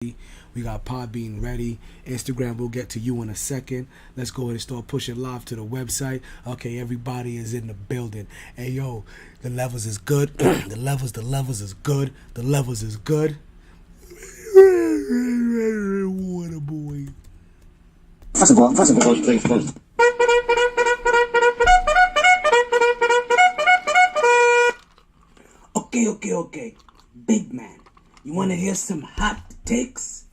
We got podbean ready. Instagram, we'll get to you in a second. Let's go ahead and start pushing live to the website. Okay, everybody is in the building. Hey, yo, the levels is good. the levels is good. The levels is good. Water boy. First of all, things first. Okay. Big man, you want to hear some hot takes?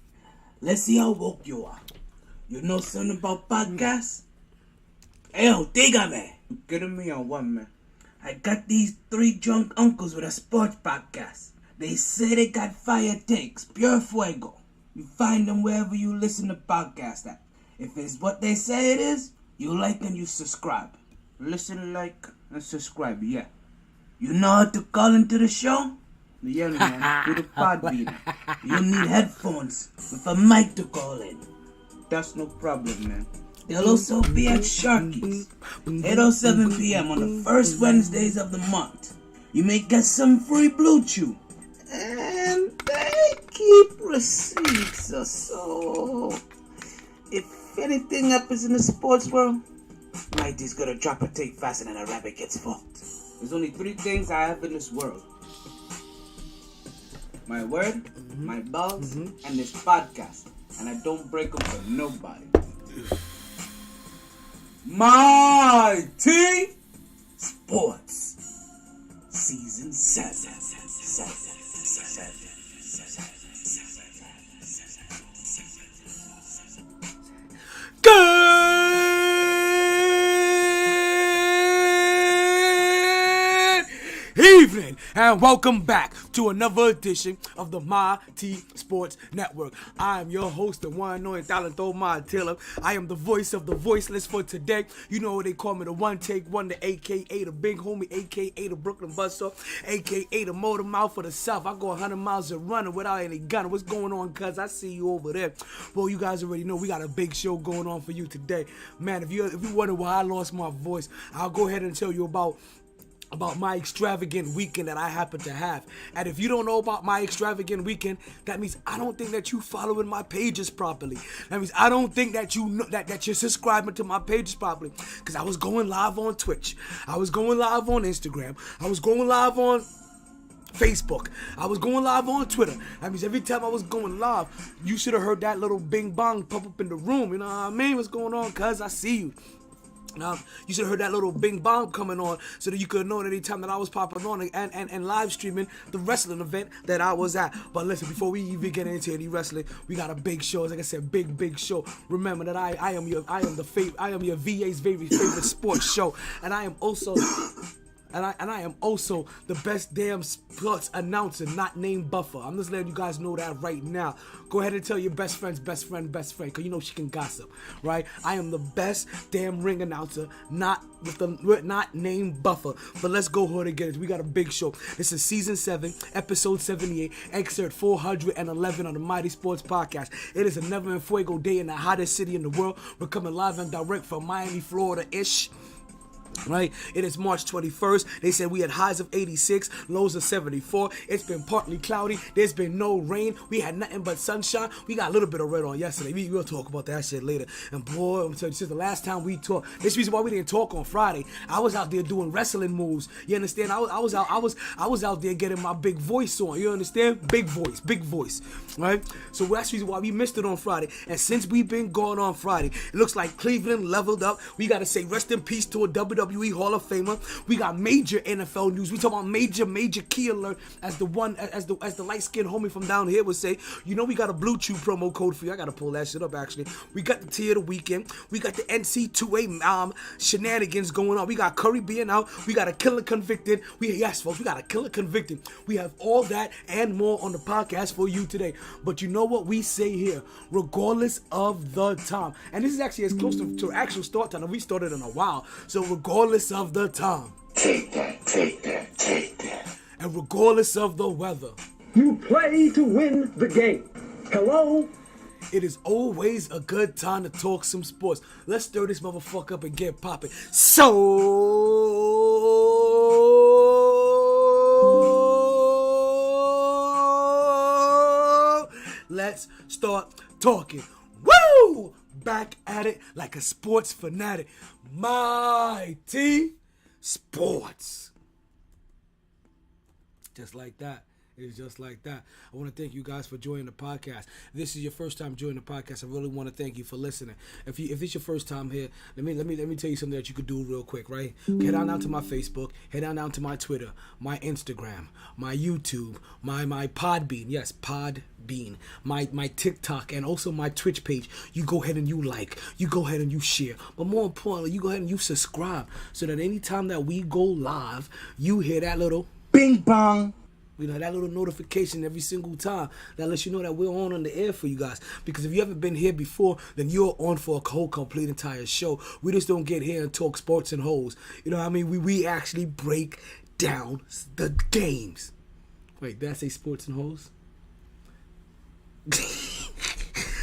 Let's see how woke you are. You know something about podcasts? Hey, yo, dígame. You kidding me on what, man? I got these three drunk uncles with a sports podcast. They say they got fire takes, pure fuego. You find them wherever you listen to podcasts at. If it's what they say it is, you like and you subscribe. Listen, like, and subscribe, yeah. You know how to call into the show? Yeah, man, with a podbean. You need headphones with a mic to call in. That's no problem, man. They'll also be at Sharky's, 8:07 p.m. on the first Wednesdays of the month. You may get some free Blue Chew. And they keep receipts, so if anything happens in the sports world, MyT's gonna drop a take faster than a rabbit gets fucked. There's only three things I have in this world. My word, my balls, and this podcast. And I don't break them for nobody. MyT Sports Season 7. Good evening and welcome back to another edition of the MyT Sports Network. I am your host, the one and only Talento Taylor. I am the voice of the voiceless for today. You know what they call me, the one take wonder, aka the big homie, aka the Brooklyn Buster, aka the motor mouth for the South. I go 100 miles a running without any gun. What's going on, cuz? I see you over there. Well, you guys already know we got a big show going on for you today. Man, if you wonder why I lost my voice, I'll go ahead and tell you about my extravagant weekend that I happen to have. And if you don't know about my extravagant weekend, that means I don't think that you following my pages properly. That means I don't think that you know that you're subscribing to my pages properly. Because I was going live on Twitch. I was going live on Instagram. I was going live on Facebook. I was going live on Twitter. That means every time I was going live, you should have heard that little bing bong pop up in the room. You know what I mean? What's going on, cuz? I see you. Now, you should have heard that little bing bong coming on so that you could have known any time that I was popping on and live streaming the wrestling event that I was at. But listen, before we even get into any wrestling, we got a big show. Like I said, big show. Remember that I am your VA's favorite sports show, and I am also I am also the best damn sports announcer, not named Buffer. I'm just letting you guys know that right now. Go ahead and tell your best friend, because you know she can gossip, right? I am the best damn ring announcer, not named Buffer. But let's go ahead and get it. We got a big show. This is season 7, episode 78, excerpt 411 on the MyT Sports Podcast. It is a Never in Fuego day in the hottest city in the world. We're coming live and direct from Miami, Florida-ish. Right, it is March 21st. They said we had highs of 86, lows of 74. It's been partly cloudy. There's been no rain. We had nothing but sunshine. We got a little bit of red on yesterday. We'll talk about that shit later. And boy, I'm telling you, since the last time we talked, this is the reason why we didn't talk on Friday. I was out there doing wrestling moves. You understand? I was out there getting my big voice on. You understand? Big voice. Right? So that's the reason why we missed it on Friday. And since we've been gone on Friday, it looks like Cleveland leveled up. We got to say rest in peace to a WWE Hall of Famer. We got major NFL news. We talk about major key alert, as the light-skinned homie from down here would say. You know we got a Blue Chew promo code for you. I gotta pull that shit up actually. We got the tea of the weekend. We got the NC2A shenanigans going on. We got Curry being out. We got a killer convicted. Yes, folks, we got a killer convicted. We have all that and more on the podcast for you today. But you know what we say here, regardless of the time. And this is actually as close to actual start time that we started in a while. So regardless of the time. Take that. And regardless of the weather. You play to win the game. Hello? It is always a good time to talk some sports. Let's stir this motherfucker up and get popping. So let's start talking. Woo! Back at it like a sports fanatic. MyT Sports. Just like that. It's just like that. I want to thank you guys for joining the podcast. If this is your first time joining the podcast, I really want to thank you for listening. If it's your first time here, let me tell you something that you could do real quick, right? Head on down to my Facebook, head on down to my Twitter, my Instagram, my YouTube, my podbean, yes, podbean, my TikTok, and also my Twitch page. You go ahead and you go ahead and you share. But more importantly, you go ahead and you subscribe so that anytime that we go live, you hear that little Bing bong. you know, that little notification every single time that lets you know that we're on the air for you guys. Because if you haven't been here before, then you're on for a whole complete entire show. We just don't get here and talk sports and hoes. You know what I mean? We actually break down the games. Wait, did I say sports and hoes?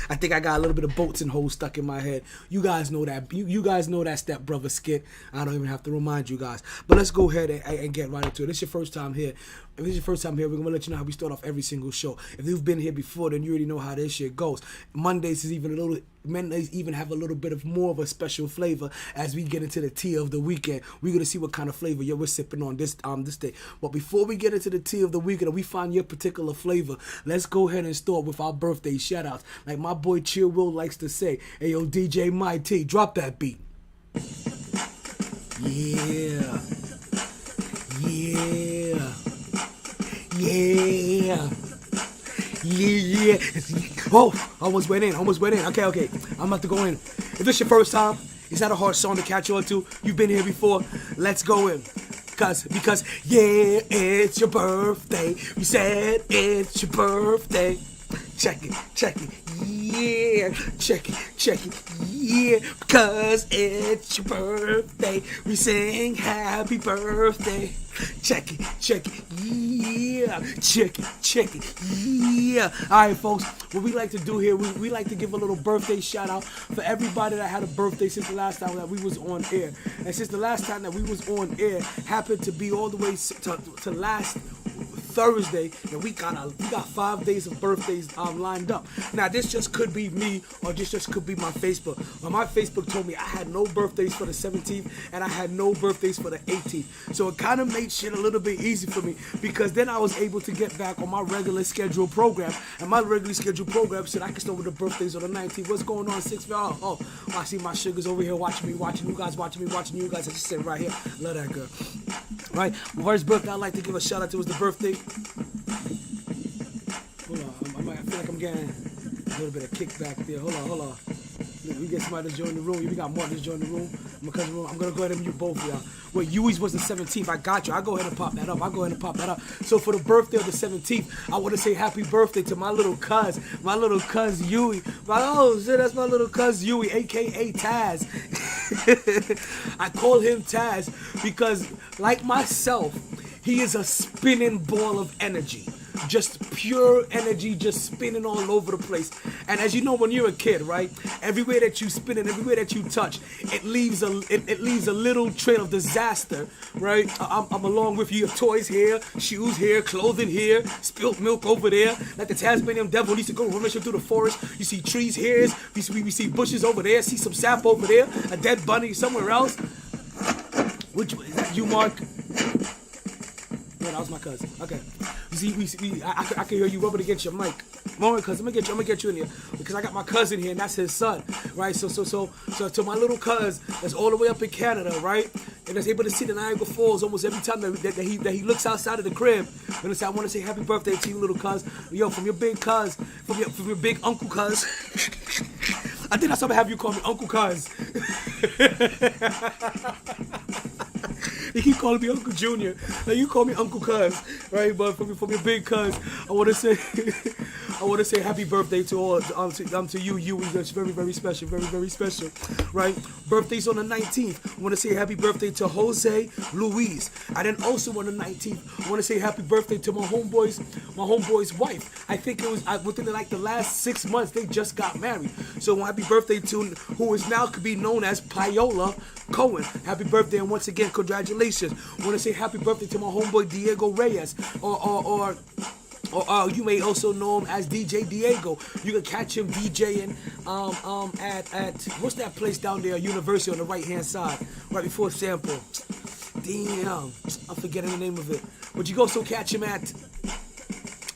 I think I got a little bit of boats and hoes stuck in my head. You guys know that. You guys know that Step Brother skit. I don't even have to remind you guys. But let's go ahead and get right into it. This is your first time here. If this is your first time here, we're going to let you know how we start off every single show. If you've been here before, then you already know how this shit goes. Mondays even have a little bit of more of a special flavor as we get into the tea of the weekend. We're going to see what kind of flavor we're sipping on this day. But before we get into the tea of the weekend and we find your particular flavor, let's go ahead and start with our birthday shout-outs. Like my boy Chill Will likes to say, hey, yo, DJ MyT, drop that beat. Yeah. Yeah. Yeah. Yeah. Oh, almost went in. Okay. I'm about to go in. If this your first time, it's not a hard song to catch on to. You've been here before. Let's go in. Because yeah, it's your birthday. We said it's your birthday. Check it. Yeah, check it. Yeah, because it's your birthday. We sing happy birthday. Check it. Yeah, check it. Yeah. All right, folks. What we like to do here, we like to give a little birthday shout out for everybody that had a birthday since the last time that we was on air. And since the last time that we was on air happened to be all the way to last Thursday, and we got 5 days of birthdays lined up. Now this just could be me, or just could be my Facebook. Well, my Facebook told me I had no birthdays for the 17th and I had no birthdays for the 18th. So it kind of made shit a little bit easy for me, because then I was able to get back on my regular scheduled program. And my regularly scheduled program said I can start with the birthdays on the 19th. What's going on, 6th? Oh, I see my sugars over here watching you guys. I just sit right here. Love that girl. Right? My first birthday I'd like to give a shout out to was the birthday. Hold on, I feel like I'm getting a little bit of kickback there. Hold on. We get somebody to join the room. We got Martin to join the room. My cousin room. I'm gonna go ahead and mute both of y'all. Wait, Yui's was the 17th. I got you. I'll go ahead and pop that up. So for the birthday of the 17th, I want to say happy birthday to my little cuz Yui. Oh shit, that's my little cuz Yui, aka Taz. I call him Taz because, like myself, he is a spinning ball of energy. Just pure energy, just spinning all over the place. And as you know, when you're a kid, right, everywhere that you spin and everywhere that you touch, it leaves a little trail of disaster, right? I'm along with you. Your toys here, shoes here, clothing here, spilt milk over there. Like the Tasmanian devil used to go rummaging through the forest. You see trees here, we see bushes over there, see some sap over there, a dead bunny somewhere else. Which is that you, Mark? Yeah, that was my cousin. Okay. You see, I can hear you rubbing against your mic. More cousin, I'm gonna get you in here because I got my cousin here and that's his son, right? So to my little cousin that's all the way up in Canada, right? And that's able to see the Niagara Falls almost every time that he looks outside of the crib. And I want to say happy birthday to you, little cuz. Yo, from your big cuz, from your big uncle cuz. I think that's why I have you call me Uncle Cuz. You keep calling me Uncle Junior. Now you call me Uncle Cuz, right? But from your big cuz, I want to say happy birthday to all to you. That's very, very special, very, very special, right? Birthday's on the 19th. I want to say happy birthday to Jose Luis. I then also on the 19th, I want to say happy birthday to my homeboy's wife. I think it was within like the last 6 months they just got married. So happy birthday to who is now could be known as Paola Cohen. Happy birthday, and once again, congratulations. I want to say happy birthday to my homeboy Diego Reyes, or or you may also know him as DJ Diego. You can catch him DJing at what's that place down there, University on the right hand side, right before Sample. Damn, I'm forgetting the name of it. But you can also catch him at.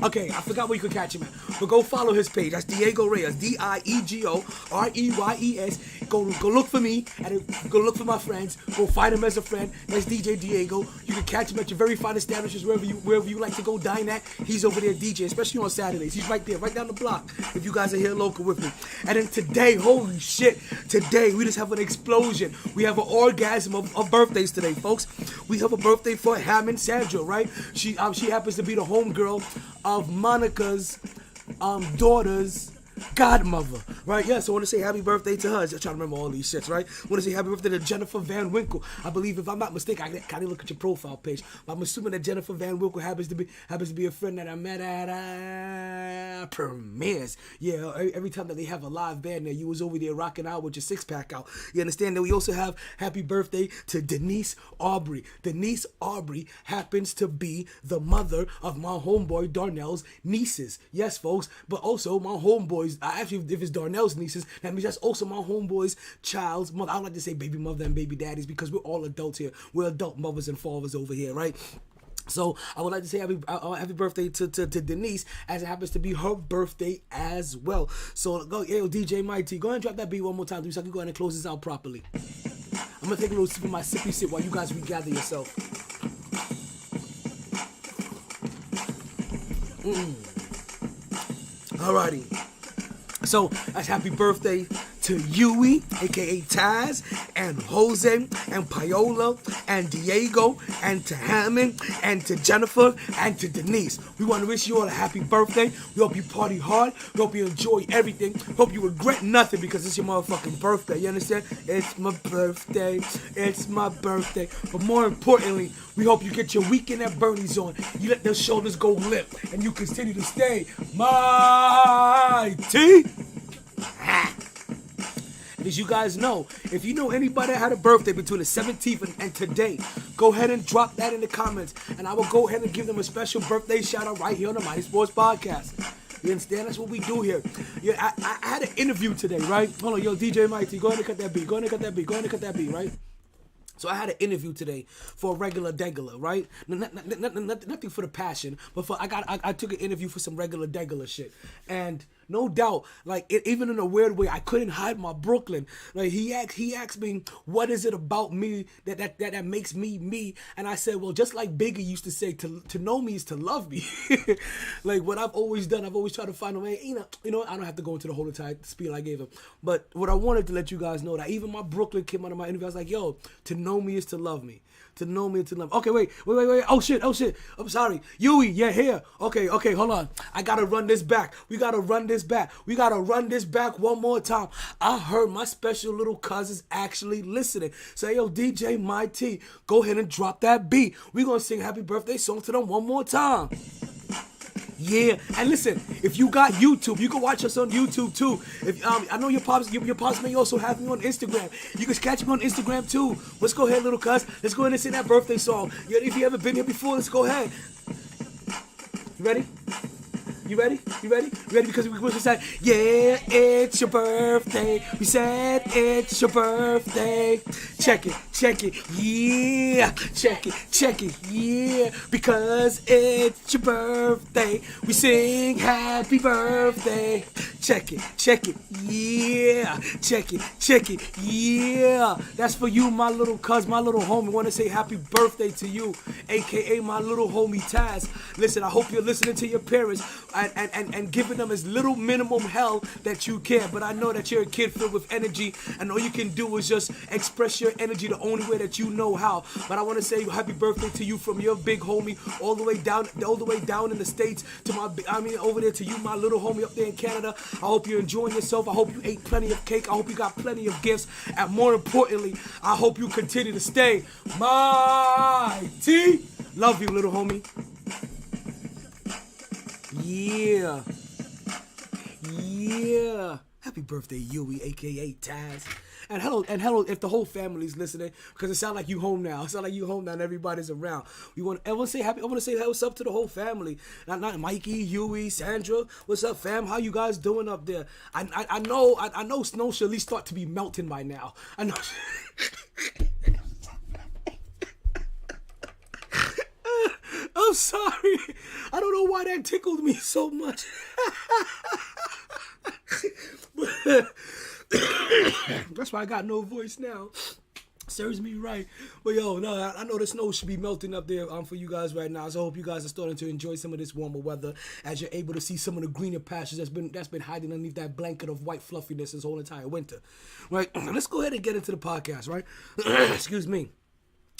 Okay, I forgot where you can catch him at. But go follow his page. That's Diego Reyes. Diego Reyes. Go look for me and go look for my friends. Go find him as a friend. That's DJ Diego. You can catch him at your very fine establishments wherever you like to go dine at. He's over there DJ, especially on Saturdays. He's right there, right down the block. If you guys are here local with me. And then today, holy shit, today we just have an explosion. We have an orgasm of birthdays today, folks. We have a birthday for Hammond Sandra, right? She happens to be the homegirl of Monica's daughter's godmother, right? Yeah, so I want to say happy birthday to her. I'm trying to remember all these shits, right? I want to say happy birthday to Jennifer Van Winkle. I believe, if I'm not mistaken, I kind of look at your profile page. I'm assuming that Jennifer Van Winkle happens to be a friend that I met at premieres. Yeah, every time that they have a live band there, you was over there rocking out with your six-pack out. You understand that? We also have happy birthday to Denise Aubrey. Denise Aubrey happens to be the mother of my homeboy Darnell's nieces. Yes, folks, but also my homeboy. Actually, if it's Darnell's nieces, that means that's also my homeboy's child's mother. I don't like to say baby mother and baby daddies because we're all adults here. We're adult mothers and fathers over here, right? So I would like to say happy birthday to Denise, as it happens to be her birthday as well. So go, DJ MyT, go ahead and drop that beat one more time so I can go ahead and close this out properly. I'm gonna take a little sip of my sippy sip while you guys regather yourself. Alrighty. So that's happy birthday to Yui, aka Taz, and Jose, and Paola, and Diego, and to Hammond, and to Jennifer, and to Denise. We want to wish you all a happy birthday. We hope you party hard. We hope you enjoy everything. Hope you regret nothing because it's your motherfucking birthday. You understand? It's my birthday. It's my birthday. But more importantly, we hope you get your weekend at Bernie's on. You let those shoulders go limp, and you continue to stay MyT. And as you guys know, if you know anybody that had a birthday between the 17th and today, go ahead and drop that in the comments, and I will go ahead and give them a special birthday shout out right here on the MyT Sports Podcast. You understand? That's what we do here. Yeah, I had an interview today, right? Hold on, DJ MyT, go ahead and cut that beat. Go ahead and cut that beat. Go ahead and cut that beat, right? So I had an interview today for a regular degular, right? Nothing for the passion, but I took an interview for some regular degular shit. And no doubt, like even in a weird way, I couldn't hide my Brooklyn. Like he asked me, what is it about me that makes me me? And I said, well, just like Biggie used to say, to know me is to love me. Like what I've always done, I've always tried to find a way. You know, I don't have to go into the whole entire spiel I gave him. But what I wanted to let you guys know, that even my Brooklyn came out of my interview. I was like, yo, to know me is to love me. To know me is to love. Okay, wait. Oh shit. I'm sorry. Yui, you're here. Okay, hold on. I gotta run this back. We gotta run this back one more time. I heard my special little cousins actually listening. So, yo, DJ MyT, go ahead and drop that beat. We're gonna sing happy birthday song to them one more time. Yeah, and listen, if you got YouTube, you can watch us on YouTube too. If I know your pops may also have me on Instagram. You can catch me on Instagram too. Let's go ahead, little cuz. Let's go ahead and sing that birthday song. If you haven't been here before, let's go ahead. You ready? You ready? Because we said, yeah, it's your birthday. We said it's your birthday. Check it, yeah. Check it, yeah. Because it's your birthday. We sing happy birthday. Check it, yeah. Check it, yeah. That's for you, my little cuz, my little homie. Want to say happy birthday to you, aka my little homie Taz. Listen, I hope you're listening to your parents and giving them as little minimum hell that you can. But I know that you're a kid filled with energy, and all you can do is just express your energy the only way that you know how. But I want to say happy birthday to you from your big homie all the way down in the States to over there to you, my little homie up there in Canada. I hope you're enjoying yourself. I hope you ate plenty of cake. I hope you got plenty of gifts. And more importantly, I hope you continue to stay MyT. Love you, little homie. Yeah. Happy Happy birthday, Yui, aka Taz. And hello if the whole family's listening, because it sounds like you home now. It sounds like you home now and everybody's around. I want to say what's up to the whole family. Not Mikey, Yui, Sandra. What's up, fam? How you guys doing up there? I know snow should at least start to be melting by now. I know. I'm sorry. I don't know why that tickled me so much. That's why I got no voice now. Serves me right. But yo, no, I know the snow should be melting up there for you guys right now. So I hope you guys are starting to enjoy some of this warmer weather as you're able to see some of the greener pastures that's been hiding underneath that blanket of white fluffiness this whole entire winter. Right? Let's go ahead and get into the podcast, right? Excuse me.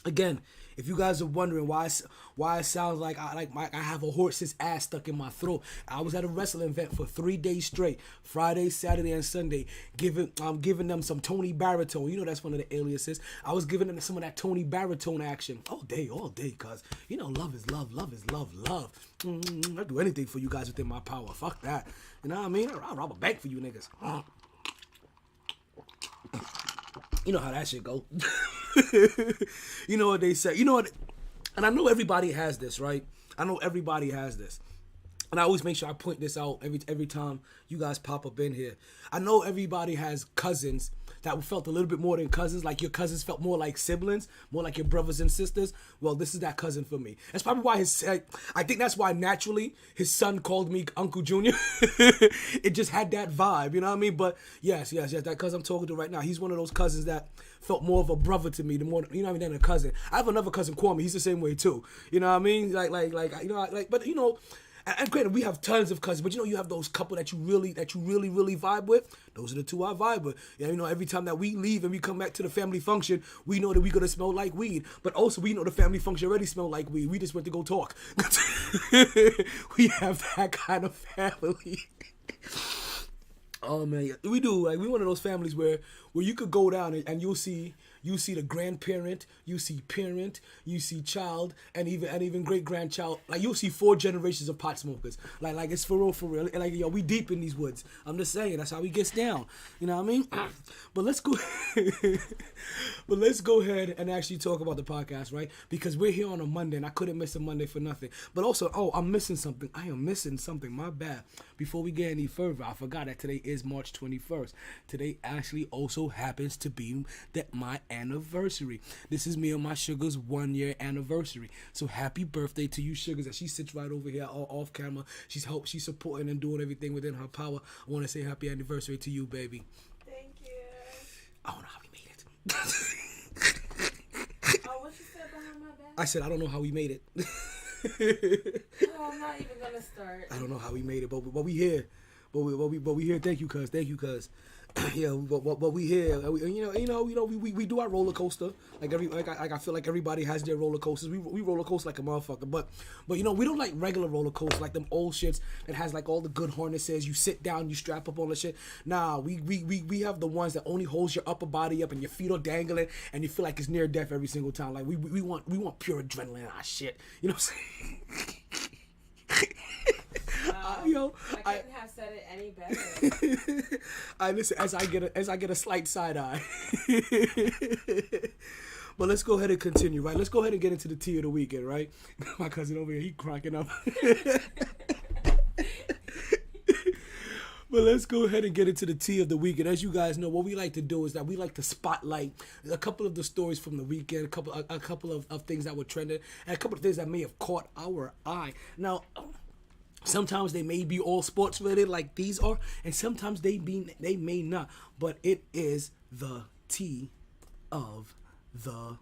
Again, if you guys are wondering why it sounds like I have a horse's ass stuck in my throat, I was at a wrestling event for 3 days straight, Friday, Saturday, and Sunday, giving them some Tony Baritone. You know that's one of the aliases. I was giving them some of that Tony Baritone action all day, cause you know love is love, love is love. I'll do anything for you guys within my power. Fuck that. You know what I mean? I'll rob a bank for you niggas. You know how that shit go. You know what they say. You know what? And I know everybody has this, right? I know everybody has this. And I always make sure I point this out every time you guys pop up in here. I know everybody has cousins that felt a little bit more than cousins. Like your cousins felt more like siblings, more like your brothers and sisters. Well, this is that cousin for me. That's probably why I think that's why naturally his son called me Uncle Junior. It just had that vibe, you know what I mean? But yes, that cousin I'm talking to right now, he's one of those cousins that felt more of a brother to me, you know what I mean, than a cousin. I have another cousin, Kwame. He's the same way too. You know what I mean? But you know. And granted, we have tons of cousins, but you know, you have those couple that you really vibe with. Those are the two I vibe with. Yeah, you know, every time that we leave and we come back to the family function, we know that we're gonna smell like weed. But also, we know the family function already smelled like weed. We just went to go talk. We have that kind of family. Oh man, we do. Like we one of those families where you could go down and you'll see the grandparent, you see parent, you see child, and even great grandchild. Like you'll see 4 generations of pot smokers. Like it's for real. And like yo, we deep in these woods. I'm just saying that's how we gets down. You know what I mean? But let's go. But let's go ahead and actually talk about the podcast, right? Because we're here on a Monday, and I couldn't miss a Monday for nothing. But also, I'm missing something. I am missing something. My bad. Before we get any further, I forgot that today is March 21st. Today actually also happens to be my anniversary. This is me and my Sugar's 1-year anniversary. So happy birthday to you, Sugars. And she sits right over here off camera. She's supporting and doing everything within her power. I want to say happy anniversary to you, baby. Thank you. I don't know how we made it. Oh, what you said behind my back? I said I don't know how we made it. Oh, I'm not even gonna start. I don't know how we made it, but we here. But we here. Thank you, cuz. Yeah, but we here. We do our roller coaster. I feel like everybody has their roller coasters. We roller coaster like a motherfucker. But you know, we don't like regular roller coasters like them old shits that has like all the good harnesses. You sit down, you strap up all the shit. Nah, we have the ones that only holds your upper body up and your feet are dangling and you feel like it's near death every single time. Like we want pure adrenaline in our shit. You know what I'm saying? I couldn't have said it any better. I listen as I get a slight side eye. But let's go ahead and continue, right? Let's go ahead and get into the tea of the weekend, right? My cousin over here, he cracking up. But let's go ahead and get into the tea of the weekend. As you guys know, what we like to do is that we like to spotlight a couple of the stories from the weekend, a couple of things that were trending, and a couple of things that may have caught our eye. Now, sometimes they may be all sports related like these are, and sometimes they may not. But it is the tea of the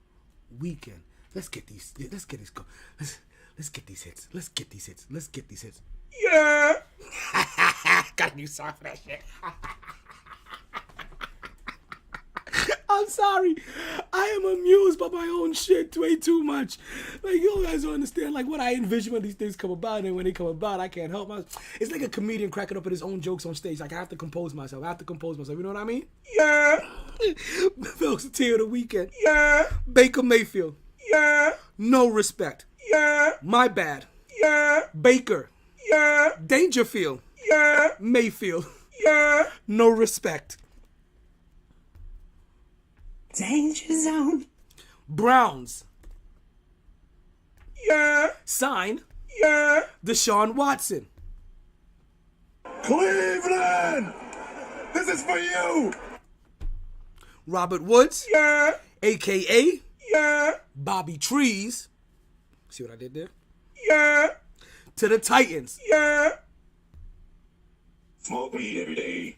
weekend. Let's get these hits. Yeah. Got a new song for that shit. I'm sorry. I am amused by my own shit way too much. Like, you guys don't understand, like, what I envision when these things come about, and when they come about, I can't help myself. It's like a comedian cracking up at his own jokes on stage. Like, I have to compose myself. You know what I mean? Yeah. Phil's tea of the weekend. Yeah. Baker Mayfield. Yeah. No respect. Yeah. My bad. Yeah. Baker. Yeah. Dangerfield. Yeah. Mayfield. Yeah. No respect. Danger zone. Browns. Yeah. Sign Yeah. Deshaun Watson. Cleveland! This is for you! Robert Woods, Yeah. a.k.a. Yeah. Bobby Trees. See what I did there? Yeah. To the Titans. Yeah. Smoke weed every day.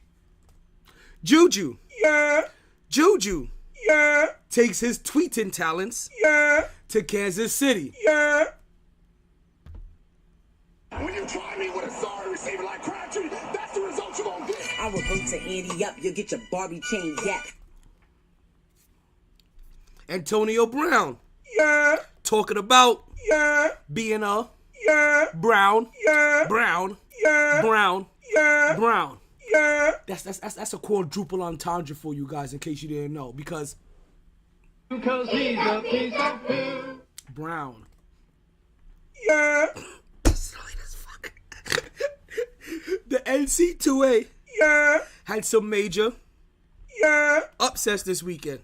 Juju. Yeah. Juju Yeah. takes his tweeting talents Yeah. to Kansas City. Yeah. When you try me with a sorry receiver like Crabtree, that's the result you're gonna get. I will go to Andy up. You'll get your Barbie chain yap. Antonio Brown. Yeah. Talking about Yeah. being a Yeah. Brown. Yeah. Brown. Yeah. Brown. Yeah. Brown. Yeah. That's a quadruple entendre for you guys in case you didn't know. Because He's a piece of poo. Brown. Yeah. Silly as fuck. The NC2A Yeah. had some major Yeah. upsets this weekend.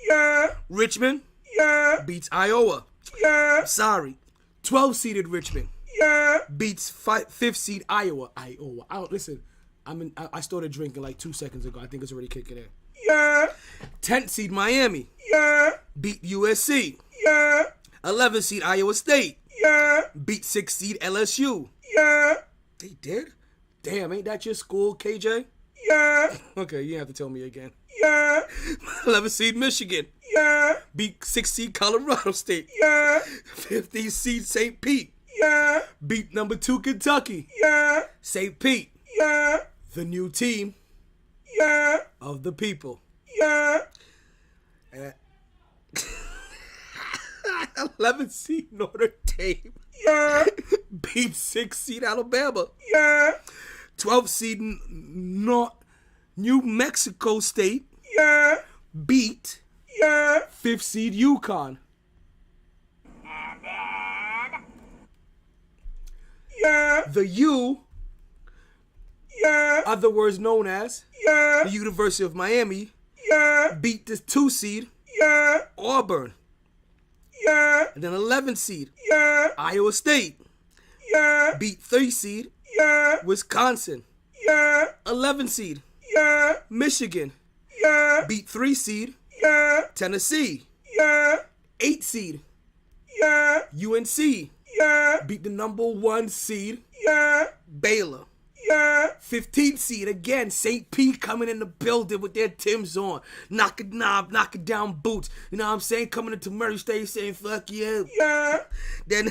Yeah. Richmond Yeah. beats Iowa. Yeah. Sorry. 12-seeded Richmond Yeah. beats 5th seed Iowa. Iowa. Listen, I started drinking like 2 seconds ago. I think it's already kicking in. Yeah. 10th seed Miami Yeah. beat USC. Yeah. 11th seed Iowa State Yeah. beat 6th seed LSU. Yeah. They did? Damn, ain't that your school, KJ? Yeah. Okay, you have to tell me again. Yeah. 11th seed Michigan Yeah. beat 6th seed Colorado State. Yeah. 15th seed St. Pete Yeah. beat number 2 Kentucky. Yeah. St. Pete, Yeah. the new team Yeah. of the people. Yeah. 11th seed Notre Dame Yeah. beat 6th seed Alabama. Yeah. 12th seed New Mexico State Yeah. beat Yeah. 5th seed UConn. Yeah. The U, Yeah. other words known as Yeah. the University of Miami, Yeah. beat the 2 seed Yeah. Auburn. Yeah. And then 11th seed Yeah. Iowa State Yeah. beat 3rd seed Yeah. Wisconsin. Yeah. 11th seed Yeah. Michigan Yeah. beat 3 seed Yeah. Tennessee. Yeah. 8th seed Yeah. UNC Yeah. beat the number 1 seed Yeah. Baylor. Yeah. 15th seed again, St. Pete coming in the building with their Timbs on. Knocking down boots. You know what I'm saying? Coming into Murray State saying, fuck you. Yeah. Then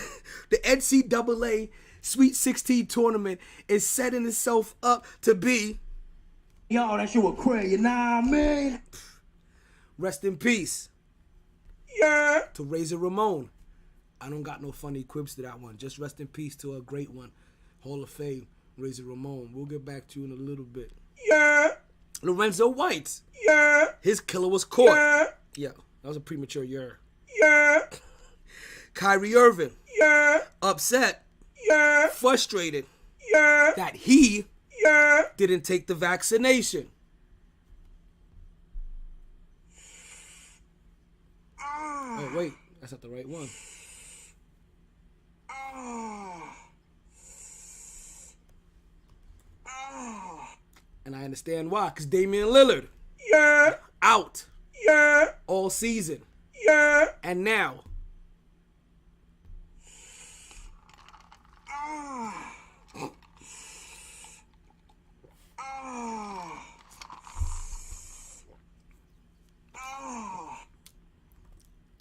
the NCAA Sweet 16 tournament is setting itself up to be, Yo, that shit was crazy, you know what I mean? rest in peace, Yeah. to Razor Ramon. I don't got no funny quips to that one. Just rest in peace to a great one. Hall of Fame, Razor Ramon. We'll get back to you in a little bit. Yeah. Lorenzo White. Yeah. His killer was caught. Yeah. Yeah, that was a premature year. Yeah. Kyrie Irving. Yeah. Upset. Yeah. Frustrated Yeah. that he Yeah. didn't take the vaccination. Oh, wait. That's not the right one. And I understand why. Because Damian Lillard, Yeah. out Yeah. all season. Yeah. And now,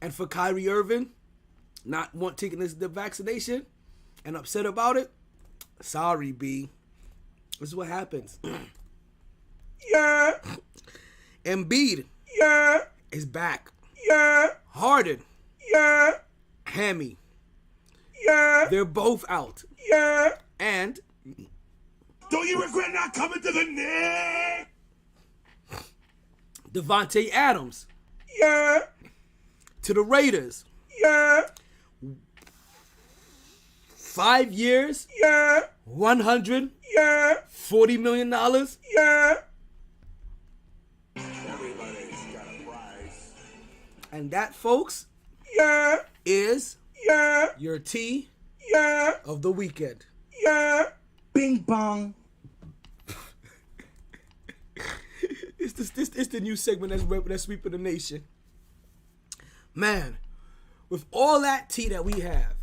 and for Kyrie Irving, not taking the vaccination and upset about it, sorry, B. This is what happens. Yeah. Embiid Yeah. is back. Yeah. Harden, Yeah. Hammy, Yeah. they're both out. Yeah. And Don't you regret not coming to the Knicks? Devontae Adams Yeah. to the Raiders. Yeah. 5 years, Yeah. $140 million. Yeah. Everybody's got a prize. And that, folks, Yeah. is Yeah. your tea Yeah. of the weekend. Yeah. Bing bong. It's the new segment that's sweeping the nation. Man, with all that tea that we have,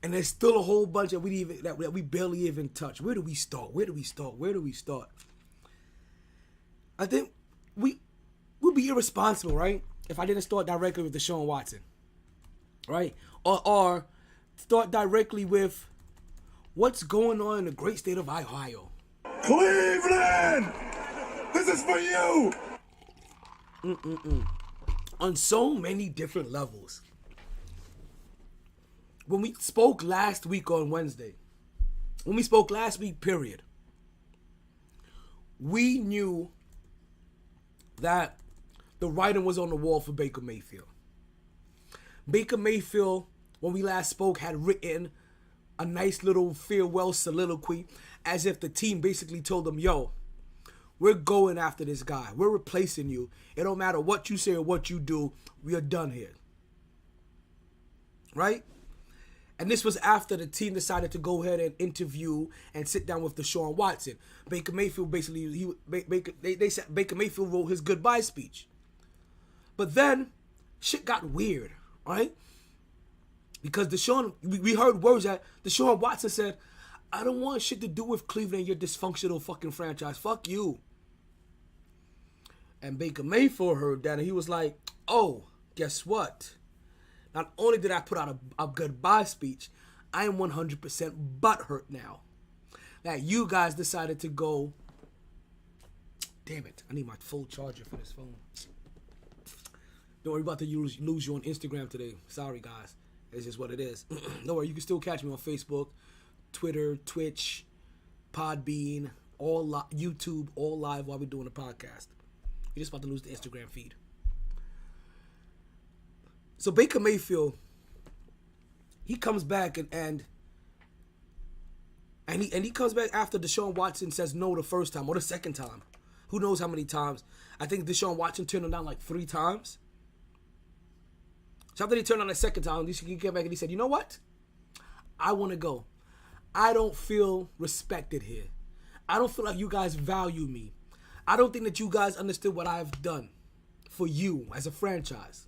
and there's still a whole bunch that we barely even touch. Where do we start? I think we'd be irresponsible, right? If I didn't start directly with Deshaun Watson, right? Or start directly with what's going on in the great state of Ohio. Cleveland! This is for you! On so many different levels. When we spoke last week on Wednesday, period, we knew that the writing was on the wall for Baker Mayfield. Baker Mayfield, when we last spoke, had written a nice little farewell soliloquy as if the team basically told him, yo, we're going after this guy. We're replacing you. It don't matter what you say or what you do. We are done here. Right? And this was after the team decided to go ahead and interview and sit down with Deshaun Watson. Baker Mayfield basically, they said Baker Mayfield wrote his goodbye speech. But then, shit got weird, right? Because we heard words that Deshaun Watson said, I don't want shit to do with Cleveland and your dysfunctional fucking franchise. Fuck you. And Baker Mayfield heard that and he was like, oh, guess what? Not only did I put out a goodbye speech, I am 100% butthurt now that you guys decided to go. Damn it, I need my full charger for this phone. Don't worry about to lose you on Instagram today. Sorry, guys. It's just what it is. Don't worry, you can still catch me on Facebook, Twitter, Twitch, Podbean, YouTube, all live while we're doing the podcast. You're just about to lose the Instagram feed. So Baker Mayfield, he comes back and he comes back after Deshaun Watson says no the first time or the second time. Who knows how many times? I think Deshaun Watson turned him down like 3 times. So after he turned on the second time, he came back and he said, you know what? I want to go. I don't feel respected here. I don't feel like you guys value me. I don't think that you guys understood what I've done for you as a franchise.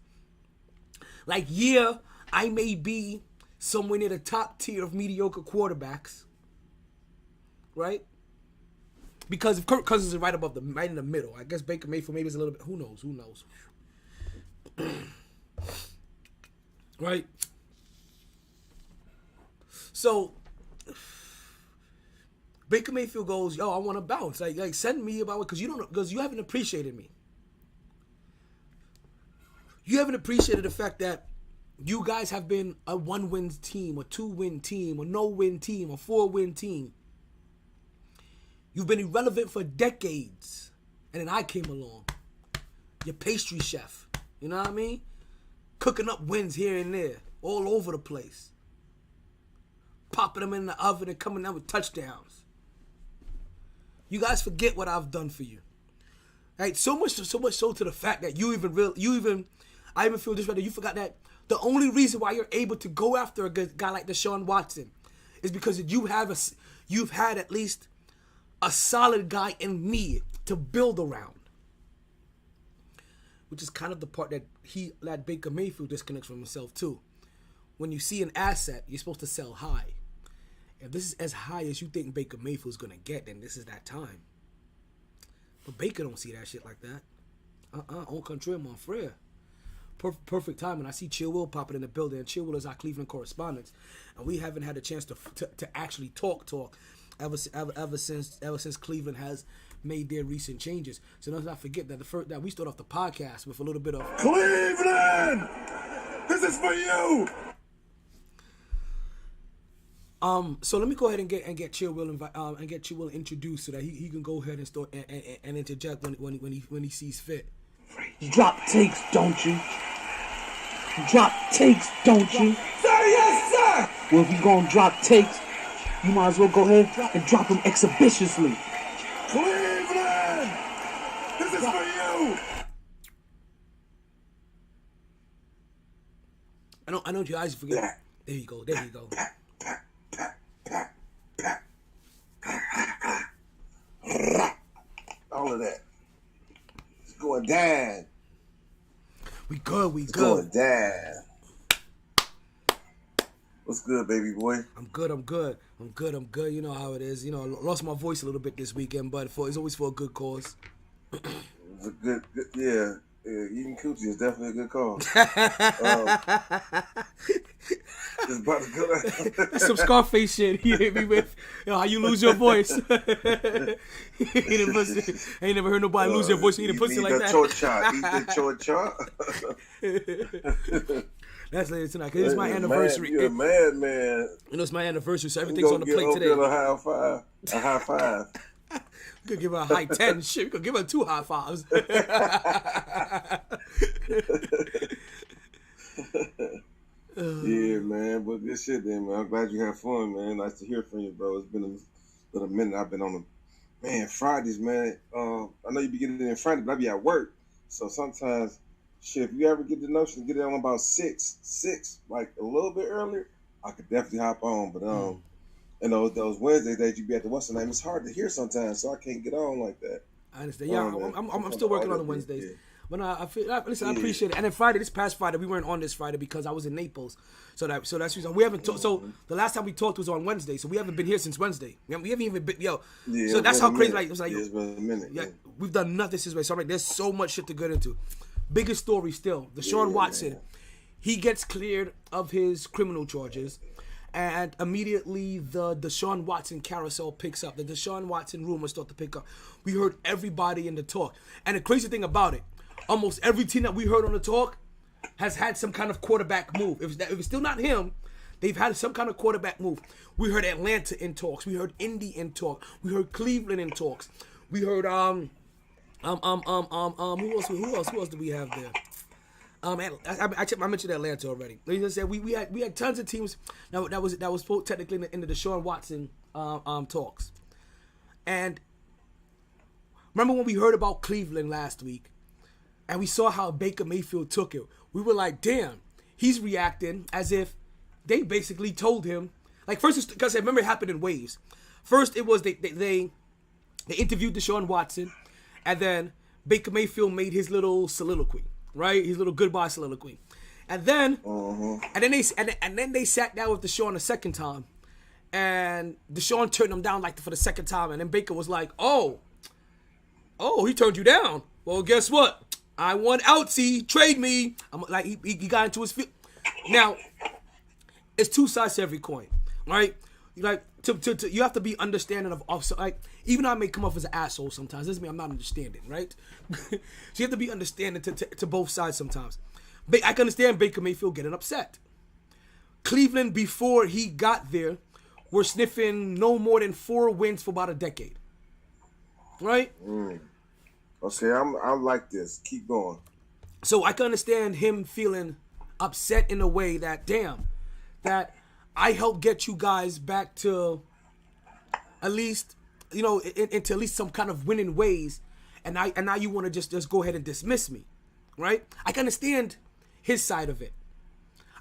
Like, yeah, I may be somewhere near the top tier of mediocre quarterbacks, right? Because Kirk Cousins is right in the middle. I guess Baker Mayfield maybe is a little bit. Who knows? Right? So Baker Mayfield goes, yo, I want to bounce. Like send me about it because you haven't appreciated me. You haven't appreciated the fact that you guys have been a 1-win team, a 2-win team, a no-win team, a 4-win team. You've been irrelevant for decades. And then I came along. Your pastry chef. You know what I mean? Cooking up wins here and there. All over the place. Popping them in the oven and coming out with touchdowns. You guys forget what I've done for you. Right? So much so to the fact that I even feel this way that you forgot that the only reason why you're able to go after a guy like Deshaun Watson is because you've had at least a solid guy in me to build around. Which is kind of the part that Baker Mayfield disconnects from himself too. When you see an asset, you're supposed to sell high. If this is as high as you think Baker Mayfield's gonna get, then this is that time. But Baker don't see that shit like that. On contraire, mon frere. Perfect timing. I see Chill Will popping in the building, and Chill Will is our Cleveland correspondent, and we haven't had a chance to actually talk ever since Cleveland has made their recent changes. So let's not forget that we start off the podcast with a little bit of Cleveland! This is for you! So let me go ahead and get Chill Will introduced so that he can go ahead and start and interject when he sees fit. You drop takes, don't you? You drop takes, don't you? Say yes, sir! Well, if you gonna drop takes, you might as well go ahead and drop them exhibitiously. Cleveland! This is for you! I know you guys forget. There you go. All of that. It's going down. We good. It's going down. What's good, baby boy? I'm good. You know how it is. You know, I lost my voice a little bit this weekend, but it's always for a good cause. It's a good yeah. Eating coochie is definitely a good call. It's about to go. That's some Scarface shit he hit me with. You know, how you lose your voice. I ain't never heard nobody lose their voice eating pussy like that. Eat the chocha. That's later tonight, because it's my anniversary. You're a madman. You know, it's my anniversary, so everything's on the plate today. A high five. We could give her a high 10. Shit, we could give her 2 high fives. Yeah, man. But this shit, then, man. I'm glad you had fun, man. Nice to hear from you, bro. It's been a little minute. I've been on the Fridays, man. I know you be getting in Friday, but I be at work. So sometimes, shit, if you ever get the notion to get it on about 6, like a little bit earlier, I could definitely hop on. But and those Wednesdays that you be at the what's the name, it's hard to hear sometimes, so I can't get on like that. I understand. Yeah, I'm still working on the Wednesdays. Yeah. But I appreciate it. And then Friday, this past Friday, we weren't on this Friday because I was in Naples. So that's the reason we haven't talked. So the last time we talked was on Wednesday. So we haven't been here since Wednesday. We haven't even been, so that's how crazy. Like, it was like, it's been a minute. Yeah, we've done nothing since Wednesday. So I'm like, there's so much shit to get into. Biggest story still, Deshaun Watson. He gets cleared of his criminal charges. And immediately the Deshaun Watson carousel picks up. The Deshaun Watson rumors start to pick up. We heard everybody in the talk. And the crazy thing about it, almost every team that we heard on the talk has had some kind of quarterback move. If it's still not him, they've had some kind of quarterback move. We heard Atlanta in talks. We heard Indy in talks. We heard Cleveland in talks. We heard who else do we have there? I mentioned Atlanta already. Like I said, we had tons of teams that was technically in the Deshaun Watson talks. And remember when we heard about Cleveland last week, and we saw how Baker Mayfield took it. We were like, damn, he's reacting as if they basically told him. Like first, because I remember it happened in waves. First, it was they interviewed Deshaun Watson, and then Baker Mayfield made his little soliloquy. Right, his little goodbye soliloquy, and then they sat down with Deshaun a second time, and Deshaun turned him down for the second time, and then Baker was like, "Oh, he turned you down. Well, guess what? I want outsy, trade me." I'm like, he got into his feet. Now, it's two sides to every coin, right? Like you have to be understanding of like, even though I may come off as an asshole sometimes, doesn't mean I'm not understanding, right? So you have to be understanding to both sides sometimes. I can understand Baker Mayfield getting upset. Cleveland, before he got there, were sniffing no more than 4 wins for about a decade, right? Okay, I like this. Keep going. So I can understand him feeling upset in a way that, damn, that I helped get you guys back to at least, into at least some kind of winning ways, and now you want to just go ahead and dismiss me, right? I can understand his side of it.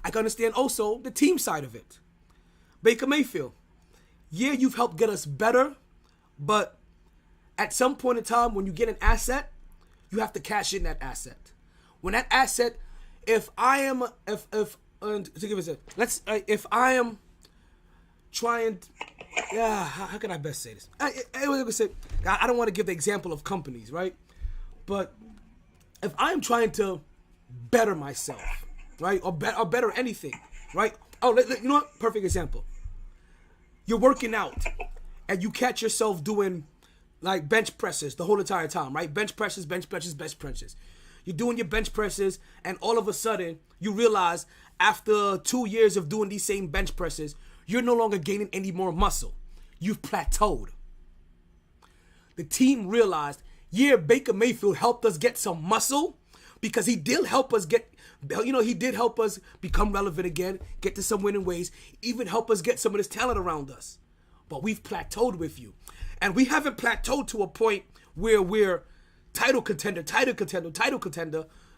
I can understand also the team side of it. Baker Mayfield, yeah, you've helped get us better, but at some point in time, when you get an asset, you have to cash in that asset. When that asset, if I am trying, how can I best say this? I don't want to give the example of companies, right? But if I'm trying to better myself, right, or better anything, right? Oh, you know what? Perfect example. You're working out, and you catch yourself doing like bench presses the whole entire time, right? Bench presses. You're doing your bench presses, and all of a sudden, you realize after 2 years of doing these same bench presses, you're no longer gaining any more muscle. You've plateaued. The team realized, yeah, Baker Mayfield helped us get some muscle, because he did help us he did help us become relevant again, get to some winning ways, even help us get some of this talent around us. But we've plateaued with you. And we haven't plateaued to a point where we're title contender.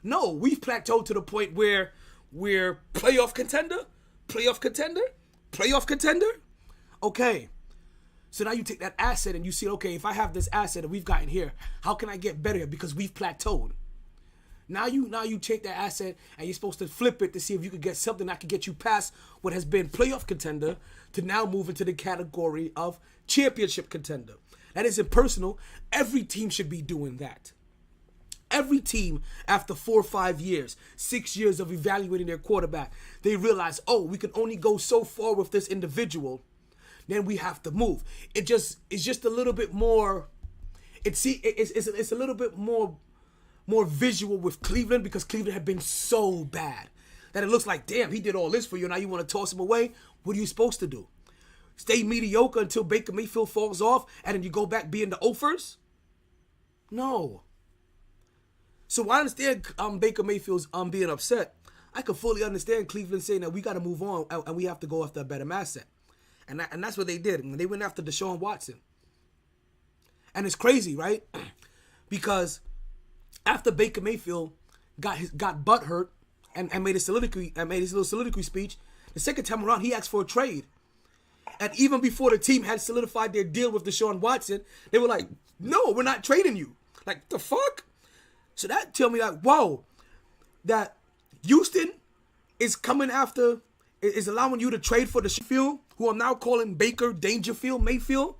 No, we've plateaued to the point where we're playoff contender. Okay. So now you take that asset and you see, okay, if I have this asset and we've gotten here, how can I get better? Because we've plateaued. Now you take that asset and you're supposed to flip it to see if you could get something that could get you past what has been playoff contender to now move into the category of championship contender. That isn't personal. Every team should be doing that. Every team, after 4 or 5 years, 6 years of evaluating their quarterback, they realize, oh, we can only go so far with this individual. Then we have to move. It's just a little bit more. It's a little bit more visual with Cleveland because Cleveland had been so bad that it looks like, damn, he did all this for you. Now you want to toss him away? What are you supposed to do? Stay mediocre until Baker Mayfield falls off and then you go back being the offers? No. So I understand Baker Mayfield's being upset. I can fully understand Cleveland saying that we got to move on and we have to go after a better asset. And that's what they did. And they went after Deshaun Watson. And it's crazy, right? Because after Baker Mayfield got butt hurt and made his little soliloquy speech, the second time around he asked for a trade. And even before the team had solidified their deal with Deshaun Watson, they were like, no, we're not trading you. Like, the fuck? So that tell me like, whoa, that Houston is coming after, is allowing you to trade for the field, who I'm now calling Baker Dangerfield Mayfield.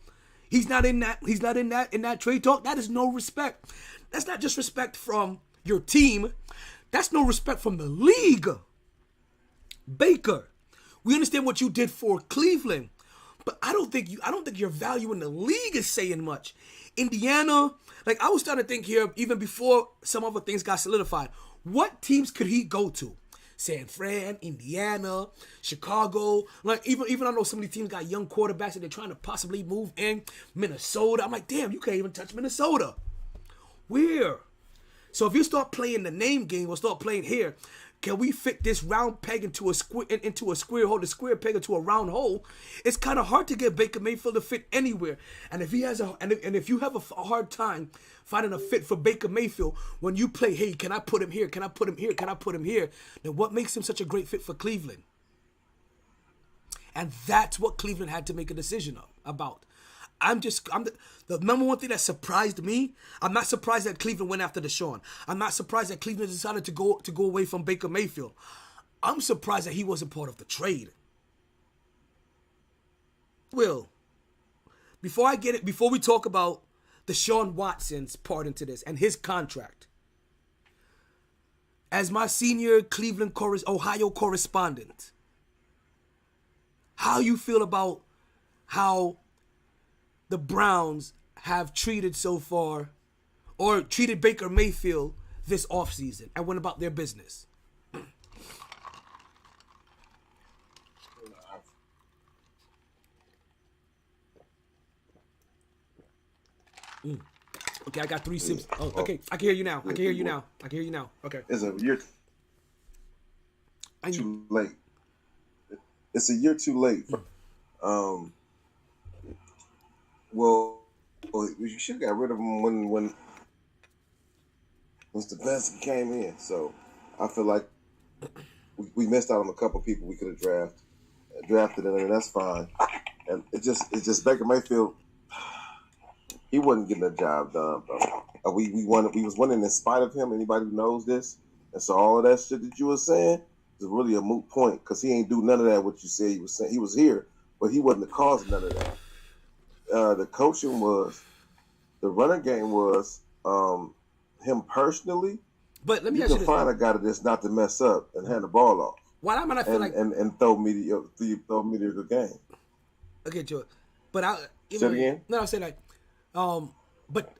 He's not in that trade talk. That is no respect. That's not just respect from your team. That's no respect from the league. Baker, we understand what you did for Cleveland, but I don't think your value in the league is saying much. Indiana, like I was starting to think here, even before some other things got solidified, what teams could he go to? San Fran, Indiana, Chicago. Like even I know some of these teams got young quarterbacks and they're trying to possibly move in. Minnesota. I'm like, damn, you can't even touch Minnesota. Where? So if you start playing the name game or start playing here, can we fit this round peg into a square hole, the square peg into a round hole? It's kind of hard to get Baker Mayfield to fit anywhere. And if he has if you have a hard time finding a fit for Baker Mayfield when you play, hey, can I put him here? Can I put him here? Can I put him here? Then what makes him such a great fit for Cleveland? And that's what Cleveland had to make a decision about. The number one thing that surprised me, I'm not surprised that Cleveland went after Deshaun. I'm not surprised that Cleveland decided to go away from Baker Mayfield. I'm surprised that he wasn't part of the trade. Will, before we talk about Deshaun Watson's part into this and his contract, as my senior Cleveland Ohio correspondent, how you feel about how the Browns have treated so far, or treated Baker Mayfield this offseason and went about their business? Okay, I got 3 sips. Oh, okay. I can hear you now. Okay. It's a year too late. It's a year too late. Well, you should have got rid of him when Stefanski came in. So I feel like we missed out on a couple people we could have drafted, and I mean, that's fine. And it's just Baker Mayfield. He wasn't getting the job done, bro. We was winning in spite of him. Anybody who knows this, and so all of that shit that you were saying is really a moot point because he ain't do none of that. What you said he was saying, he was here, but he wasn't the cause of none of that. The coaching was, the running game was him personally. But let me ask you this: find a guy that's not to mess up and hand the ball off. Why am I feel like and throw mediocre game? Okay, Joe. But say it again. No, I'm saying like, but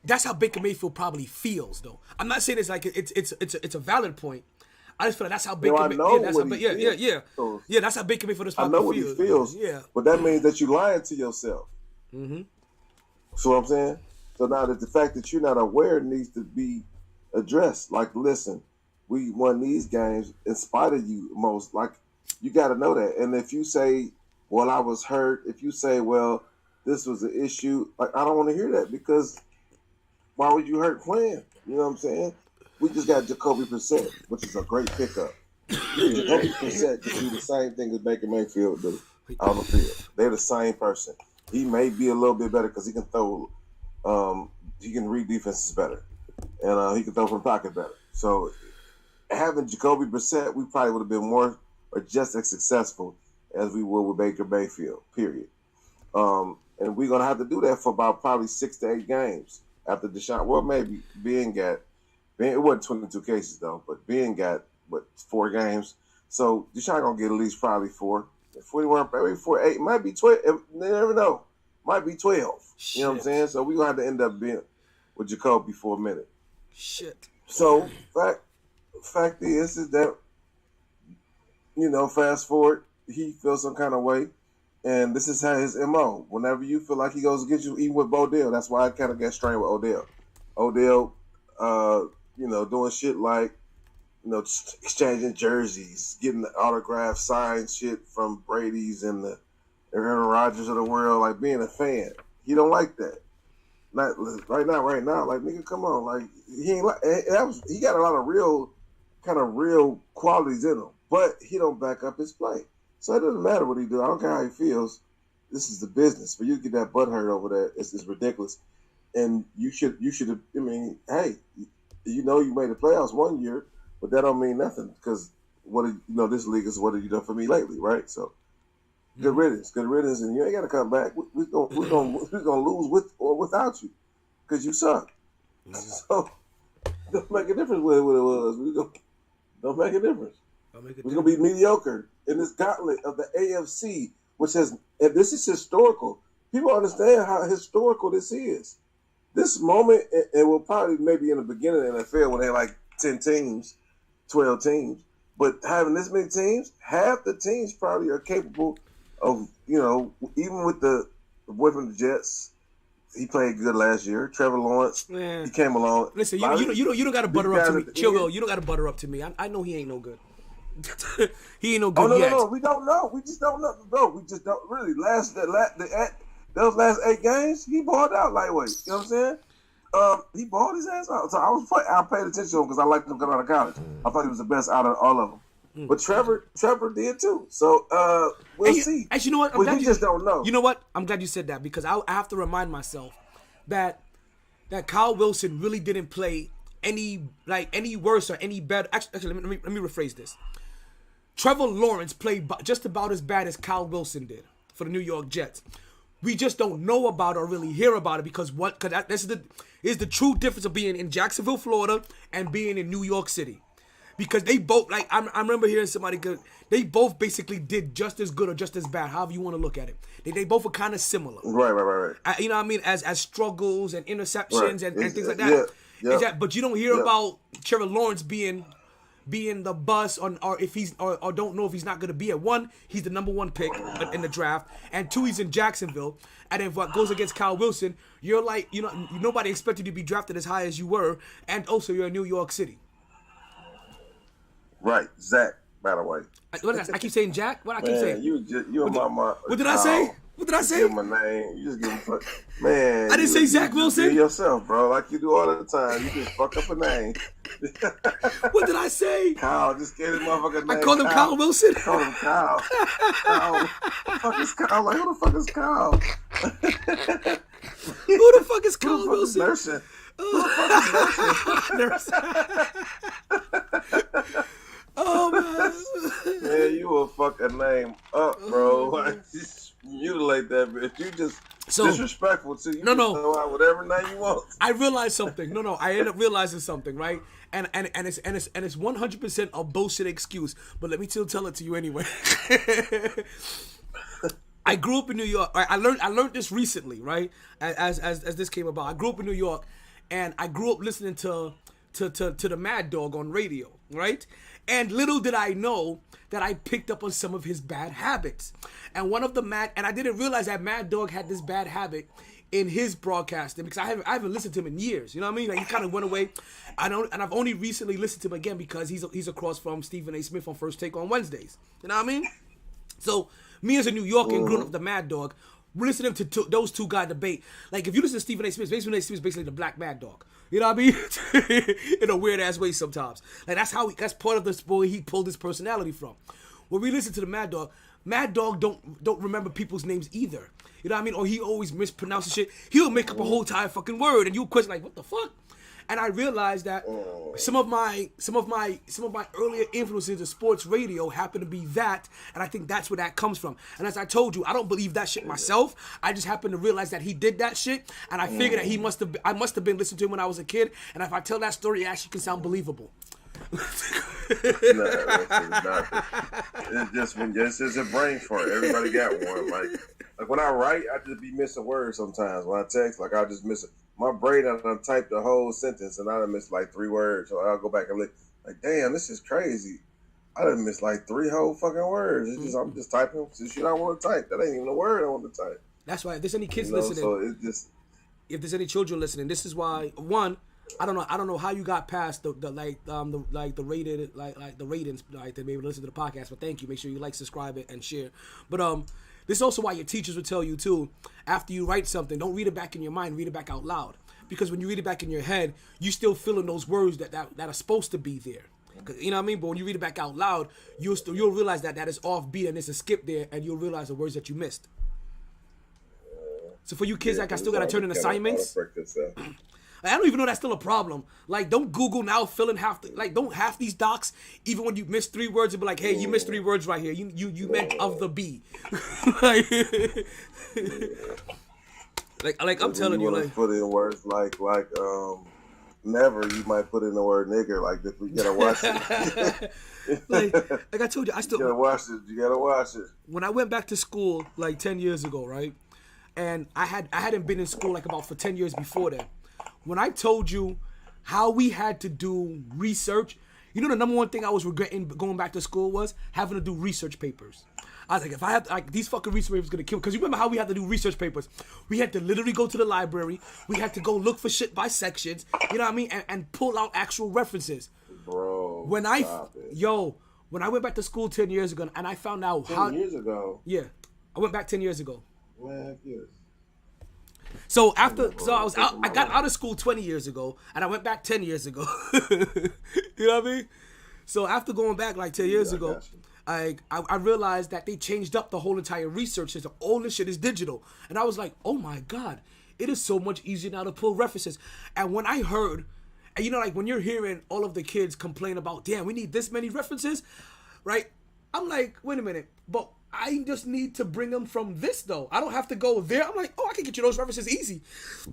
that's how Baker Mayfield probably feels, though. I'm not saying it's like it's a valid point. I just feel like that's how Baker Mayfield. Yeah, that's how Baker Mayfield is probably feels. I know what he feels. Yeah, but that means that you lying to yourself. Mm-hmm. So what I'm saying. So now that the fact that you're not aware needs to be addressed. Like, listen, we won these games in spite of you most. Like, you got to know that. And if you say, well, I was hurt, if you say, well, this was an issue, like, I don't want to hear that, because why would you hurt playing? You know what I'm saying? We just got Jacoby Brissett, which is a great pickup. Jacoby Brissett can do the same thing as Baker Mayfield do on the field. They're the same person. He may be a little bit better because he can throw, he can read defenses better, and he can throw from the pocket better. So having Jacoby Brissett, we probably would have been more or just as successful as we would with Baker Mayfield, period. And we're going to have to do that for about probably 6 to 8 games after Deshaun. Well, maybe it wasn't 22 cases, though, but Ben got, 4 games. So Deshaun going to get at least probably 4. If we weren't, maybe 4, 8, might be 12. You never know. Might be 12. Shit. You know what I'm saying? So we're going to have to end up being with Jacoby for a minute. Shit. So fact is that, fast forward, he feels some kind of way. And this is how his MO. Whenever you feel like he goes against you, even with Odell, that's why I kind of got strained with Odell. Odell, doing shit like, exchanging jerseys, getting the autograph signed shit from Brady's and the Aaron Rodgers of the world, like being a fan. He don't like that. Not right now, like, nigga, come on, like, he ain't like he got a lot of real qualities in him, but he don't back up his play. So it doesn't matter what he do. I don't care how he feels. This is the business. For you to get that butt hurt over that, it's ridiculous. And you should have. I mean, hey, you made the playoffs one year, but that don't mean nothing, because this league is what have you done for me lately, right? So good riddance, and you ain't got to come back. We're gonna lose with or without you, because you suck. So don't make a difference what it was. Don't make a difference. We're gonna be mediocre in this gauntlet of the AFC, and this is historical. People understand how historical this is. This moment, it will probably maybe in the beginning of the NFL when they had like 10 teams, 12 teams, but having this many teams, half the teams probably are capable of, even with the boy from the Jets, he played good last year. Trevor Lawrence, he came along. Listen, you don't got to butter up to me. Chill, Will. You don't got to butter up to me. I know he ain't no good. He ain't no good yet. No, we don't know. We just don't know, bro. We just don't really. Those last 8 games, he balled out lightweight. You know what I'm saying? He balled his ass out. So I paid attention to him because I liked him coming out of college. I thought he was the best out of all of them. But Trevor did too. So we'll see. Actually, you know what? We just don't know. You know what? I'm glad you said that, because I have to remind myself that Kyle Wilson really didn't play any worse or any better. Actually, let me rephrase this. Trevor Lawrence played just about as bad as Kyle Wilson did for the New York Jets. We just don't know about it or really hear about it because this is the true difference of being in Jacksonville, Florida, and being in New York City. Because they both, I remember hearing somebody they both basically did just as good or just as bad, however you want to look at it. They both are kind of similar. Right. You know what I mean? As struggles and interceptions and things like that. Yeah. But you don't hear about Trevor Lawrence being the bust or if he's or don't know if he's not going to be at 1. He's the number 1 pick in the draft, and 2, he's in Jacksonville. And if what goes against Kyle Wilson, you're like, nobody expected you to be drafted as high as you were, and also you're in New York City. Right, Zach. By the way, I keep saying Jack. What I keep saying? You and my. What did I say? What did I say? You give him a name. You just give him man. I didn't say Zach Wilson. You yourself, bro, like you do all the time. You just fuck up a name. What did I say? Kyle, just gave his motherfucker name. I called him Kyle Wilson. Called him Kyle. Kyle. Fuck is Kyle? Like, who the fuck is Kyle? Who the fuck is Kyle Wilson? Nursing. Who the fuck is nursing? Oh man. Man, you will fuck a name up, bro. Like, just mutilate that bitch. You just disrespectful to you. No. Throw out whatever name you want. I realized something. No. I ended up realizing something, right? And it's 100% a bullshit excuse. But let me still tell it to you anyway. I grew up in New York. I learned this recently, right? As this came about, I grew up in New York, and I grew up listening to the Mad Dog on radio, right? And little did I know that I picked up on some of his bad habits. And one of the and I didn't realize that Mad Dog had this bad habit in his broadcasting because I haven't listened to him in years. You know what I mean? Like he kind of went away. I've only recently listened to him again because he's across from Stephen A. Smith on First Take on Wednesdays. You know what I mean? So me as a New Yorker and growing up with the Mad Dog, we're listening to those two guys debate. Like if you listen to Stephen A. Smith is basically the Black Mad Dog. You know what I mean? In a weird ass way sometimes. Like that's part of the way he pulled his personality from. When we listen to the Mad Dog don't remember people's names either. You know what I mean? Or he always mispronounces shit. He'll make up a whole entire fucking word, and you question like, what the fuck? And I realized that some of my earlier influences in sports radio happen to be that, and I think that's where that comes from. And as I told you, I don't believe that shit myself. I just happen to realize that he did that shit, and I figured that I must have been listening to him when I was a kid. And if I tell that story, it actually can sound believable. No, it's just when this is a brain fart. Everybody got one. Like when I write, I just be missing words sometimes. When I text, like I just miss it. My brain, I done typed the whole sentence and I done missed like 3 words. So I'll go back and look. Like, damn, this is crazy. I done missed like 3 whole fucking words. It's just I'm just typing some shit I want to type. That ain't even a word I want to type. That's why if there's any kids listening, so it's just if there's any children listening, this is why one. I don't know how you got past the ratings to be able to listen to the podcast. But thank you. Make sure you like, subscribe it, and share. But this is also why your teachers would tell you too. After you write something, don't read it back in your mind. Read it back out loud. Because when you read it back in your head, you still feeling those words that are supposed to be there. You know what I mean? But when you read it back out loud, you'll realize that is offbeat and there's a skip there, and you'll realize the words that you missed. So for you kids, like I still gotta turn in assignments. I don't even know that's still a problem. Like, don't Google now filling don't half these docs, even when you miss 3 words, it'll be like, hey, you missed 3 words right here. You meant of the B. like I'm telling you, like put in words like never. You might put in the word nigger. Like if we gotta watch it. like I told you, I still you gotta watch it. You gotta watch it. When I went back to school like 10 years ago, right? And I hadn't been in school like about for 10 years before that. When I told you how we had to do research, you know the number one thing I was regretting going back to school was having to do research papers. I was like, if I have to, like these fucking research papers gonna kill me. Because you remember how we had to do research papers? We had to literally go to the library. We had to go look for shit by sections. You know what I mean? And pull out actual references. Bro, when I went back to school 10 years ago and I found out 10 years ago? Yeah. I went back 10 years ago. Man, yes. So I got out of school 20 years ago, and I went back 10 years ago. You know what I mean? So after going back like 10 years ago, I realized that they changed up the whole entire research system. All this shit is digital, and I was like, oh my god, it is so much easier now to pull references. And when I heard, and you know, like when you're hearing all of the kids complain about, damn, we need this many references, right? I'm like, wait a minute, but I just need to bring them from this though. I don't have to go there. I'm like, oh, I can get you those references easy.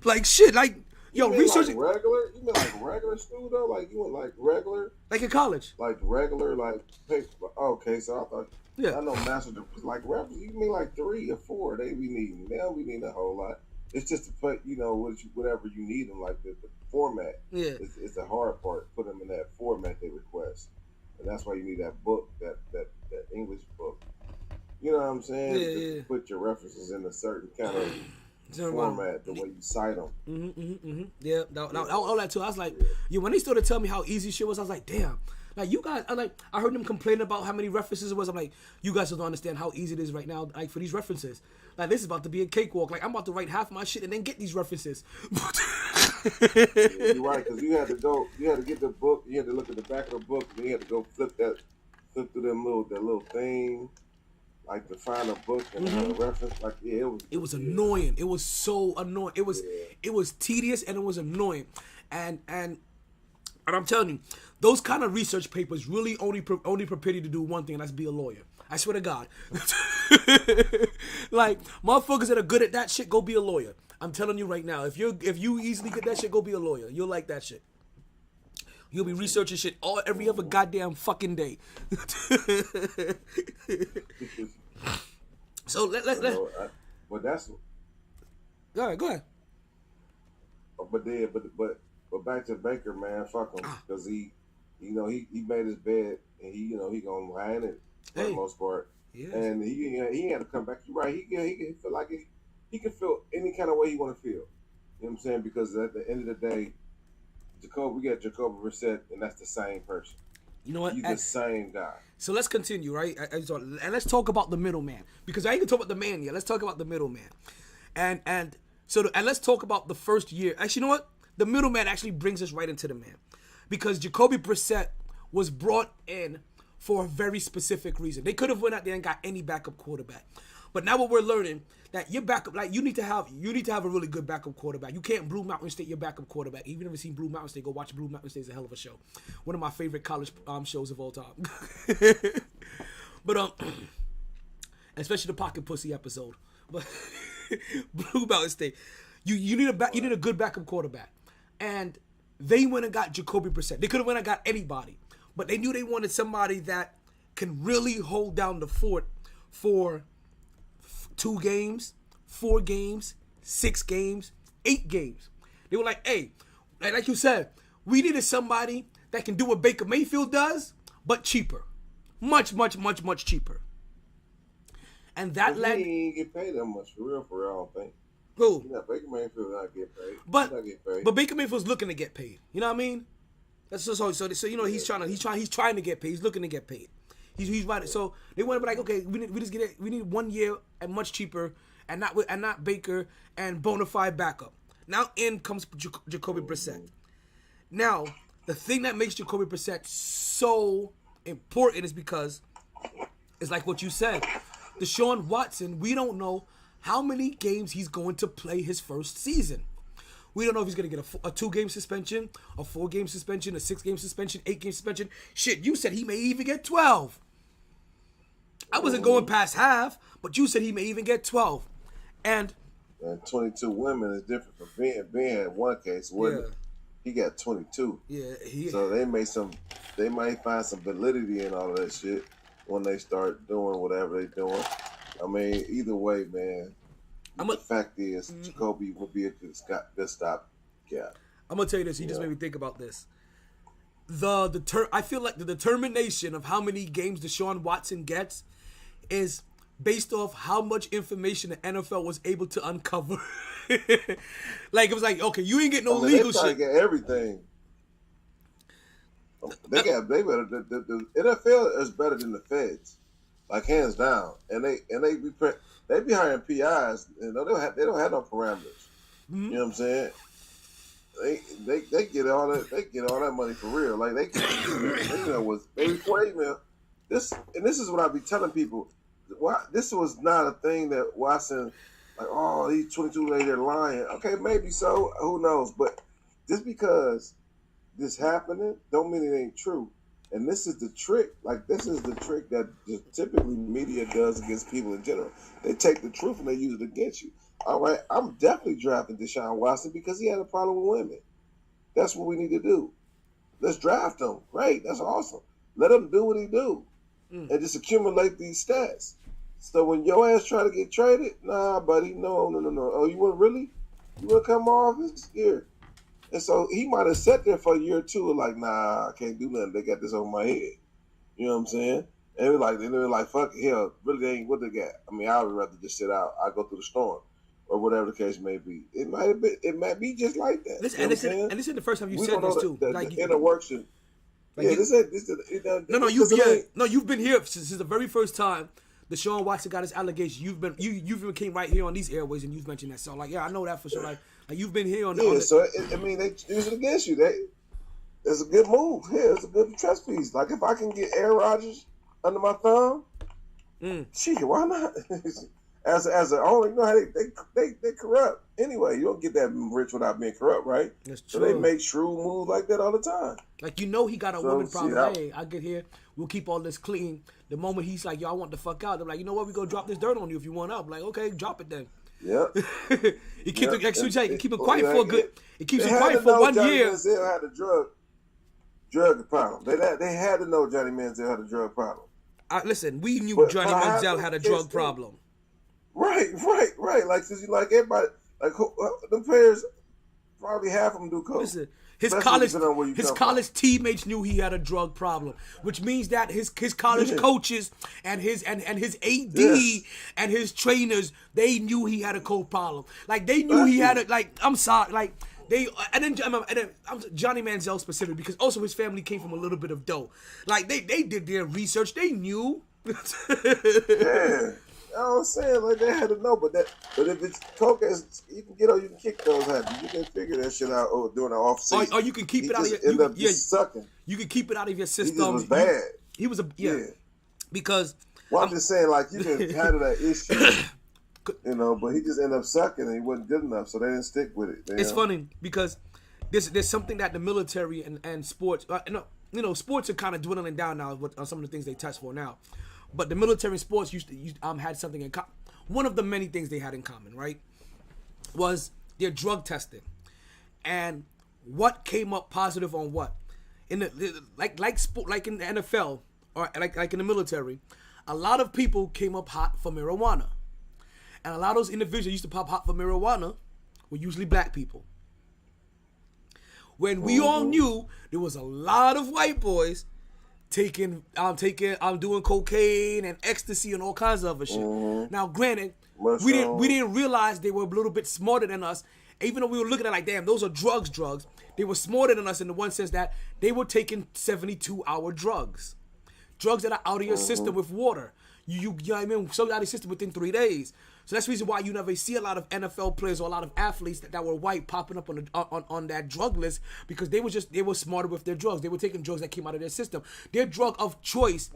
Like shit, like research. Like regular? You mean like regular school though? Like you went like regular? Like in college? Like regular, like paper. Okay, so I thought. Yeah. I know master like references. You mean like 3 or 4? They be needing. Now we need a whole lot. It's just to put whatever you need them like the format. Yeah. It's the hard part. Put them in that format they request, and that's why you need that book, that English book. You know what I'm saying? Yeah. Put your references in a certain kind of format, the way you cite them. Yeah, all that too. I was like, when they started telling me how easy shit was, I was like, damn. Like you guys, I heard them complaining about how many references it was. I'm like, you guys don't understand how easy it is right now, like for these references. Like this is about to be a cakewalk. Like I'm about to write half my shit and then get these references. You're right, because you had to get the book, you had to look at the back of the book, and then you had to go flip through that little thing. Like to find a book and a reference, like it was annoying. It was so annoying. It was tedious and it was annoying, and I'm telling you, those kind of research papers really only prepare you to do one thing, and that's be a lawyer. I swear to God, like motherfuckers that are good at that shit, go be a lawyer. I'm telling you right now, if you easily get that shit, go be a lawyer. You'll like that shit. You'll be researching shit every other goddamn fucking day. So let. But that's. Go ahead. But back to Baker, man. Fuck him, because he made his bed and he gonna lie in it for the most part. Yeah. And he had to come back. You're right. He feel like he can feel any kind of way he want to feel. You know what I'm saying? Because at the end of the day, we got Jacoby Brissett, and that's the same person. You know what? He's the same guy. So let's continue, right? And let's talk about the middleman, because I ain't gonna talk about the man yet. Let's talk about the middleman, and let's talk about the first year. Actually, you know what? The middleman actually brings us right into the man, because Jacoby Brissett was brought in for a very specific reason. They could have went out there and got any backup quarterback, but now what we're learning that your backup, like you need to have a really good backup quarterback. You can't Blue Mountain State your backup quarterback. Even if you've seen Blue Mountain State, go watch Blue Mountain State. It's a hell of a show. One of my favorite college shows of all time. But especially the Pocket Pussy episode. But Blue Mountain State, you need a good backup quarterback, and they went and got Jacoby Brissett. They could have went and got anybody, but they knew they wanted somebody that can really hold down the fort for 2 games, 4 games, 6 games, 8 games. They were like, hey, like you said, we needed somebody that can do what Baker Mayfield does, but cheaper. Much, much, much, much cheaper. And that led... He ain't get paid that much, for real, I don't think. Who? Yeah, Baker Mayfield not get paid. But Baker Mayfield's looking to get paid. You know what I mean? That's just so you know he's trying to get paid. He's looking to get paid. He's right. So they want to be like, okay, we need 1 year and much cheaper, and not Baker and bona fide backup. Now in comes Jacoby Brissett. Now the thing that makes Jacoby Brissett so important is because it's like what you said, Deshaun Watson. We don't know how many games he's going to play his first season. We don't know if he's going to get a 2-game suspension, a 4-game suspension, a 6-game suspension, 8-game suspension. Shit, you said he may even get 12. I wasn't going past half, but you said he may even get 12. And 22 women is different from Ben had one case, wasn't it? He got 22. Yeah, so they might find some validity in all of that shit when they start doing whatever they're doing. I mean, either way, man. The fact is, Jacoby would be a good stop. Yeah. I'm gonna tell you this. He just made me think about this. I feel like the determination of how many games Deshaun Watson gets is based off how much information the NFL was able to uncover. Like it was like, okay, you ain't getting no legal shit. They get everything. The NFL is better than the feds, like hands down. And they be hiring PIs, and they don't have no parameters. Mm-hmm. You know what I'm saying? They get all that money for real. Like they this is what I be telling people. Why this was not a thing that Watson, like, oh, these 22 ladies are lying. Okay, maybe so. Who knows? But just because this happening don't mean it ain't true. And this is the trick. Like, this is the trick that typically media does against people in general. They take the truth and they use it against you. All right, I'm definitely drafting Deshaun Watson because he had a problem with women. That's what we need to do. Let's draft him. Great, that's awesome. Let him do what he do. And just accumulate these stats. So when your ass try to get traded, nah, buddy, no. Oh, you want to come off this? Here. And so he might have sat there for a year or two, like, nah, I can't do nothing. They got this over my head. You know what I'm saying? And they're like, fuck it, hell, really, they ain't what they got. I mean, I would rather just sit out. I go through the storm, or whatever the case may be. It might be just like that. This is the first time you said this too. The inner works. You've been here since the very first time Deshaun Watson got his allegation. You've came right here on these airways and you've mentioned that. So like, yeah, I know that for sure. Like you've been here on. So they use it against you. It's a good move. Yeah, it's a good chess piece. Like if I can get Aaron Rodgers under my thumb, shit, why not? As an owner, you know how they corrupt. Anyway, you don't get that rich without being corrupt, right? That's true. So they make shrewd moves like that all the time. Like, he got a woman problem. Hey, I get here, we'll keep all this clean. The moment he's like, yo, I want the fuck out, they're like, you know what, we gonna drop this dirt on you if you want out. I'm like, okay, drop it then. Yeah. He keeps it quiet for a good. It keeps it quiet for 1 year. Manziel had a drug problem. They had to know Johnny Manziel had a drug problem. Listen, we knew Johnny Manziel had a drug problem. Right. Like, since you like everybody, like the players, Probably half of them do coke. Listen, his Especially depending on where you come college teammates knew he had a drug problem, which means that his college coaches and his AD and his trainers, they knew he had a coke problem. Like they knew he had a I'm sorry, like they and then Johnny Manziel specifically, because also his family came from a little bit of dough. Like they did their research, they knew. Yeah. I was saying, like, they had to know, but if it's coke, you can kick those habits. You can figure that shit out during the off season. Or you can keep it out of your sucking. You can keep it out of your system. He just was bad. He was because. Well, I'm just saying, like, you can handle that issue, but he just ended up sucking and he wasn't good enough, so they didn't stick with it. It's funny because there's something that the military and sports, sports are kind of dwindling down now on some of the things they test for now. But the military and sports had something in common. One of the many things they had in common, right, was their drug testing, and what came up positive on what. In the like in the NFL or like in the military, a lot of people came up hot for marijuana, and a lot of those individuals used to pop hot for marijuana were usually black people. When we all knew there was a lot of white boys doing cocaine and ecstasy and all kinds of other shit. Now, granted, we didn't realize they were a little bit smarter than us. Even though we were looking at it like, damn, those are drugs. They were smarter than us in the one sense that they were taking 72-hour drugs that are out of your system with water. You know what I mean? So out of your system within 3 days. So that's the reason why you never see a lot of NFL players or a lot of athletes that were white popping up on that drug list, because they were smarter with their drugs. They were taking drugs that came out of their system. Their drug of choice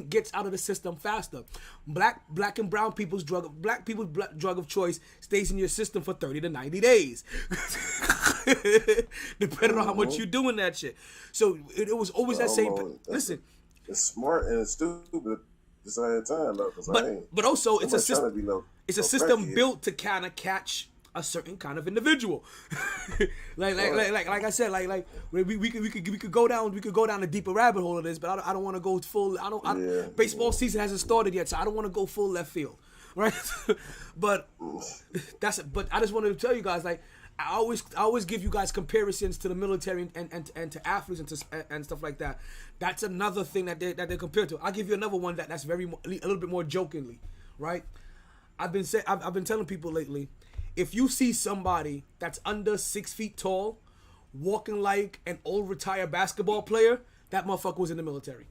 gets out of the system faster. Black and brown people's drug of choice stays in your system for 30 to 90 days. Depending on how much you're doing that shit. So it was always that same. Listen. It's smart and it's stupid at the same time, though. But also it's a system. It's a system built to kind of catch a certain kind of individual. like I said, we could go down a deeper rabbit hole of this, but I don't want to go full. Baseball season hasn't started yet, so I don't want to go full left field, right? But I just wanted to tell you guys, like, I always give you guys comparisons to the military and to athletes and stuff like that. That's another thing that they compare to. I'll give you another one that's a little bit more jokingly, right? I've been telling people lately, if you see somebody that's under 6 feet tall walking like an old retired basketball player, that motherfucker was in the military.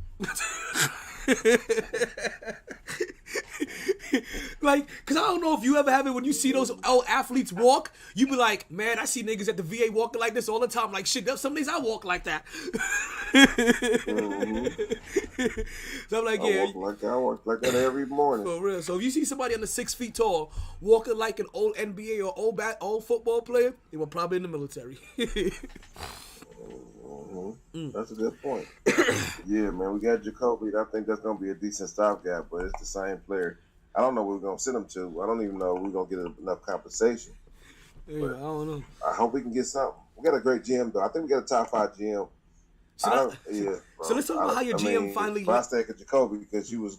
Like, cause I don't know if you ever have it when you see those old athletes walk, you be like, man, I see niggas at the VA walking like this all the time. Like, shit, some days I walk like that. So I'm like, I walk like that every morning. For real. So if you see somebody under 6 feet tall walking like an old NBA or old football player, they were probably in the military. That's a good point. Yeah, man, we got Jacoby. I think that's gonna be a decent stopgap, but it's the same player. I don't know what we're gonna send him to. I don't even know if we're gonna get enough compensation. Yeah, I don't know. I hope we can get something. We got a great GM though. I think we got a top 5 GM. So let's talk about how your GM finally. But I stay at Jacoby because you was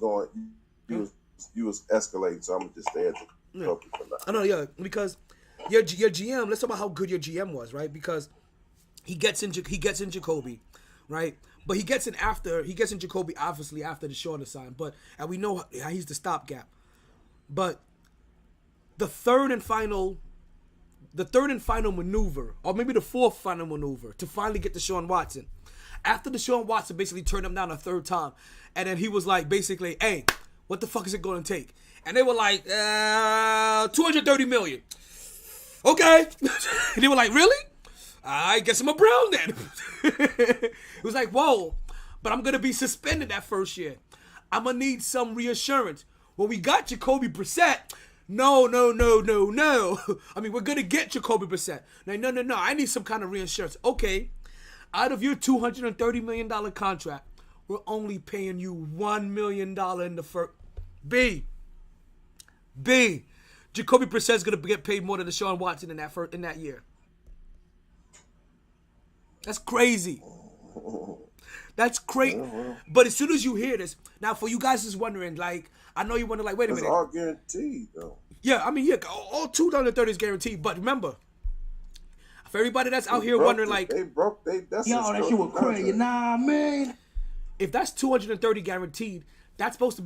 escalating, so I'm gonna just stay at Jacoby for now. I know, yeah, because your GM. Let's talk about how good your GM was, right? Because he gets in Jacoby, right? But he gets in Jacoby obviously after the Shorter sign. And we know how he's the stopgap. But the third and final maneuver, or maybe the fourth final maneuver, to finally get Deshaun Watson. After Deshaun Watson basically turned him down a third time, and then he was like, basically, hey, what the fuck is it going to take? And they were like, $230 million. Okay. And they were like, really? I guess I'm a Brown then. It was like, whoa, but I'm going to be suspended that first year. I'm going to need some reassurance. Well, we got Jacoby Brissett. No. I mean, we're going to get Jacoby Brissett. No. I need some kind of reassurance. Okay, out of your $230 million contract, we're only paying you $1 million in the first. B. Jacoby Brissett's going to get paid more than Deshaun Watson in that year. That's crazy. That's crazy. But as soon as you hear this, now for you guys is wondering, like, I know you wonder, like, wait a minute. It's all guaranteed, though. Yeah, I mean, yeah, all 230 is guaranteed. But remember, For everybody that's out here wondering, like, That's Yo, that shit was crazy. Nah, man. if that's 230 guaranteed, that's supposed to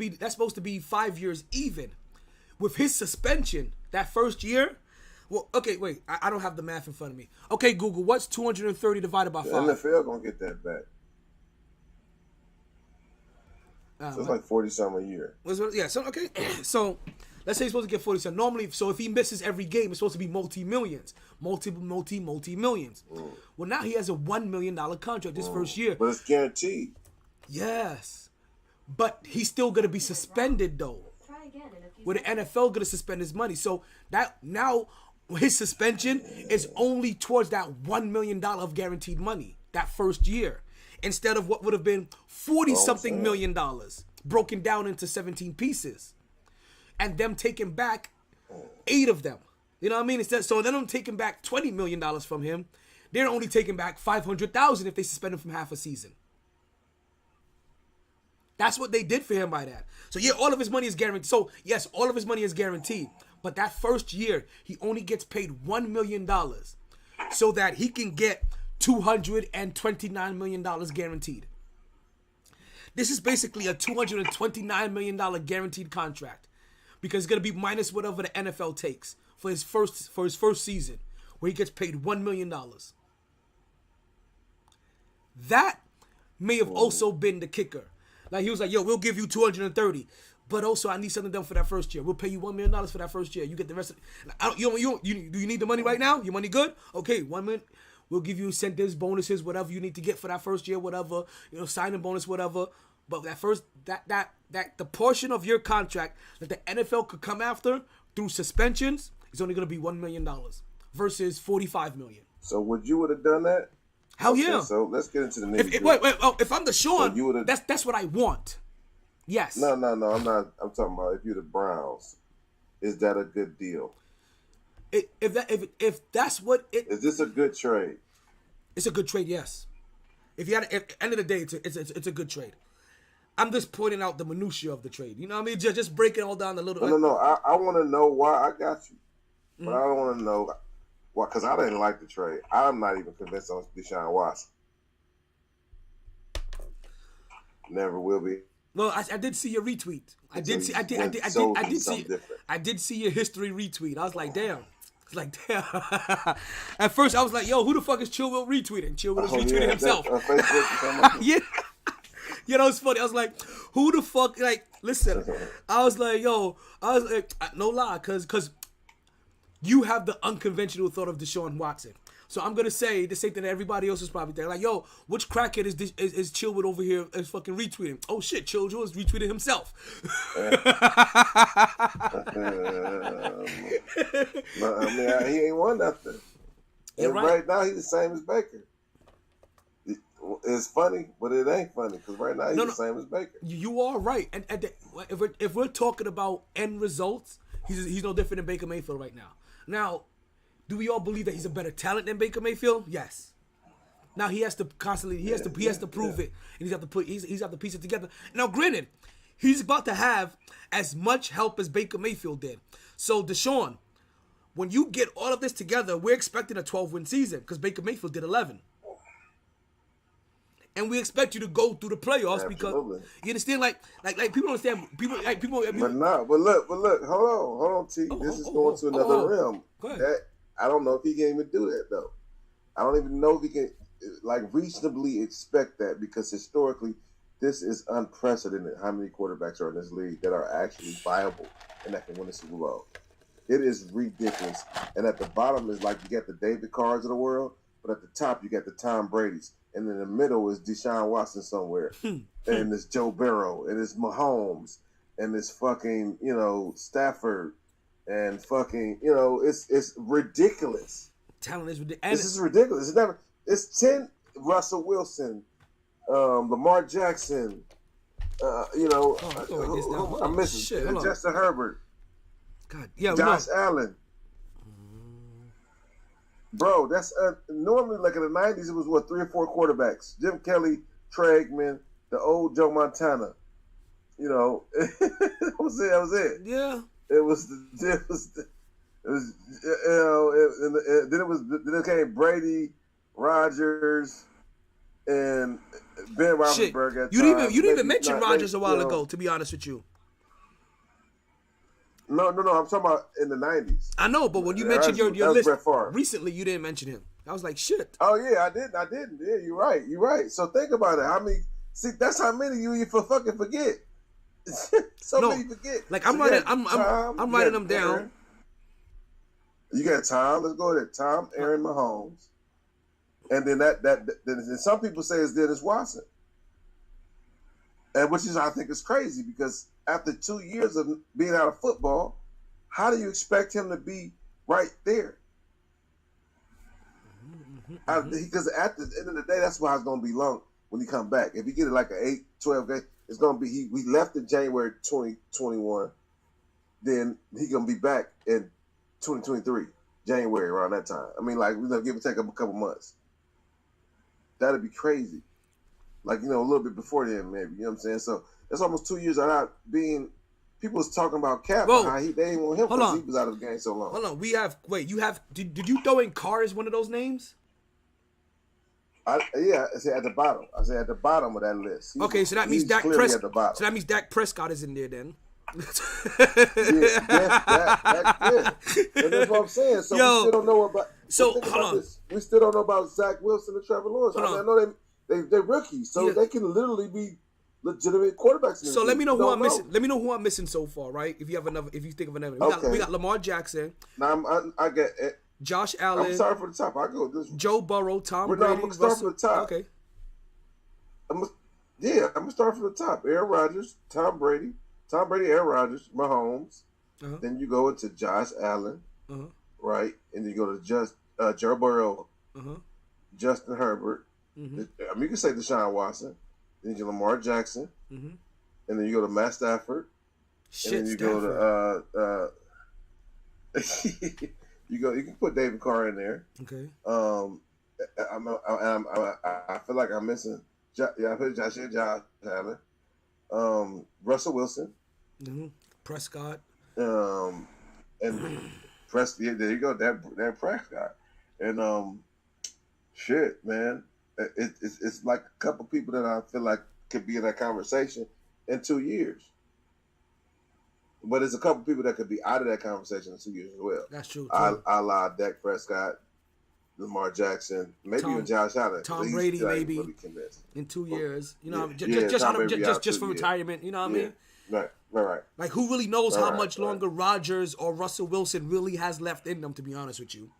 be 5 years even. With his suspension that first year, well, okay, wait, I don't have the math in front of me. Okay, Google, what's 230 divided by 5? The NFL gonna get that back. So it's like 40-something a year. Yeah, so okay, so let's say he's supposed to get 40. Normally, so if he misses every game, it's supposed to be multi-millions. Multi-millions. Well, now he has a $1 million contract this first year. But it's guaranteed. Yes. But he's still going to be suspended, though. Try again in a few Where the NFL going to suspend his money. So that now his suspension is only towards that $1 million of guaranteed money that first year. Instead of what would have been 40-something million dollars broken down into 17 pieces. And them taking back 8 of them. You know what I mean? So then I'm taking back $20 million from him. They're only taking back $500,000 if they suspend him from half a season. That's what they did for him by that. So yeah, all of his money is guaranteed. So yes, all of his money is guaranteed. But that first year, he only gets paid $1 million so that he can get $229 million guaranteed. This is basically a $229 million guaranteed contract because it's going to be minus whatever the NFL takes for his first season where he gets paid $1 million. That may have also been the kicker. Like he was like, yo, we'll give you 230, but also I need something done for that first year. We'll pay you $1 million for that first year. You get the rest of it. Do you need the money right now? Your money good? Okay, $1 million. We'll give you incentives, bonuses, whatever you need to get for that first year, whatever, signing bonus, whatever. But that first, the portion of your contract that the NFL could come after through suspensions is only going to be $1 million versus $45 million. So would you would have done that? Hell yeah. So let's get into the nitty-gritty. If I'm the Sean, so that's what I want. Yes. No, I'm not. I'm talking about if you're the Browns, is that a good deal? If that's what it is, this a good trade? It's a good trade, yes. At the end of the day, it's a good trade. I'm just pointing out the minutiae of the trade. You know what I mean? Just breaking all down a little. No. I want to know why. I got you, but I don't want to know why, because I didn't like the trade. I'm not even convinced on Deshaun Watson. Never will be. Well, I did see your retweet. I did see your history retweet. I was like, damn. At first, I was like, yo, who the fuck is Chillwill retweeting? Chillwill is retweeting himself. Yeah. You know, it's funny. I was like, who the fuck? Like, listen. I was like, no lie, because you have the unconventional thought of Deshaun Watson. So I'm going to say the same thing that everybody else is probably there. Like, yo, which crackhead is Chillwood over here is fucking retweeting? Oh, shit, Chillwood is retweeting himself. He ain't won nothing. And right now, he's the same as Baker. It's funny, but it ain't funny because right now he's the same as Baker. You are right. And if we're talking about end results, he's no different than Baker Mayfield right now. Now, do we all believe that he's a better talent than Baker Mayfield? Yes. Now he has to constantly he has to prove it, and he's have to piece it together. Now, granted, he's about to have as much help as Baker Mayfield did. So, Deshaun, when you get all of this together, we're expecting a 12-win season because Baker Mayfield did 11. And we expect you to go through the playoffs because you understand, like people don't understand. People. But look, hold on, T. This is going to another realm. Go ahead. That I don't know if he can even do that though. I don't even know if he can reasonably expect that because historically, this is unprecedented. How many quarterbacks are in this league that are actually viable and that can win a Super Bowl? It is ridiculous. And at the bottom is like you got the David Carrs of the world, but at the top you got the Tom Brady's. And in the middle is Deshaun Watson somewhere. And it's Joe Burrow. And it's Mahomes. And it's fucking, Stafford. And fucking, it's ridiculous. Talent is ridiculous. This is ridiculous. It's 10 Russell Wilson, Lamar Jackson, I'm missing Justin Herbert. God, yeah, Josh Allen. Bro, that's normally like in the 90s, it was 3 or 4 quarterbacks. Jim Kelly, Traegman, the old Joe Montana. That was it. Yeah. It was It was, then it came Brady, Rodgers, and Ben Shit, Roethlisberger. At you didn't times. even Maybe mention not, Rodgers a while you know, ago. To be honest with you, No. I'm talking about in the 90s. I know, but when you mentioned your list recently, you didn't mention him. I was like, shit. Oh yeah, I didn't. Yeah, you're right. So think about it. How many? See, that's how many you fucking forget. Many forget. Like So I'm writing them down. Aaron. You got Tom. Let's go there. Tom, Aaron, Mahomes, and then then some people say it's Dennis Watson, and which is I think is crazy because after 2 years of being out of football, how do you expect him to be right there? Because at the end of the day, that's why it's going to be long when he come back. If he get it like an 8, 12 game, it's going to be we left in January 2021, then he going to be back in 2023, January around that time. I mean, like, we're going to give or take a couple months. That'd be crazy. Like, a little bit before then, maybe. You know what I'm saying? So that's almost 2 years out being. People was talking about Cap. Whoa. How they didn't want him because he was out of the game so long. Hold on. Did you throw in Carr as one of those names? I said at the bottom. I said at the bottom of that list. Okay, so that means Dak Prescott. So that means Dak Prescott is in there then. Yeah. And that's what I'm saying. So we still don't know about. So hold on. We still don't know about Zach Wilson and Trevor Lawrence. I know they're rookies, so they can literally be legitimate quarterbacks. So let me know who I'm missing. Let me know who I'm missing so far, right? If you think of another, we got Lamar Jackson. Now I get it. Josh Allen. I'm sorry for the top. I go this one. Joe Burrow, Tom Brady. I'm gonna start from the top. Okay. I'm gonna start from the top. Aaron Rodgers, Tom Brady, Aaron Rodgers, Mahomes. Uh-huh. Then you go into Josh Allen, right? And you go to Joe Burrow, Justin Herbert. Mm-hmm. I mean, you can say Deshaun Watson. Then you go Lamar Jackson, and then you go to Matt Stafford, and then you go to you can put David Carr in there. Okay. I feel like I'm missing. I put Josh Allen, Russell Wilson, Prescott, and Prescott. Yeah, there you go. That Prescott, and shit, man. It's like a couple people that I feel like could be in that conversation in 2 years. But there's a couple people that could be out of that conversation in 2 years as well. That's true. I lied Dak Prescott, Lamar Jackson, maybe even Josh Allen. Tom Brady, maybe really in 2 years. Just for retirement. You know what I mean? Right. Like, who really knows how much longer Rodgers or Russell Wilson really has left in them? To be honest with you.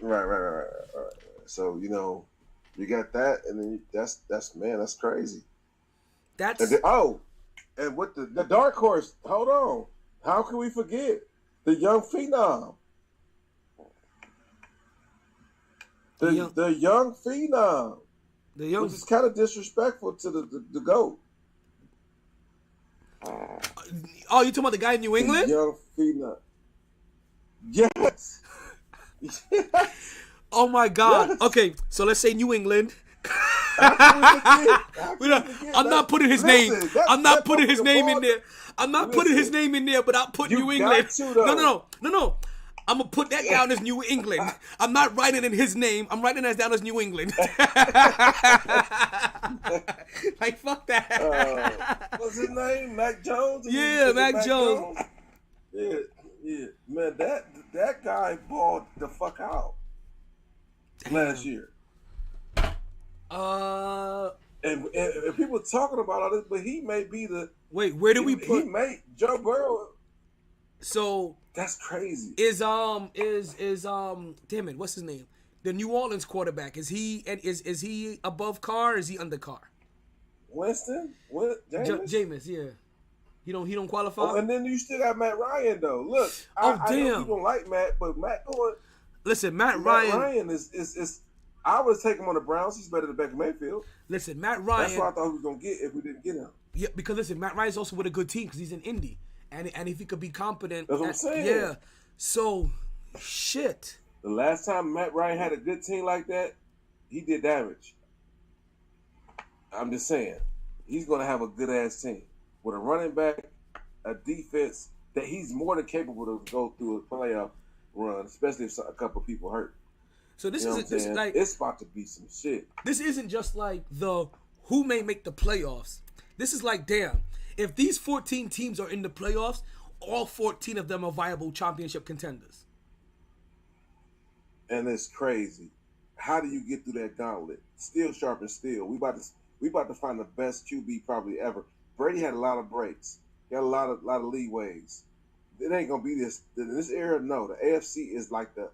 Right. So you got that, and then that's crazy. And with the dark horse, hold on. How can we forget the young phenom? The young phenom. Which is kind of disrespectful to the GOAT. Oh, you talking about the guy in New England? The young phenom. Yes. Oh my God. Yes. Okay, so let's say New England. I'm not putting his name. I'm not putting his name in there. But I'll put New England. No. I'm gonna put that down as New England. I'm not writing in his name. I'm writing that down as New England. Like, fuck that. What's his name? Mac Jones? Yeah, Mac Jones. Yeah. Man, that guy balled the fuck out last year. And people talking about all this, but he may be the. Wait, where do we put? He may Joe Burrow. So that's crazy. Is damn it, what's his name? The New Orleans quarterback. Is he above Carr or is he under Carr? Winston? What? Jameis, yeah. He don't qualify. Oh, and then you still got Matt Ryan though. Look, I know you don't like Matt, but Matt going. Listen, Matt Ryan is. I would take him on the Browns. He's better than Baker Mayfield. Listen, Matt Ryan. That's what I thought he was gonna get if we didn't get him. Yeah, because listen, Matt Ryan's also with a good team because he's in Indy, and if he could be competent, that's what I'm saying. Yeah. So, shit. The last time Matt Ryan had a good team like that, he did damage. I'm just saying, he's gonna have a good ass team with a running back, a defense, that he's more than capable to go through a playoff run, especially if a couple people hurt. So this You know isn't what I'm this saying? like It's about to be some shit. this isn't just like the who may make the playoffs. This is like, damn, if these 14 teams are in the playoffs, all 14 of them are viable championship contenders. And it's crazy. How do you get through that gauntlet? Steel sharp and steel. We about to find the best QB probably ever. Brady had a lot of breaks. He had a lot of leeways. It ain't gonna be this in this era. No, the AFC is like the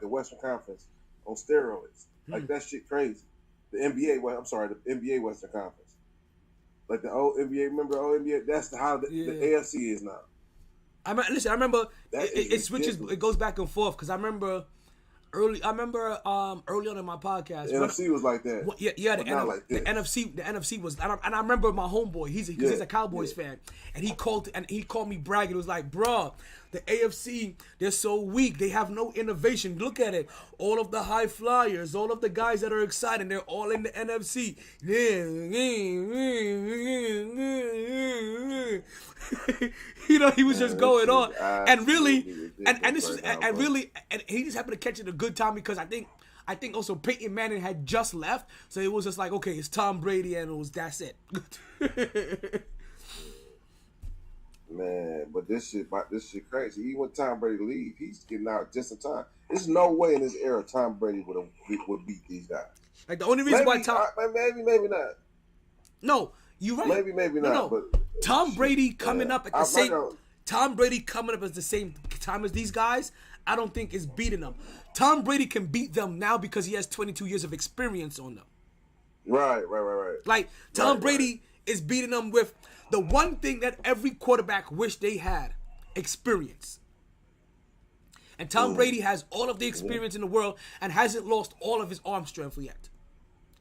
Western Conference on steroids. Like that shit crazy. The NBA Western Conference. Like the old NBA. Remember the old NBA? That's how the AFC is now. I remember it switches. ridiculous. It goes back and forth because I remember early on in my podcast. The NFC was like that. The like this. The NFC was, and I remember my homeboy. He's a Cowboys fan, and he called me bragging. It was like, bruh, the AFC, they're so weak. They have no innovation. Look at it. All of the high flyers, all of the guys that are exciting, they're all in the NFC. He was just going on, and really, and this is and really, and he just happened to catch it a good time because I think also Peyton Manning had just left, so it was just like, okay, it's Tom Brady, and that's it. Man, but this shit crazy. Even when Tom Brady leave, he's getting out just in time. There's no way in this era Tom Brady would beat these guys. Like the only reason why maybe not. No, you're right. Maybe not. No. But Tom Brady coming up at the same. Tom Brady coming up at the same time as these guys, I don't think is beating them. Tom Brady can beat them now because he has 22 years of experience on them. Right. Like Tom Brady is beating them with the one thing that every quarterback wished they had: experience. And Tom Brady has all of the experience in the world and hasn't lost all of his arm strength yet,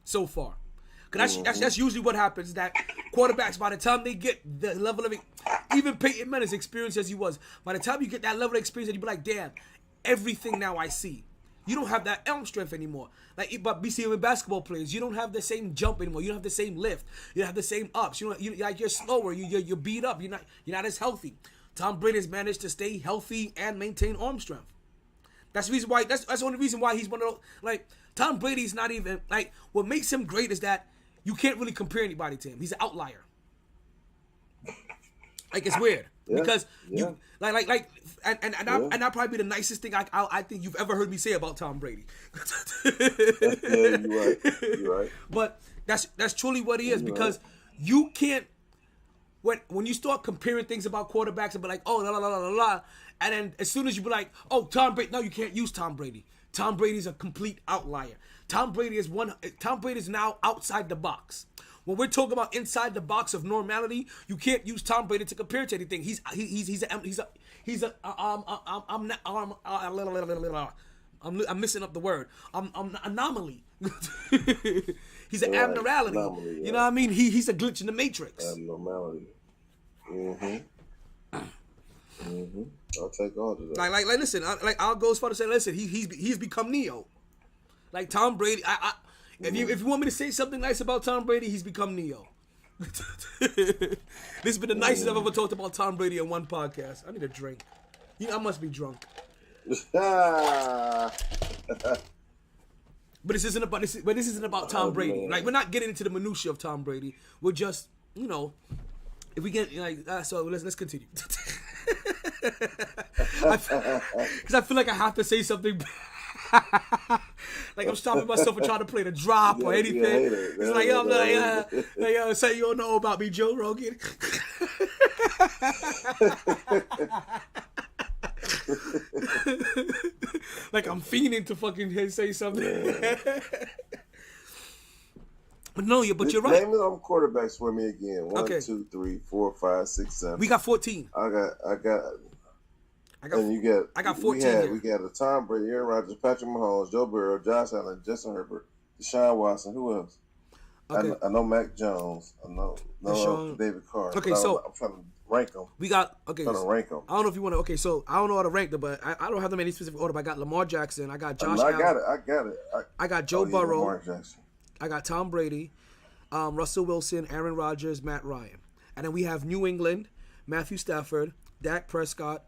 so far. Because that's usually what happens. That quarterbacks, by the time they get the level of it, even Peyton Manning's experience as he was, by the time you get that level of experience, you be like, damn, everything now I see. You don't have that arm strength anymore. But we see it with basketball players. You don't have the same jump anymore. You don't have the same lift. You don't have the same ups. You're slower. You're beat up. You're not as healthy. Tom Brady has managed to stay healthy and maintain arm strength. That's the reason why. That's the only reason why he's one of those. Like Tom Brady's not even like. What makes him great is that you can't really compare anybody to him. He's an outlier. Like it's weird because you and that probably be the nicest thing I think you've ever heard me say about Tom Brady. You're right. But that's truly what he is because you can't when you start comparing things about quarterbacks and be like, oh, la la la la la, and then as soon as you be like, oh, Tom Brady, no, you can't use Tom Brady. Tom Brady's a complete outlier. Tom Brady is now outside the box. When we're talking about inside the box of normality, you can't use Tom Brady to compare to anything. I'm missing up the word. I'm anomaly. He's an abnormality. Anomaly, yeah. You know what I mean? He's a glitch in the matrix. Abnormality. I'll take all of that. Like listen, I'll go as far to say, listen, he's become Neo. Like Tom Brady, if you want me to say something nice about Tom Brady, he's become Neo. This has been the nicest I've ever talked about Tom Brady in one podcast. I need a drink. I must be drunk. But this isn't about Tom Brady. Man. Like we're not getting into the minutia of Tom Brady. We're just, if we get so let's continue. Because I feel like I have to say something. Like I'm stopping myself and trying to play the drop or anything. It's like I'm like, say you don't know about me, Joe Rogan. Like I'm fiending to fucking say something. But no, but you're right. Name them quarterbacks for me again. 1, 2, 3, 4, 5, 6, 7. We got 14. I got 14. We got a Tom Brady, Aaron Rodgers, Patrick Mahomes, Joe Burrow, Josh Allen, Justin Herbert, Deshaun Watson. Who else? Okay. I know Mac Jones. I know David Carr. Okay, so I'm trying to rank them. We got I'm trying to rank them. I don't know if you want to. Okay, so I don't know how to rank them, but I don't have them in any specific order. But I got Lamar Jackson. I got Josh Allen. I got it. I got Joe Burrow. Lamar Jackson. I got Tom Brady, Russell Wilson, Aaron Rodgers, Matt Ryan, and then we have New England, Matthew Stafford, Dak Prescott,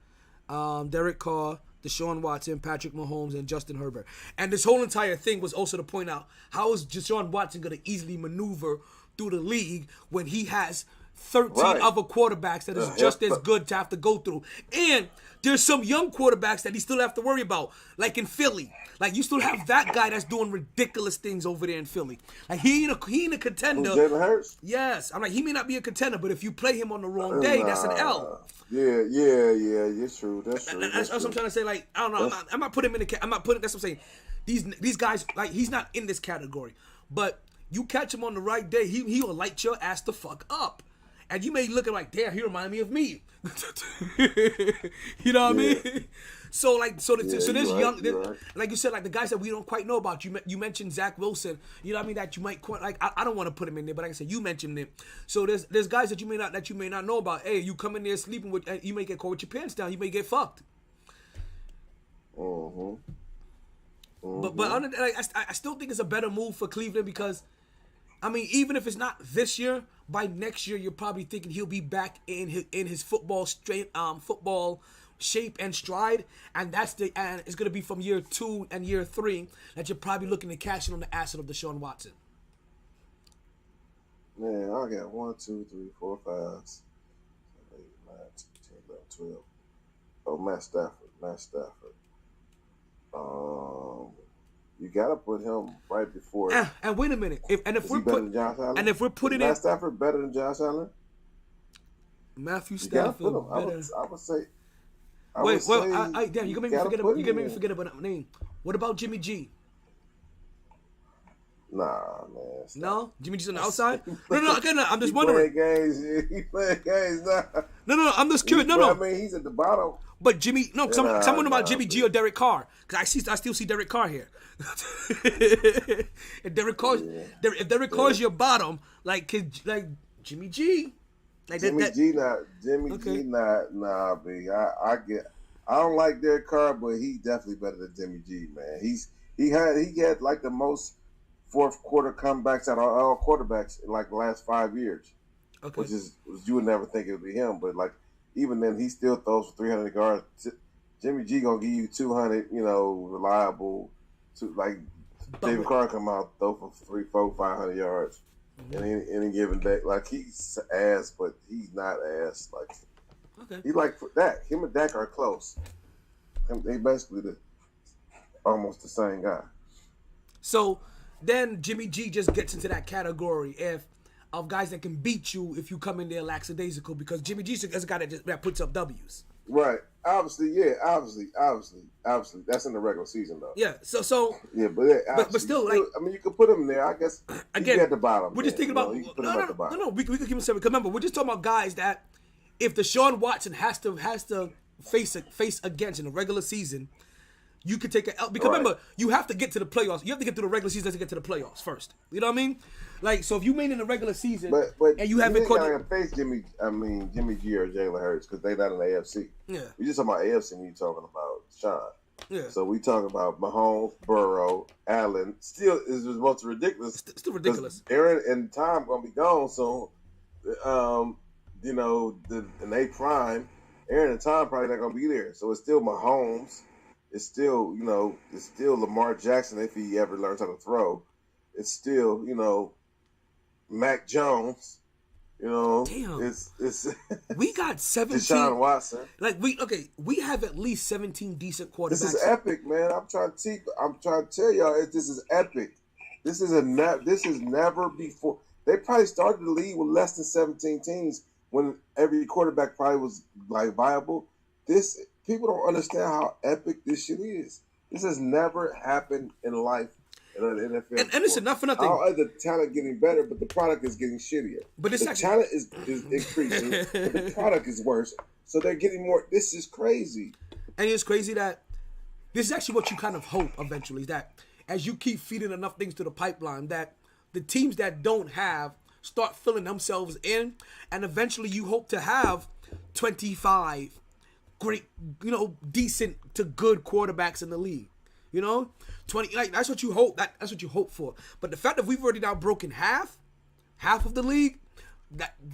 Derek Carr, Deshaun Watson, Patrick Mahomes, and Justin Herbert. And this whole entire thing was also to point out how is Deshaun Watson going to easily maneuver through the league when he has 13 other quarterbacks that is just as good to have to go through. And there's some young quarterbacks that he still have to worry about, like in Philly. Like, you still have that guy that's doing ridiculous things over there in Philly. Like, he ain't a contender. Jalen Hurts? Yes. I'm like, he may not be a contender, but if you play him on the wrong day, that's an L. Yeah. It's true. That's true. That's what I'm trying to say. Like, I don't know. I'm not putting him in the. I'm not putting. That's what I'm saying. These guys, like, he's not in this category. But you catch him on the right day, he will light your ass the fuck up. And you may look at like, damn, he remind me of me. You know what I mean? So there's young, right. like you said, like the guys that we don't quite know about. You mentioned Zach Wilson. You know what I mean? That you might quite like. I don't want to put him in there, but like I said, you mentioned it. So there's guys that you may not know about. Hey, you come in there sleeping with, you may get caught with your pants down. You may get fucked. Mm-hmm. But I still think it's a better move for Cleveland because, I mean, even if it's not this year, by next year you're probably thinking he'll be back in his football shape and stride, and it's gonna be from year 2 and year 3 that you're probably looking to cash in on the asset of Deshaun Watson. Man, I got 1, 2, 3, 4, 5, 6, 7, 8, 9, 10, 11, 12. Oh, Matt Stafford. You gotta put him right before. And wait a minute. If we're putting Matt Stafford better than Josh Allen? Matthew Stafford better. I would say. Damn, you gonna make me forget about that name. What about Jimmy G? Nah, man. No, Jimmy G's on the outside. No. I'm just wondering. He playing games now. No. I'm just curious. No. I mean, he's at the bottom. But Jimmy, no, because I'm wondering about Jimmy G or Derek Carr. Because I still see Derek Carr here. If Derek Carr's your bottom, like Jimmy G. Like Jimmy G not, nah, B. I don't like Derek Carr, but he's definitely better than Jimmy G, man. He had like the most fourth quarter comebacks out of all quarterbacks in like the last 5 years. Okay. Which you would never think it would be him, but like even then he still throws for 300 yards. Jimmy G gonna give you 200, reliable. Like David Carr come out throw for 300, 400, 500 yards. Any given day, like he's ass, but he's not ass. Like he like Dak. Him and Dak are close. They basically almost the same guy. So then Jimmy G just gets into that category of guys that can beat you if you come in there lackadaisical, because Jimmy G is a guy that puts up W's. Right. Obviously. That's in the regular season, though. Yeah. So. Yeah, but still, like, I mean, you could put him there. I guess. Again, at the bottom. We're just thinking about. No. We could keep him separate. Remember, we're just talking about guys that, if Deshaun Watson has to face against in the regular season, you could take a L. Because remember, you have to get to the playoffs. You have to get to the regular season to get to the playoffs first. You know what I mean? Like, so if you made in the regular season, and you haven't caught to face Jimmy G or Jalen Hurts, because they not in the AFC. Yeah. We just talking about AFC when you talking about Sean. Yeah. So we talking about Mahomes, Burrow, Allen. Still is the most ridiculous. Still ridiculous. Aaron and Tom gonna be gone, so in they prime, Aaron and Tom probably not gonna be there. So it's still Mahomes. It's still Lamar Jackson if he ever learns how to throw. It's still Mac Jones. Damn. It's we got 17. Deshaun Watson. Like we have at least 17 decent quarterbacks. This is epic, man. I'm trying to tell y'all, this is epic. This is never before. They probably started the league with less than 17 teams when every quarterback probably was like viable. People don't understand how epic this shit is. This has never happened in life. And listen, not for nothing. All other talent getting better, but the product is getting shittier. But the talent is increasing, but the product is worse. So they're getting more. This is crazy. And it's crazy that this is actually what you kind of hope eventually, is that as you keep feeding enough things to the pipeline, that the teams that don't have start filling themselves in, and eventually you hope to have 25 great, decent to good quarterbacks in the league. 20, like that's what you hope. That's what you hope for. But the fact that we've already now broken half of the league,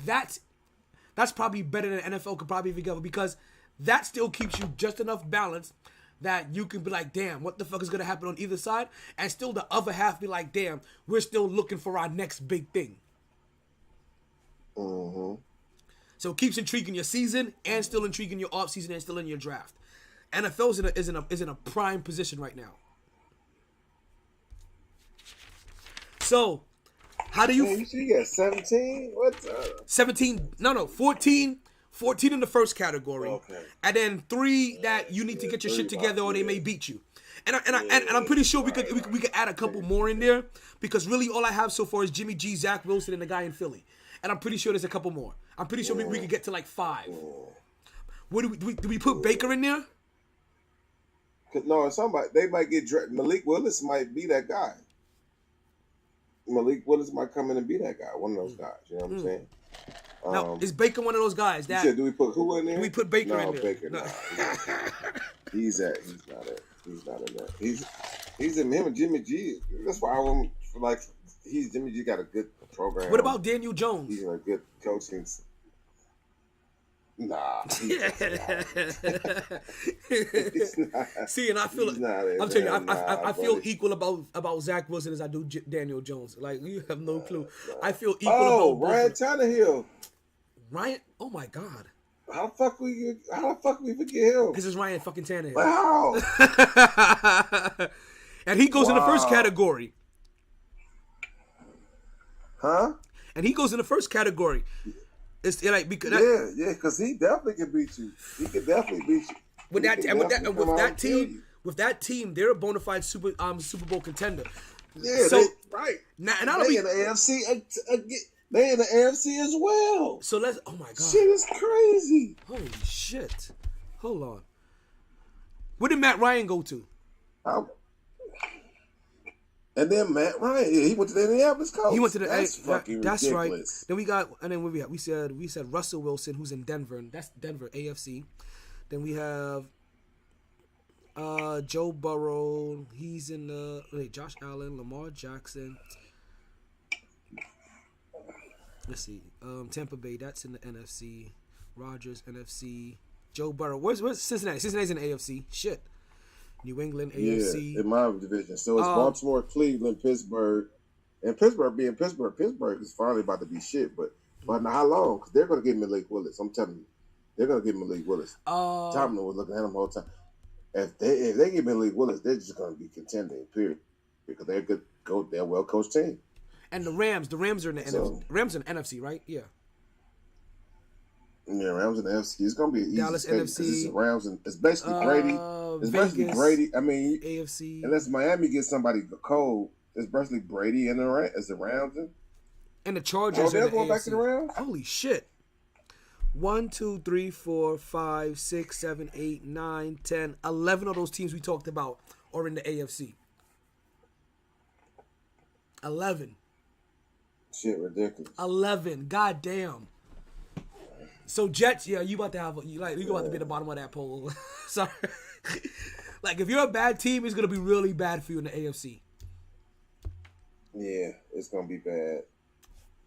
that's probably better than NFL could probably even go, because that still keeps you just enough balance that you can be like, damn, what the fuck is going to happen on either side? And still the other half be like, damn, we're still looking for our next big thing. Mm-hmm. So it keeps intriguing your season and still intriguing your off season and still in your draft. NFL's is in a prime position right now. So, how do you... Man, you see you got 17? What? 17, no, 14 in the first category. Okay. And then 3 that you need to get your shit together or they may beat you. And I'm pretty sure we could add a couple more in there because really all I have so far is Jimmy G, Zach Wilson, and the guy in Philly. And I'm pretty sure there's a couple more. I'm pretty sure we could get to like 5. What do we put Baker in there? No, somebody they might get Malik Willis might be that guy. Malik Willis might come in and be that guy, one of those guys. You know what I'm saying? Now, is Baker one of those guys? That you said, do we put who in there? Do we put Baker in no, there? Baker, No. He's not it. He's not in there. He's in him and Jimmy G. That's why I want like Jimmy G got a good program. What about Daniel Jones? He's in a good coaching. Nah. He's not. See, and I feel He's not in I'm telling you, there. I feel buddy. equal about Zach Wilson as I do Daniel Jones. Like you have no clue. I feel equal Oh, about Ryan both. Tannehill. Ryan. Oh my God. How the fuck we forget him? This is Ryan fucking Tannehill. Wow. And he goes in the first Wow. category. Huh? And he goes in the first category. It's like because Because he definitely can beat you. He can definitely beat you. with He that can and with definitely come out that and kill you. team, with that team, they're a bona fide Super Bowl contender. Yeah, So right. now and I don't They be in the AFC. They in the AFC as well. so let's. Oh my God. Shit is crazy. Holy shit. Hold on. Where did Matt Ryan go to? And then Matt Ryan, he went to the Indianapolis Colts. He went to the. That's fucking that's ridiculous. right. Then we got, and then we said Russell Wilson, who's in Denver, and that's Denver AFC. Then we have Joe Burrow. He's in the Josh Allen, Lamar Jackson. Let's see. Tampa Bay, that's in the NFC. Rodgers, NFC. Joe Burrow. Where's Cincinnati? Cincinnati's in the AFC. Shit. New England, AFC. Yeah, in my division. So it's Baltimore, Cleveland, Pittsburgh. And Pittsburgh being Pittsburgh is finally about to be shit. But not how long? Because they're going to get Malik Willis. I'm telling you. They're going to get Malik Willis. Tomlin was looking at him the whole time. If they get Malik Willis, they're just going to be contending, period. Because they're they're a well-coached team. And the Rams are in the NFC. Rams in the NFC, right? Yeah. Yeah, Rams in the NFC. It's gonna be an easy Dallas schedule NFC. 'cause it's the Rams and it's basically Brady. It's basically Vegas, Brady. I mean, AFC. unless Miami gets somebody cold, it's basically Brady and the Rams. And the Chargers. they're in the going AFC. back to the Rams? Holy shit. 1, 2, 3, 4, 5, 6, 7, 8, 9, 10, 11 of those teams we talked about are in the AFC. 11. Shit, ridiculous. 11. God damn. So Jets, yeah, you about to have you about to be at the bottom of that poll. Sorry. Like if you're a bad team, it's gonna be really bad for you in the AFC. Yeah, it's gonna be bad,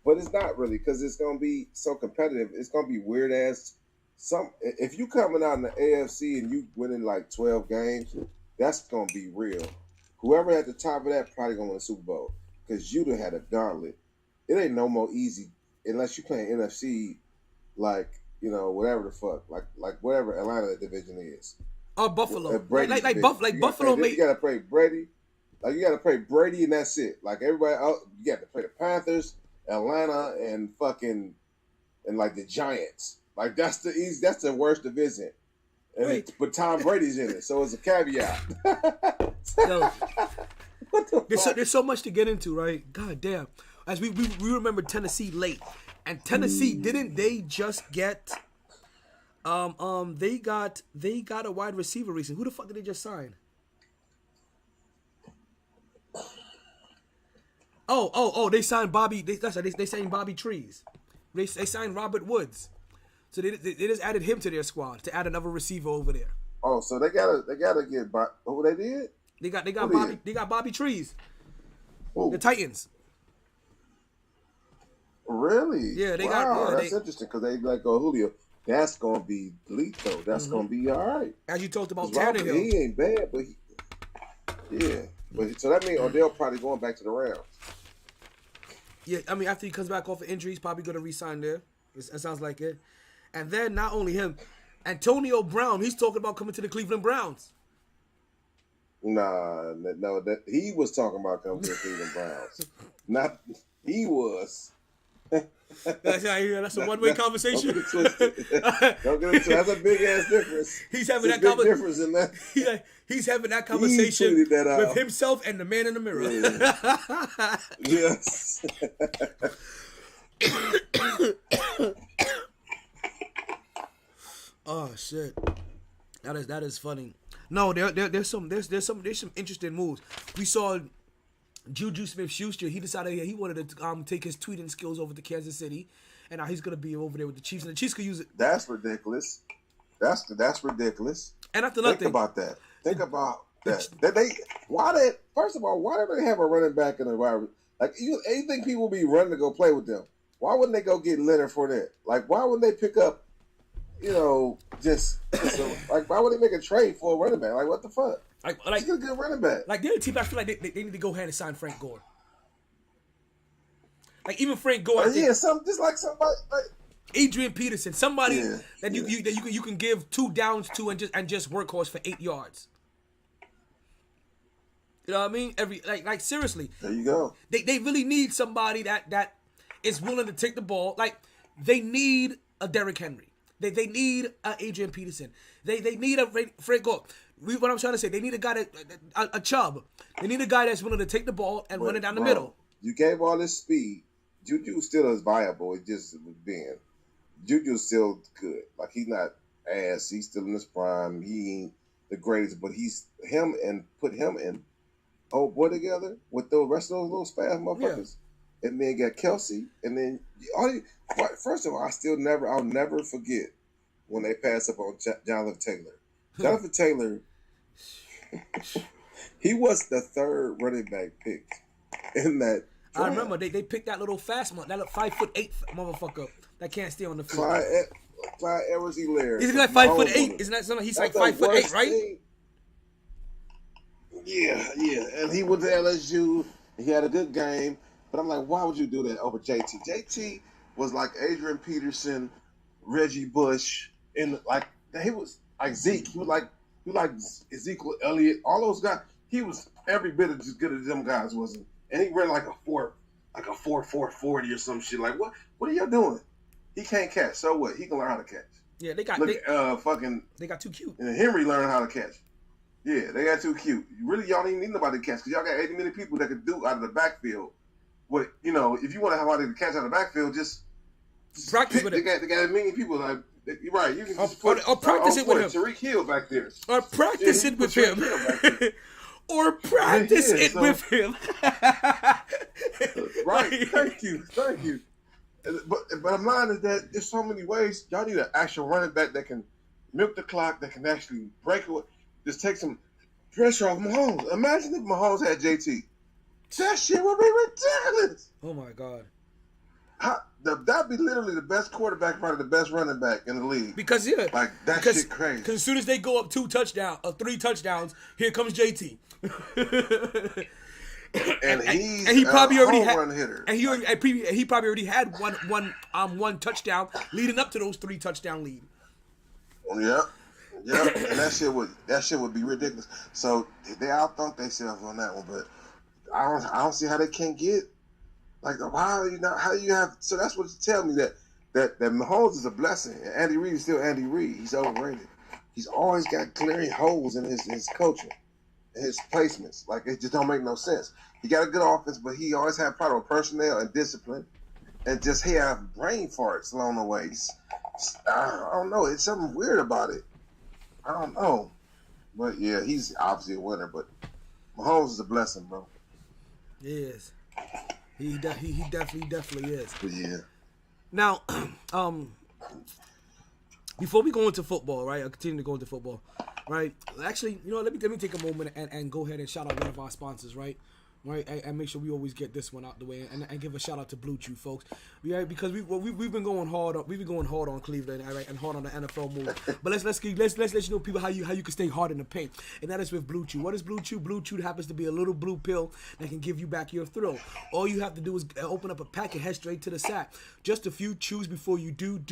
but it's not really because it's gonna be so competitive. It's gonna be weird ass. If you coming out in the AFC and you winning like 12 games, that's gonna be real. Whoever at the top of that probably gonna win the Super Bowl because you done had a gauntlet. It ain't no more easy unless you playing NFC, like whatever the fuck, like whatever Atlanta division is. Or Buffalo, Like Buffalo. You gotta play Brady. Like you gotta play Brady and that's it. Like everybody else, you got to play the Panthers, Atlanta, and like the Giants. Like that's the worst division. But Tom Brady's in it, so it's a caveat. Yo, What the fuck? there's so much to get into, right? God damn. As we remember Tennessee late, and Tennessee didn't they just get they got a wide receiver recently. Who the fuck did they just sign? Oh, they signed Bobby. They signed Bobby Trees. They signed Robert Woods. So they just added him to their squad to add another receiver over there. Oh, so they gotta get who they did? They got Who Bobby. did? They got Bobby Trees. Who? The Titans. Really? Yeah, they wow, got. Yeah, that's interesting because they let go Julio. that's gonna be lethal. That's gonna be all right. As you talked about 'Cause Robert, Tannehill. he ain't bad, but so that means Odell probably going back to the Rams. Yeah, I mean, after he comes back off of injury, he's probably going to re-sign there. It sounds like it. And then, not only him, Antonio Brown, he's talking about coming to the Cleveland Browns. No, that he was talking about coming to the Cleveland Browns. Not he was. That's a one-way conversation. Don't get it twisted. Don't get it twisted. That's a big-ass difference. He's having It's that a big difference in that. He's having that conversation tweeted that out. with himself and the man in the mirror. Yeah. Yes. Oh shit, that is funny. No, there's some interesting moves. We saw Juju Smith-Schuster. He decided he wanted to take his tweeting skills over to Kansas City, and now he's gonna be over there with the Chiefs, and the Chiefs could use it. That's ridiculous. That's ridiculous. And after nothing, Think about that. First of all, why do they have a running back in the wide? Like you think people be running to go play with them? Why wouldn't they go get Leonard Fournette? Like why wouldn't they pick up? Like why would they make a trade for a running back? Like what the fuck? Like he's a good running back. Like they're a team. I feel like they need to go ahead and sign Frank Gore. Like even Frank Gore. Somebody like Adrian Peterson, somebody that you can give 2 downs to and just workhorse for 8 yards. You know what I mean? Like seriously. There you go. They really need somebody that is willing to take the ball. Like they need a Derrick Henry. They need a Adrian Peterson. They need a Frank Gore. What I'm trying to say, they need a guy a Chubb. They need a guy that's willing to take the ball and run it down the middle. You gave all this speed. Juju still is viable. It just was being. Juju's still good. Like he's not ass. He's still in his prime. He ain't the greatest, but put him and old boy together with the rest of those little fast motherfuckers. Yeah. And then got Kelsey, and then first of all, I'll never forget when they passed up on Jonathan Taylor. Jonathan Taylor, he was the 3rd running back picked in that draft. I remember they picked that little fast one, that little 5'8" motherfucker that can't stay on the field. Clyde Edwards-Helaire. He's like 5'8". Isn't that something? He's like 5'8", right? Thing. Yeah. And he went to LSU. He had a good game. But I'm like, why would you do that over JT? JT was like Adrian Peterson, Reggie Bush, and like he was like Zeke. He was like Ezekiel Elliott. All those guys. He was every bit as good as them guys, wasn't? And he ran like a 4.40 or some shit. Like what? What are y'all doing? He can't catch. So what? He can learn how to catch. Yeah, they got they got too cute. And Henry learned how to catch. Yeah, they got too cute. Really, y'all don't even need nobody to catch because y'all got 80 million people that could do out of the backfield. What if you want to have somebody to catch out of the backfield, just practice with it. They got a million people. Like, right, you can just practice it with him. Tariq Hill back there. Or practice it with him. Or practice it with him. Right. Thank you. But bottom line is that there's so many ways. Y'all need an actual running back that can milk the clock, that can actually break it. Just take some pressure off Mahomes. Imagine if Mahomes had JT. That shit would be ridiculous. Oh my God. That'd be literally the best quarterback, probably the best running back in the league. Because shit crazy. Because as soon as they go up 3 touchdowns, here comes JT. and he probably already had run hitter. And he probably already had one touchdown leading up to those 3 touchdown lead. Yeah. And that shit would be ridiculous. So they outthunk themselves on that one, but I don't see how they can't get like how do you have so that's what you tell me that Mahomes is a blessing and Andy Reid is still Andy Reid. He's overrated. He's always got glaring holes in his coaching and his placements. Like it just don't make no sense. He got a good offense, but he always had problem with personnel and discipline, and just he have brain farts along the way. I don't know. It's something weird about it. I don't know, but yeah, he's obviously a winner. But Mahomes is a blessing, bro. He is. He definitely is. But yeah. Now, before we go into football, right? I'll continue to go into football, right? Actually, let me take a moment and go ahead and shout out one of our sponsors, right? right? And make sure we always get this one out the way, and give a shout out to Blue Chew, folks. Right? Because we've been going hard on Cleveland, all right, and hard on the NFL move. But let's let you know, people, how you can stay hard in the paint, and that is with Blue Chew. What is Blue Chew? Blue Chew happens to be a little blue pill that can give you back your thrill. All you have to do is open up a pack and head straight to the sack. Just a few chews before you do.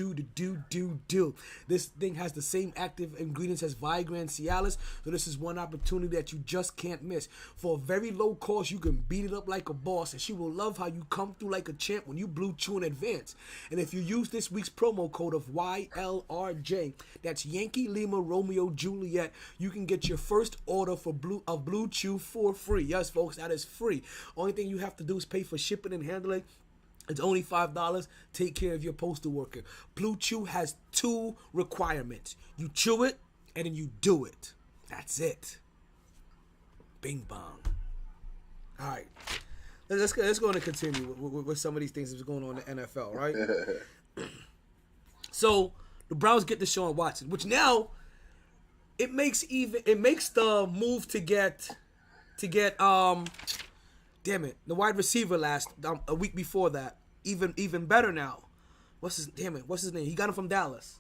This thing has the same active ingredients as Viagra and Cialis, so this is one opportunity that you just can't miss. For a very low cost, you can beat it up like a boss, and she will love how you come through like a champ when you Blue Chew in advance. And if you use this week's promo code of YLRJ, that's Yankee Lima Romeo Juliet, you can get your first order of Blue Chew for free. Yes, folks, that is free. Only thing you have to do is pay for shipping and handling. It's only $5. Take care of your postal worker. Blue Chew has 2 requirements. You chew it, and then you do it. That's it. Bing bong. All right. Let's go on and continue with some of these things that's going on in the NFL, right? So the Browns get Deshaun Watson, which now it makes the move to get damn it, the wide receiver a week before that even better now. What's his name? He got him from Dallas.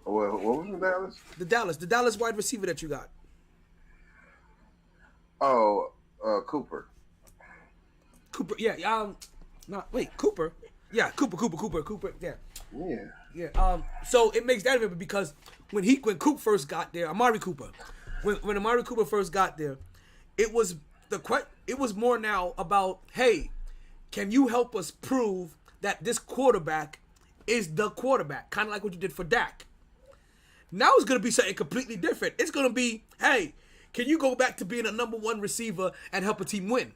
What was from Dallas? The Dallas wide receiver that you got. Oh, Cooper. Cooper, yeah. Cooper. Yeah, Cooper. Yeah. Yeah. Yeah. So it makes that different because when Coop first got there, Amari Cooper, when Amari Cooper first got there, it was more now about, hey, can you help us prove that this quarterback is the quarterback, kind of like what you did for Dak. Now it's going to be something completely different. It's going to be, hey, can you go back to being a number 1 receiver and help a team win?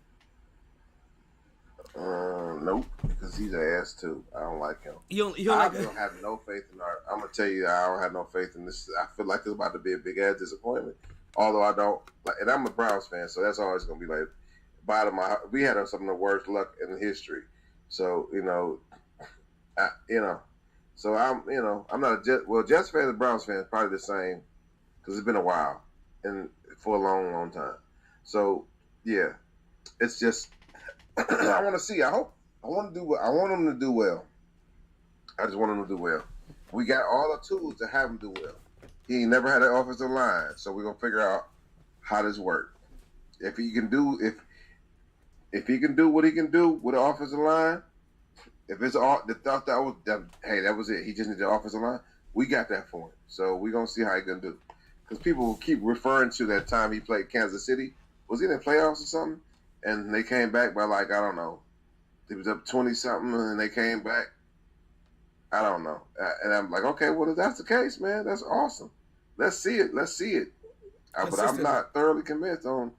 Nope, because he's an ass too. I don't like him. You don't I like don't have no faith in our. I'm gonna tell you, I don't have no faith in this. I feel like it's about to be a big ass disappointment. Although I don't, and I'm a Browns fan, so that's always gonna be like bottom of my. We had some of the worst luck in history, so so I'm not a Jets fan and Browns fan is probably the same because it's been a while and for a long time. So yeah, it's just I want to see. I want them to do well. I just want them to do well. We got all the tools to have them do well. He ain't never had an offensive line, so we're gonna figure out how this works. If he can do what he can do with the offensive line, if it's all the thought that was it. He just needed the offensive line. We got that for him, so we're gonna see how he gonna do. Because people will keep referring to that time he played Kansas City. Was he in the playoffs or something? And they came back by I don't know. He was up 20-something, and they came back. I don't know. And I'm like, okay, well, if that's the case, man, that's awesome. Let's see it. But I'm not thoroughly convinced on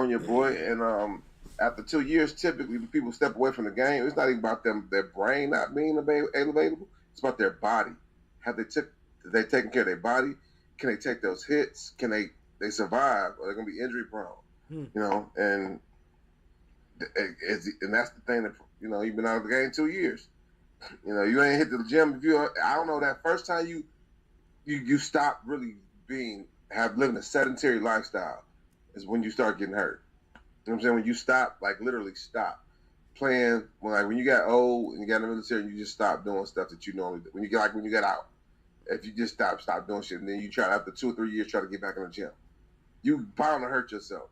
your boy. And after 2 years, typically people step away from the game. It's not even about their brain not being available. It's about their body. Have they taken care of their body? Can they take those hits? Can they survive? Or they're going to be injury prone? And that's the thing that, you've been out of the game 2 years. You ain't hit the gym. I don't know, that first time you stop really living a sedentary lifestyle is when you start getting hurt. You know what I'm saying? When you stop, literally stop playing. When you got old and you got in the military, and you just stop doing stuff that you normally do. When you get out, if you just stop doing shit, and then you try after 2 or 3 years try to get back in the gym, you bound to hurt yourself.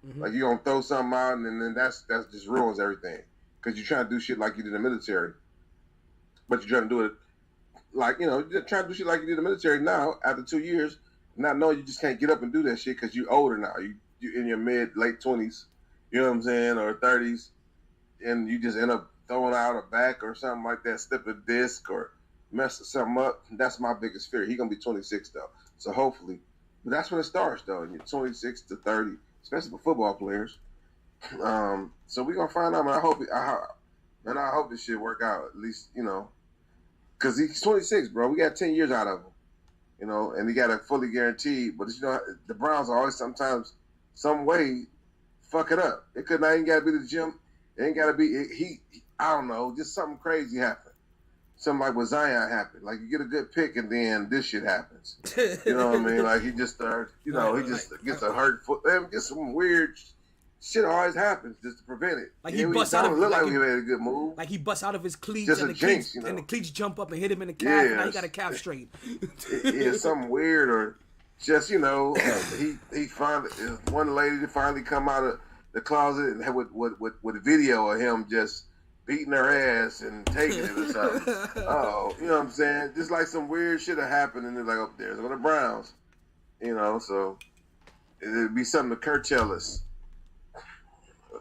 Mm-hmm. You're gonna throw something out, and then that just ruins everything because you're trying to do shit like you did in the military. But you're trying to do it you're trying to do shit like you did in the military now after 2 years, not knowing you just can't get up and do that shit because you're older now. You're in your late 20s, you know what I'm saying, or 30s, and you just end up throwing out a back or something like that, slip a disc or mess something up. That's my biggest fear. He's going to be 26 though. So hopefully, but that's when it starts though, and you're 26 to 30, especially for football players. So we're going to find out, man. I hope this shit work out, at least, because he's 26, bro. We got 10 years out of him, and he got a fully guaranteed. But, the Browns are always sometimes, some way, fuck it up. It could not even got to be the gym. It ain't got to be, I don't know, just something crazy happened. something like what Zion happened. Like you get a good pick and then this shit happens. You know what I mean? Like he just starts, he just gets a hurt foot, gets some weird shit always happens just to prevent it. Like he busts out of look like he made a good move. Like he busts out of his cleats just and a the jinx, cleats and the cleats jump up and hit him in the calf. And now he got a calf straight. Yeah, something weird or just he finally one lady finally come out of the closet and with a video of him just beating her ass and taking it or something. Oh, you know what I'm saying? Just like some weird shit that happened and they're like, oh, there's one of the Browns. So it'd be something to curtail us.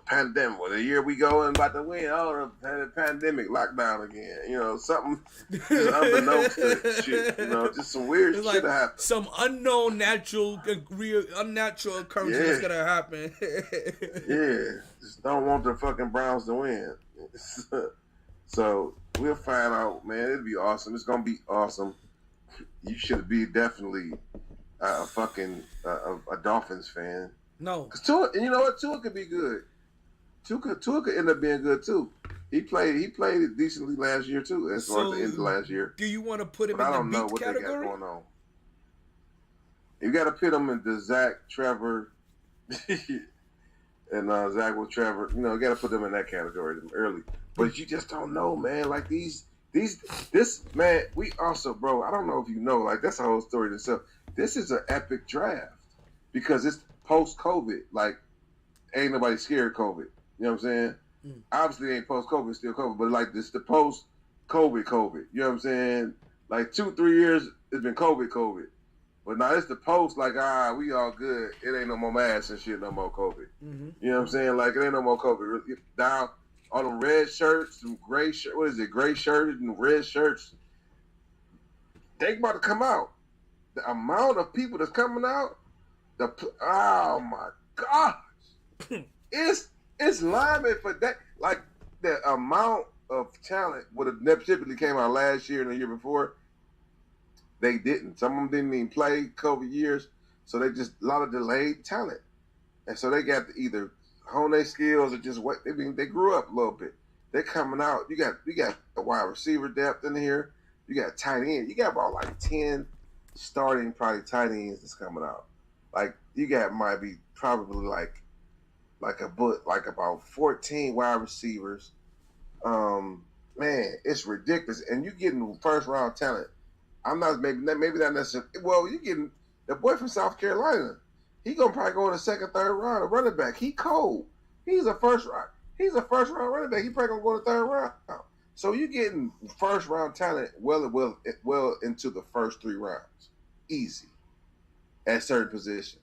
Pandemic. Well, the year we go and about to win, the pandemic lockdown again. Something just unbeknownst to shit. Just some weird shit that happen. Some unknown unnatural occurrence that's gonna happen. Yeah, just don't want the fucking Browns to win. So we'll find out, man. It'll be awesome. It's gonna be awesome. You should be definitely a Dolphins fan. No, because Tua, and you know what? Tua could be good. Tua could end up being good too. He played it decently last year too, as far as the end of last year. Do you want to put him in I the don't know beat what category? they got going on. You got to put him into Zach, Trevor, and Zach with Trevor. You got to put them in that category early. But you just don't know, man. Like this man. We also, bro. I don't know if you know. Like that's a whole story in itself. This is an epic draft because it's post-COVID. Like ain't nobody scared of COVID. You know what I'm saying? Obviously, it ain't post-COVID, still COVID, but like this, the post-COVID. You know what I'm saying? Like 2-3 years, it's been COVID. But now it's the post, like, we all good. It ain't no more masks and shit, no more COVID. Mm-hmm. You know what I'm saying? Like, it ain't no more COVID. Now, all them red shirts, some gray shirts, what is it, gray shirts and red shirts, they about to come out. The amount of people that's coming out, oh my gosh. It's linemen for that. Like the amount of talent would have typically came out last year and the year before. They didn't. Some of them didn't even play COVID years, so they just a lot of delayed talent, and so they got to either hone their skills or just what. I mean, they grew up a little bit. They're coming out. You got the wide receiver depth in here. You got tight end. You got about like 10 starting probably tight ends that's coming out. Like you got might be probably like about 14 wide receivers. Man, it's ridiculous. And you're getting first round talent. I'm not maybe not necessarily. Well, you're getting the boy from South Carolina. He gonna probably go in the second, third round. A running back. He cold. He's a first round running back. He probably gonna go in the third round. So you're getting first round talent well into the first 3 rounds, easy, at certain positions.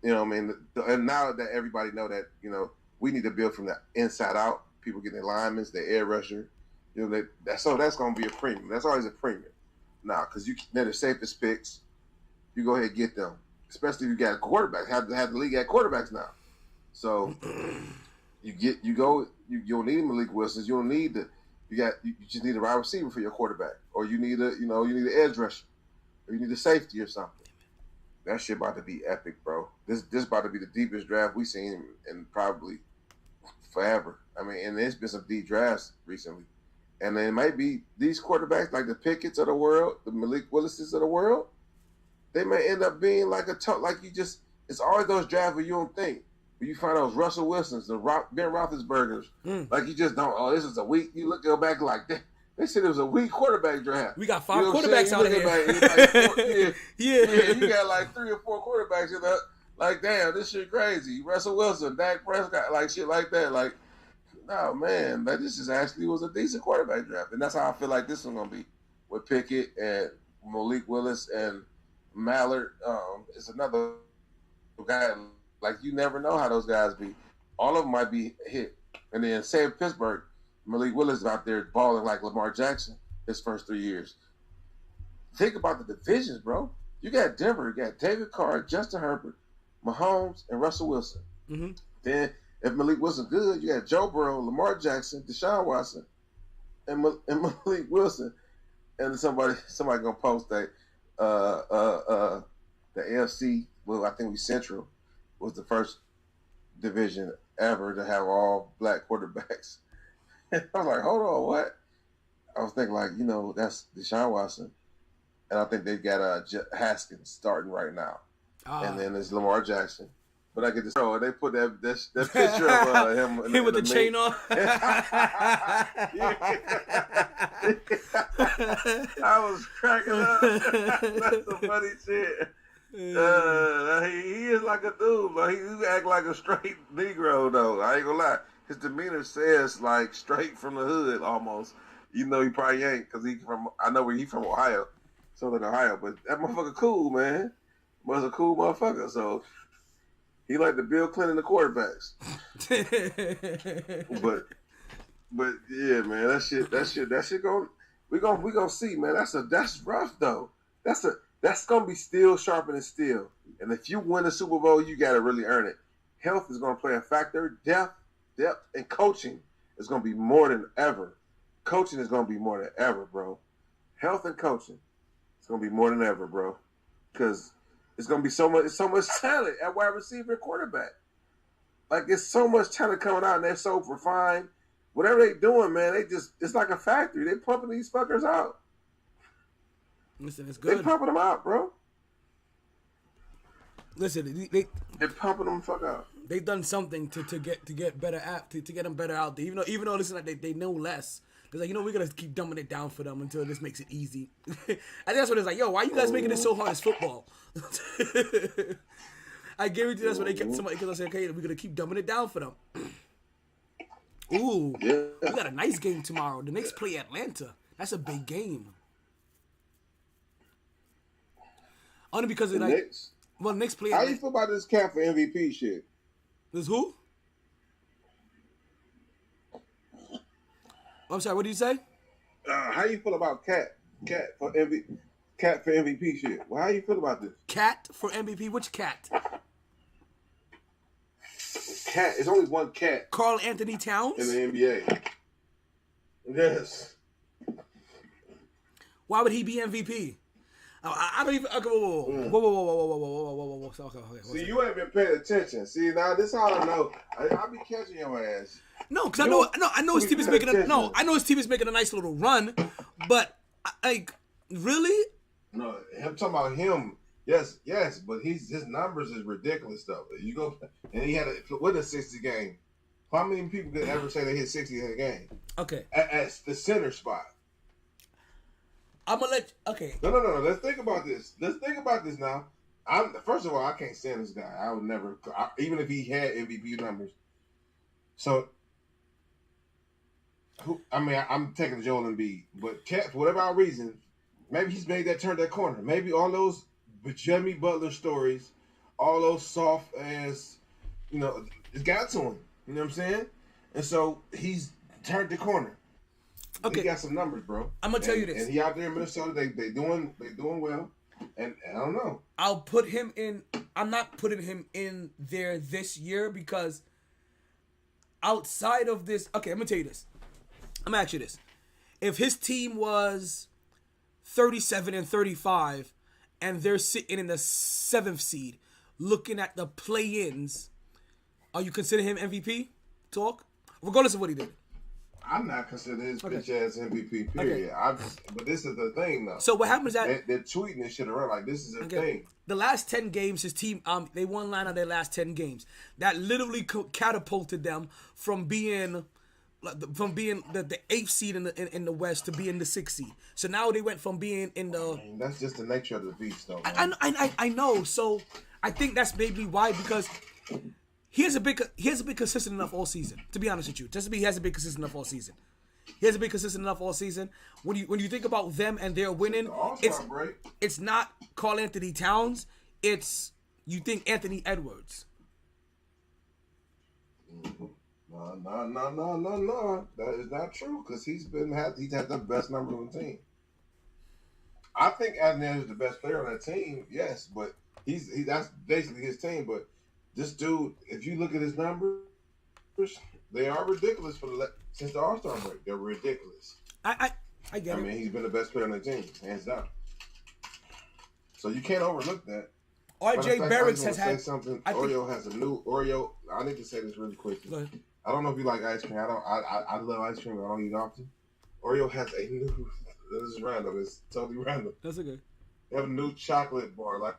You know what I mean? And now that everybody know that, we need to build from the inside out. People getting their linemen, their air rusher. That's going to be a premium. That's always a premium. Now, because they're the safest picks. You go ahead and get them. Especially if you got quarterbacks. Have the league at quarterbacks now. So you don't need Malik Wilson. You don't need you just need a wide receiver for your quarterback. Or you need an edge rusher. Or you need a safety or something. That shit about to be epic, bro. This about to be the deepest draft we've seen in probably forever. I mean, and there's been some deep drafts recently. And then it might be these quarterbacks, like the Pickett's of the world, the Malik Willis's of the world, they may end up being like it's always those drafts where you don't think. Where you find those Russell Wilsons, the Ben Roethlisbergers, like you just don't, this is a weak, go back like that. They said it was a weak quarterback draft. We got 5 quarterbacks out here. You got like 3 or 4 quarterbacks in there. Like, damn, this shit crazy. Russell Wilson, Dak Prescott, like shit like that. Like, no, man, this is actually was a decent quarterback draft. And that's how I feel like this one's going to be. With Pickett and Malik Willis and Mallard. It's another guy. Like, you never know how those guys be. All of them might be hit. And then, say in Pittsburgh, Malik Willis is out there balling like Lamar Jackson his first 3 years. Think about the divisions, bro. You got Denver, you got David Carr, Justin Herbert, Mahomes, and Russell Wilson. Mm-hmm. Then, if Malik Wilson good, you got Joe Burrow, Lamar Jackson, Deshaun Watson, and Malik Wilson. And somebody gonna post that the AFC, well, I think we Central, was the first division ever to have all black quarterbacks. I was like, hold on, what? I was thinking like, that's Deshaun Watson, and I think they got Haskins starting right now, and then there's Lamar Jackson. But I get this. Oh, they put that picture of him with the chain on. I was cracking up. That's the funny shit. He is like a dude, but he act like a straight Negro though. I ain't gonna lie. His demeanor says like straight from the hood almost. He probably ain't because I know where he from, Ohio, Southern Ohio. But that motherfucker cool, man. Was a cool motherfucker. So he like the Bill Clinton the quarterbacks. but yeah, man, that shit we gonna see, man. That's rough though. That's gonna be steel sharper than steel. And if you win the Super Bowl, you gotta really earn it. Health is gonna play a factor. Depth, and coaching is gonna be more than ever. Coaching is gonna be more than ever, bro. Health and coaching is gonna be more than ever, bro. Because it's gonna be so much talent at wide receiver and quarterback. Like it's so much talent coming out, and they're so refined. Whatever they doing, man, it's like a factory. They pumping these fuckers out. Listen, it's good. They pumping them out, bro. Listen, they're pumping them fuck out. They've done something to get better to get them better out there. Even though listen, like they know less. They're like, we're gonna keep dumbing it down for them until this makes it easy. I think that's what it's like. Yo, why are you guys making it so hard as football? I guarantee that's what they kept somebody because I said, okay, we're gonna keep dumbing it down for them. Ooh, yeah. We got a nice game tomorrow. The Knicks play Atlanta. That's a big game. Only because the Knicks. Well, the Knicks play. How you feel about this cat for MVP shit? This who? I'm sorry. What did you say? How you feel about cat for MVP shit? Well, how you feel about this? Cat for MVP? Which cat? Cat. It's only one cat. Karl Anthony Towns in the NBA. Yes. Why would he be MVP? I don't even. Okay, whoa. Okay, see, you ain't been paying attention. See, now this all I know. I be catching your ass. No, because I know his team is making I know his team is making a nice little run, but like, really? No, I'm talking about him. Yes, but his numbers is ridiculous though. You go and he had with a 60 game. How many people could ever say they hit 60 in a game? Okay, at the center spot. I'm gonna let. Okay. No. Let's think about this. Now. First of all, I can't stand this guy. I would never, even if he had MVP numbers. So, I'm taking Joel Embiid, but Cat, for whatever reason, maybe he's made that corner. Maybe all those Jimmy Butler stories, all those soft ass, it's got to him. You know what I'm saying? And so he's turned the corner. Okay. He got some numbers, bro. I'm gonna tell you this. And he out there in Minnesota, they doing well. And I don't know. I'll put him in. I'm not putting him in there this year because outside of this, okay, I'm gonna tell you this. I'm gonna ask you this: if his team was 37-35, and they're sitting in the 7th seed, looking at the play-ins, are you considering him MVP? Talk, regardless of what he did. I'm not considering his bitch ass MVP. Period. Okay. But this is the thing, though. So what happens that they're tweeting this shit around like this is a thing. The last 10 games, his team they won 9 out of their last 10 games. That literally catapulted them from being the 8th seed in the West to being the 6th seed. So now they went from being in the. I mean, that's just the nature of the beast, though. I know. So I think that's maybe why because. He hasn't been consistent enough all season. To be honest with you, he hasn't been consistent enough all season. When you think about them and they're winning, it's not Karl Anthony Towns. It's you think Anthony Edwards. No. That is not true because he's had the best number on the team. I think Anthony Edwards is the best player on that team. Yes, but that's basically his team, but. This dude, if you look at his numbers, they are ridiculous since the All-Star break. They're ridiculous. I get it. I mean, he's been the best player on the team, hands down. So you can't overlook that. RJ Barrett has had something. Oreo has a new Oreo. I need to say this really quickly. I don't know if you like ice cream. I love ice cream. I don't eat often. Oreo has a new. This is random. It's totally random. That's okay. They have a new chocolate bar, like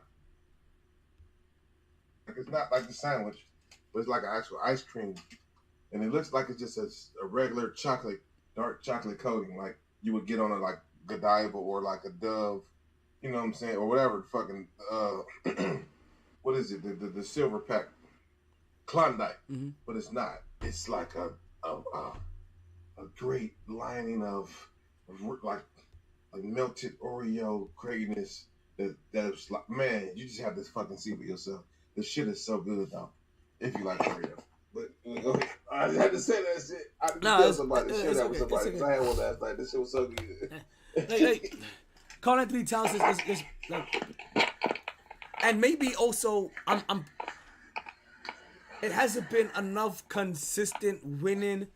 it's not like the sandwich, but it's like an actual ice cream, and it looks like it's just a regular chocolate, dark chocolate coating, like you would get on a like Godiva or like a Dove, you know what I'm saying, or whatever fucking what is it? The silver pack Klondike, but it's not. It's like a great lining of like melted Oreo greatness. That's like, man, you just have to fucking see for yourself. This shit is so good though, if you like Oreo. But I had to say that shit. I had to tell somebody, share that with somebody. Because I had one last night. This shit was so good. like Carl Anthony Towns is like, and maybe also I'm. It hasn't been enough consistent winning.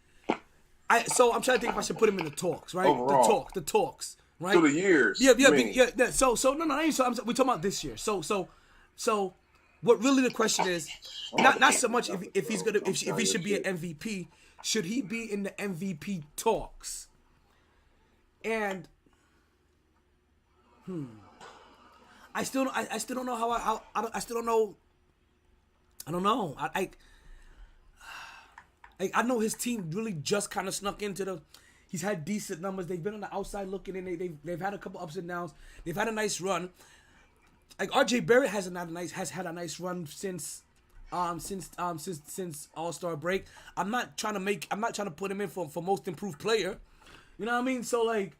So I'm trying to think if I should put him in the talks, right? Overall. The talks, right? Through the years. Yeah. So no, we talking about this year. So, what really the question is, not so much if he should be an MVP, should he be in the MVP talks? And I still don't know how I still don't know. I don't know. I know his team really just kind of snuck into the. He's had decent numbers. They've been on the outside looking in. They've had a couple ups and downs. They've had a nice run. Like RJ Barrett has had a nice run since All-Star break. I'm not trying to put him in for most improved player. You know what I mean? So like,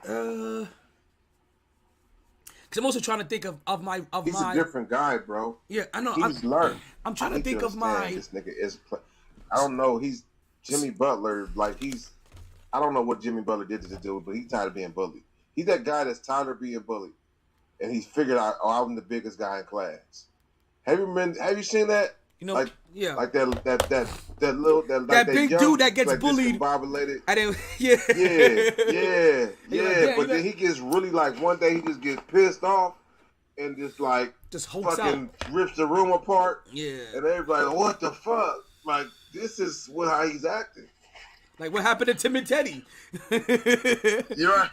because I'm also trying to think of my. He's a different guy, bro. Yeah, I know. He's learned. I'm trying to think of my. This nigga is. I don't know. He's Jimmy Butler. Like I don't know what Jimmy Butler did to the dude, but he's tired of being bullied. He's that guy that's tired of being bullied, and he's figured out, I'm the biggest guy in class. Have you seen that? You know, like that big young, dude that gets like bullied. Discombobulated. I didn't. Yeah. But then he gets really like one day he just gets pissed off and just hulks fucking out. rips the room apart. Yeah. And everybody like, what the fuck? Like this is how he's acting. Like what happened to Tim and Teddy? You're right.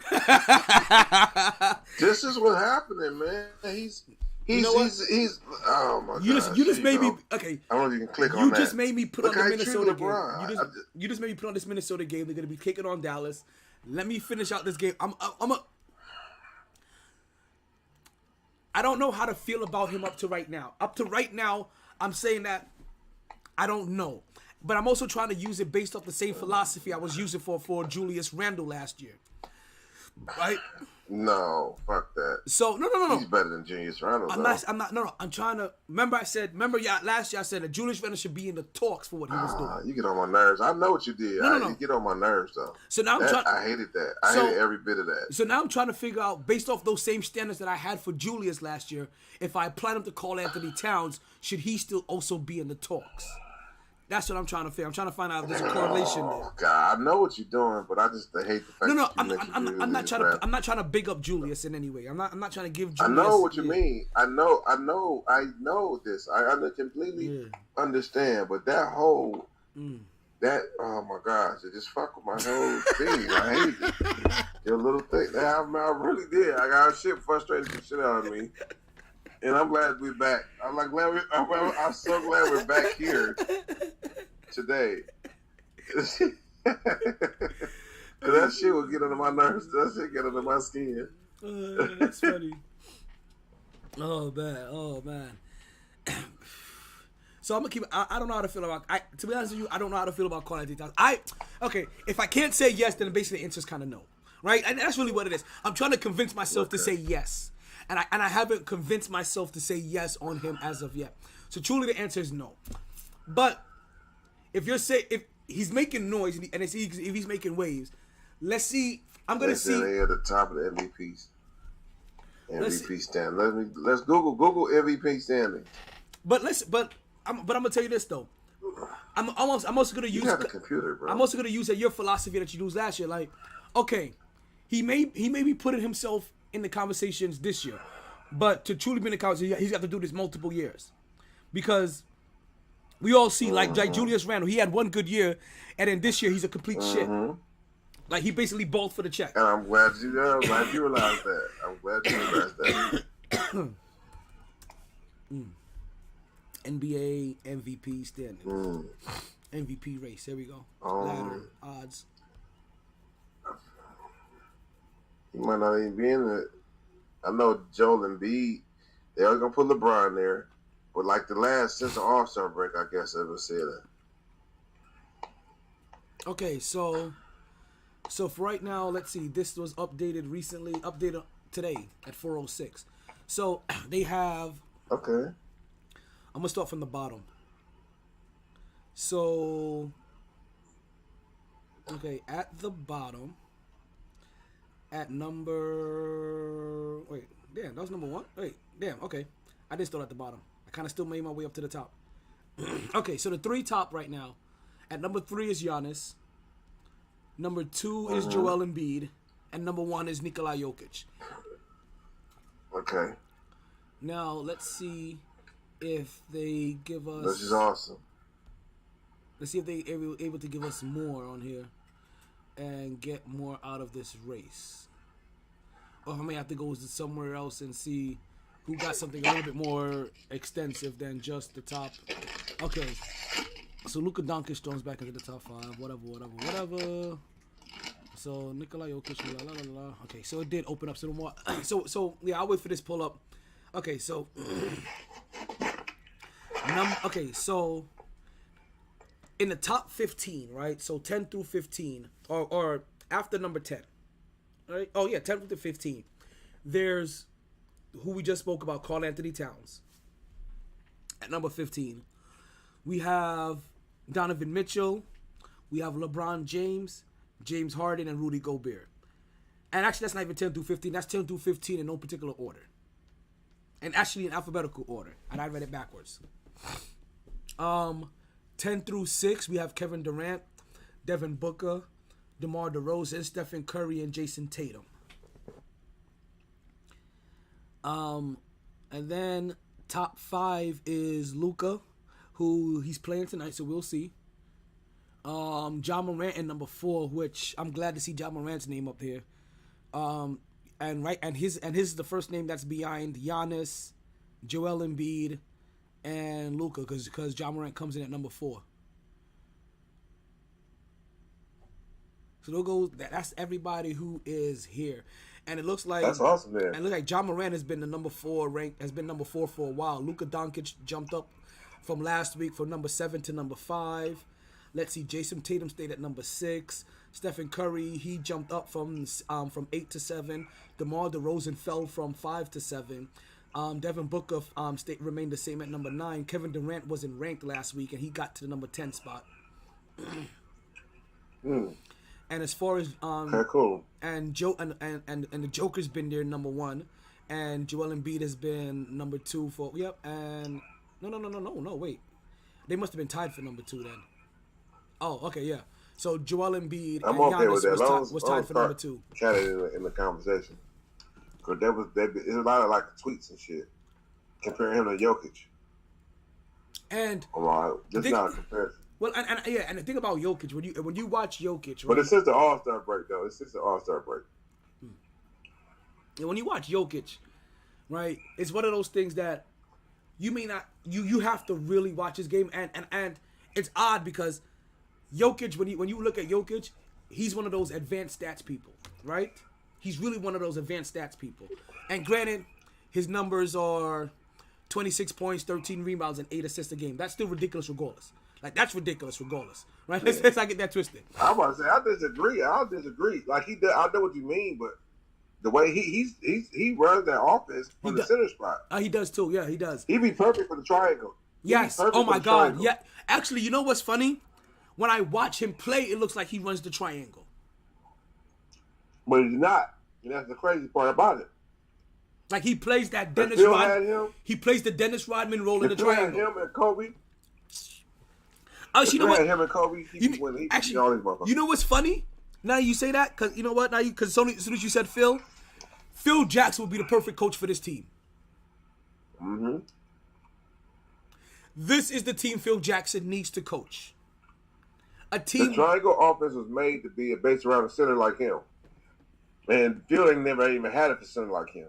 This is what happening, man. He's oh my god. You just made me okay. I don't even click on that. You just made me put on the Minnesota game. LeBron. You just made me put on this Minnesota game. They're gonna be kicking on Dallas. Let me finish out this game. I don't know how to feel about him up to right now. Up to right now, I'm saying that I don't know. But I'm also trying to use it based off the same philosophy I was using for Julius Randle last year. Right? No, fuck that. So no. He's better than Julius Randle. I'm not. I'm trying to. Remember, last year I said that Julius Randle should be in the talks for what he was doing. You get on my nerves. I know what you did. No. You get on my nerves though. So now I hated that. I hated every bit of that. So now I'm trying to figure out, based off those same standards that I had for Julius last year, if I apply them to Carl Anthony Towns, should he still also be in the talks? That's what I'm trying to figure. I'm trying to find out if there's a correlation there. Oh God, I know what you're doing, but I hate the fact. No, I'm not trying to big up Julius in any way. I'm not trying to give Julius. I know what you mean. I know this. I completely understand. But that whole that oh my gosh, it just fucked with my whole thing. I hate it. Your little thing. I really did. I got shit frustrated the shit out of me. And I'm glad we're back. I'm so glad we're back here today. That shit will get under my nerves. That shit get under my skin. That's funny. Oh man. So I'm gonna keep. I don't know how to feel about. To be honest with you, I don't know how to feel about Carl Anthony Towns. Okay. If I can't say yes, then basically the answer's kind of no, right? And that's really what it is. I'm trying to convince myself to say yes. And I haven't convinced myself to say yes on him as of yet. So truly the answer is no. But if he's making noise and if he's making waves, let's see. I'm gonna see. They're at the top of the MVPs. MVP standing. Let's Google MVP standing. But I'm gonna tell you this though. I'm also gonna use. You have a computer, bro. I'm also gonna use your philosophy that you used last year. Like, okay, he may be putting himself in the conversations this year, but to truly be in the conversation, he's got to do this multiple years, because we all see like Julius Randle, he had one good year, and then this year he's a complete shit. Like he basically balled for the check. And I'm glad you realized that. I'm glad you realized that. NBA MVP standings. MVP race. Here we go. Ladder odds. He might not even be in it. I know Joel Embiid. They're gonna put LeBron there, but like since the All-Star break, I guess I would say that. Okay, so for right now, let's see. This was updated recently. Updated today at 4:06. So they have. Okay. I'm gonna start from the bottom. So, okay, at the bottom, at number. Wait, damn, that was number 1. Wait, damn. Okay, I did start at the bottom. I kind of still made my way up to the top. Okay, so the 3 top right now. At number 3 is Giannis. Number 2 is Joel Embiid, and number 1 is Nikola Jokic. Okay. Now let's see if they give us. This is awesome. Let's see if they able to give us more on here and get more out of this race. Or I may have to go somewhere else and see who got something a little bit more extensive than just the top. Okay. So Luka Doncic throws back into the top 5. Whatever. So Nikola Jokic. Okay, so it did open up some more. So yeah, I'll wait for this pull up. Okay, so so in the top 15, right? So 10 through 15, or after number 10, right? Oh yeah, 10 through 15. There's who we just spoke about, Karl Anthony Towns. At number 15, we have Donovan Mitchell, we have LeBron James, James Harden, and Rudy Gobert. And actually, that's not even 10 through 15. That's 10 through 15 in no particular order. And actually in alphabetical order. And I read it backwards. 10 through 6, we have Kevin Durant, Devin Booker, DeMar DeRozan, Stephen Curry, and Jason Tatum. And then top 5 is Luka, who he's playing tonight, so we'll see. Ja Morant in number 4, which I'm glad to see Ja Morant's name up here. And his is the first name that's behind Giannis, Joel Embiid, and Luka, because Ja Morant comes in at number 4. So there goes that's everybody who is here, and it looks like that's awesome, man. And it looks like Ja Morant has been the number 4 for a while. Luka Doncic jumped up from last week from number 7 to number 5. Let's see, Jason Tatum stayed at number 6. Stephen Curry, he jumped up from 8 to 7. DeMar DeRozan fell from 5 to 7. Devin Booker remained the same at number 9. Kevin Durant wasn't ranked last week, and he got to the number 10 spot. And as far as cool. And the Joker's been there number 1, and Joel Embiid has been number 2 for and no wait, they must have been tied for number 2 then. Oh, okay, yeah. So Joel Embiid and Giannis was tied for number 2. Chatted in the conversation. Because there's a lot of like tweets and shit comparing him to Jokic. And just not a comparison. Well, and the thing about Jokic, when you watch Jokic, right? But it's just the All-Star break, though. It's just the All-Star break. And when you watch Jokic, right, it's one of those things that you may not you have to really watch his game, and it's odd because Jokic, when you look at Jokic, he's one of those advanced stats people, right? He's really one of those advanced stats people. And granted, his numbers are 26 points, 13 rebounds, and 8 assists a game. That's still ridiculous regardless. Like, that's ridiculous regardless, right? Yeah. Let's not get that twisted. I'm about to say, I disagree. Like, I know what you mean, but the way he runs that offense from the center spot. He does too. Yeah, he does. He'd be perfect for the triangle. Yes. Oh my God. Yeah. Actually, you know what's funny? When I watch him play, it looks like he runs the triangle. But he's not. And that's the crazy part about it. Like, he plays that Dennis Rodman. He plays the Dennis Rodman role in the triangle. Him and Kobe. You know what? Him and Kobe. You know what's funny? Now you say that, because you know what? Because as soon as you said Phil Jackson would be the perfect coach for this team. Mm-hmm. This is the team Phil Jackson needs to coach. a The team. triangle offense was made to be based around a center like him. And Fielding never even had a center like him.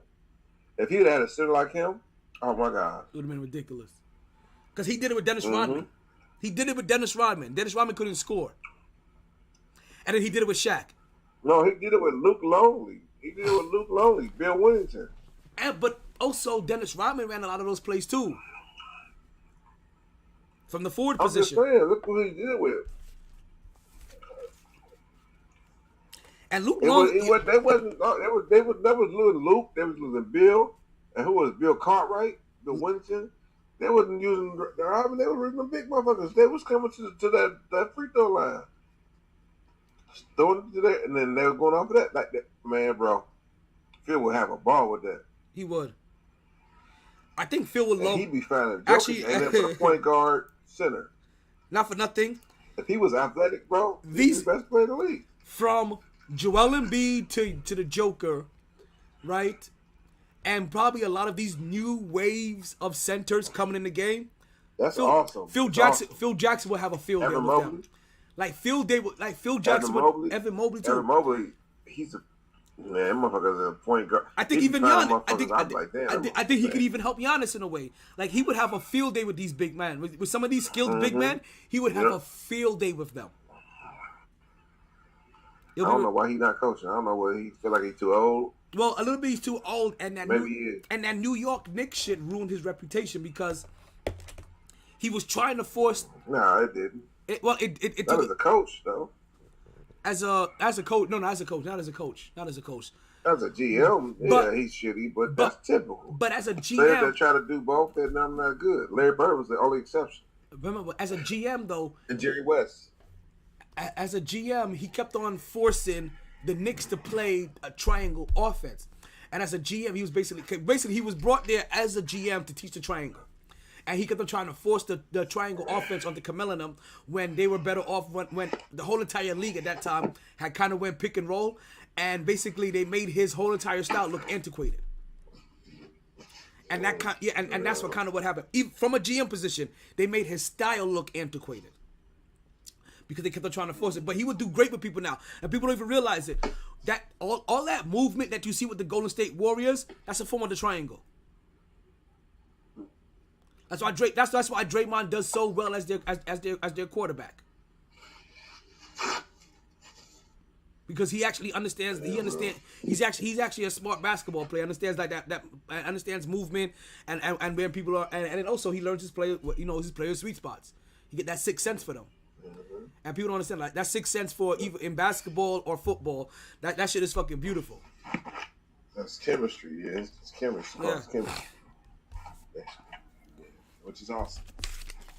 If he'd had a center like him, oh my God. It would have been ridiculous. Because he did it with Dennis Rodman. He did it with Dennis Rodman. Dennis Rodman couldn't score. And then he did it with Shaq. No, he did it with Luke Longley. Bill Wennington. But also, Dennis Rodman ran a lot of those plays too. From the forward I'm position. just saying, look who he did it with. And Luke That Longley. was losing Luke. They was losing Bill. And who was Bill Cartwright? Bill Wennington. They wasn't using the Robin. They were using the big motherfuckers. They was coming to that free throw line. Throwing it to that, and then they were going off of that. Like that. Man, bro. Phil would have a ball with that. He would. I think Phil would love. He'd be finding Actually, and then for the point guard center. Not for nothing. If he was athletic, bro, he's the best player in the league. From Joel Embiid to the Joker, right? And probably a lot of these new waves of centers coming in the game. That's awesome. Phil Jackson will have a field day with them. Like Phil Jackson Evan Mobley too. Evan Mobley, he's a man, motherfucker's a point guard. I think even Giannis. I think he man. could even help Giannis in a way. Like he would have a field day with these big men. With some of these skilled big men, he would have a field day with them. I don't know why he's not coaching. I don't know whether he feel like he's too old. Well, a little bit he's too old, and that Maybe he is. and that New York Knicks shit ruined his reputation because he was trying to force. Nah, it didn't. It That took was a coach though. as a coach. No, not as a coach. Not as a coach. As a GM, But- he's shitty, but that's typical. But as a Players GM, that try to do both, they're not good. Larry Bird was the only exception. remember, as a GM though, And Jerry West. as a GM, he kept on forcing the Knicks to play a triangle offense. And as a GM, he was basically he was brought there as a GM to teach the triangle. And he kept on trying to force the triangle offense onto Camille and them when they were better off when the whole entire league at that time had kind of went pick and roll. And basically they made his whole entire style look antiquated. And that's what kind of what happened. Even from a GM position, they made his style look antiquated. Because they kept on trying to force it. But he would do great with people now. And people don't even realize it. That all that movement that you see with the Golden State Warriors, that's a form of the triangle. That's why Draymond does so well as their quarterback. Because he actually understands. He's actually a smart basketball player. Understands like that understands movement and where people are. And then also he learns his players' sweet spots. He get that sixth sense for them. And people don't understand like that sixth sense for either in basketball or football. That shit is fucking beautiful. That's chemistry, yeah. It's chemistry. Yeah. It's chemistry. Yeah. Which is awesome.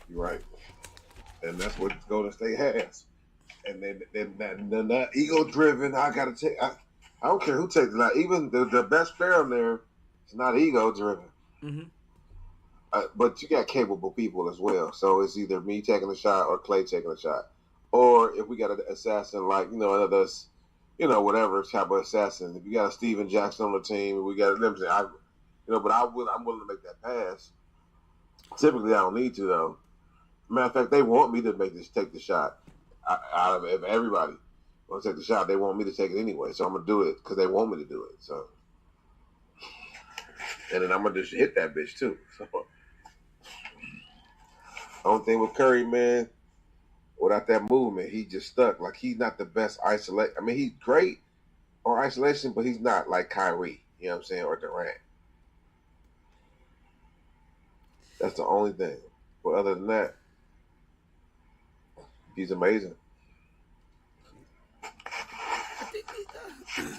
You're right. And that's what Golden State has. And they're not ego driven. I don't care who takes it out. Even the best player on there is not ego driven. Mm-hmm. But you got capable people as well. So it's either me taking a shot or Clay taking a shot. Or if we got an assassin like, another, whatever type of assassin. If you got a Steven Jackson on the team, we got them. But I'm willing to make that pass. Typically, I don't need to though. Matter of fact, they want me to take the shot. Out of everybody want to take the shot, they want me to take it anyway. So I'm gonna do it because they want me to do it. So, and then I'm gonna just hit that bitch too. So, only thing with Curry, man, without that movement, he just stuck. Like he's not the best isolate. I mean, he's great on isolation, but he's not like Kyrie. You know what I'm saying, or Durant. That's the only thing. But other than that, he's amazing.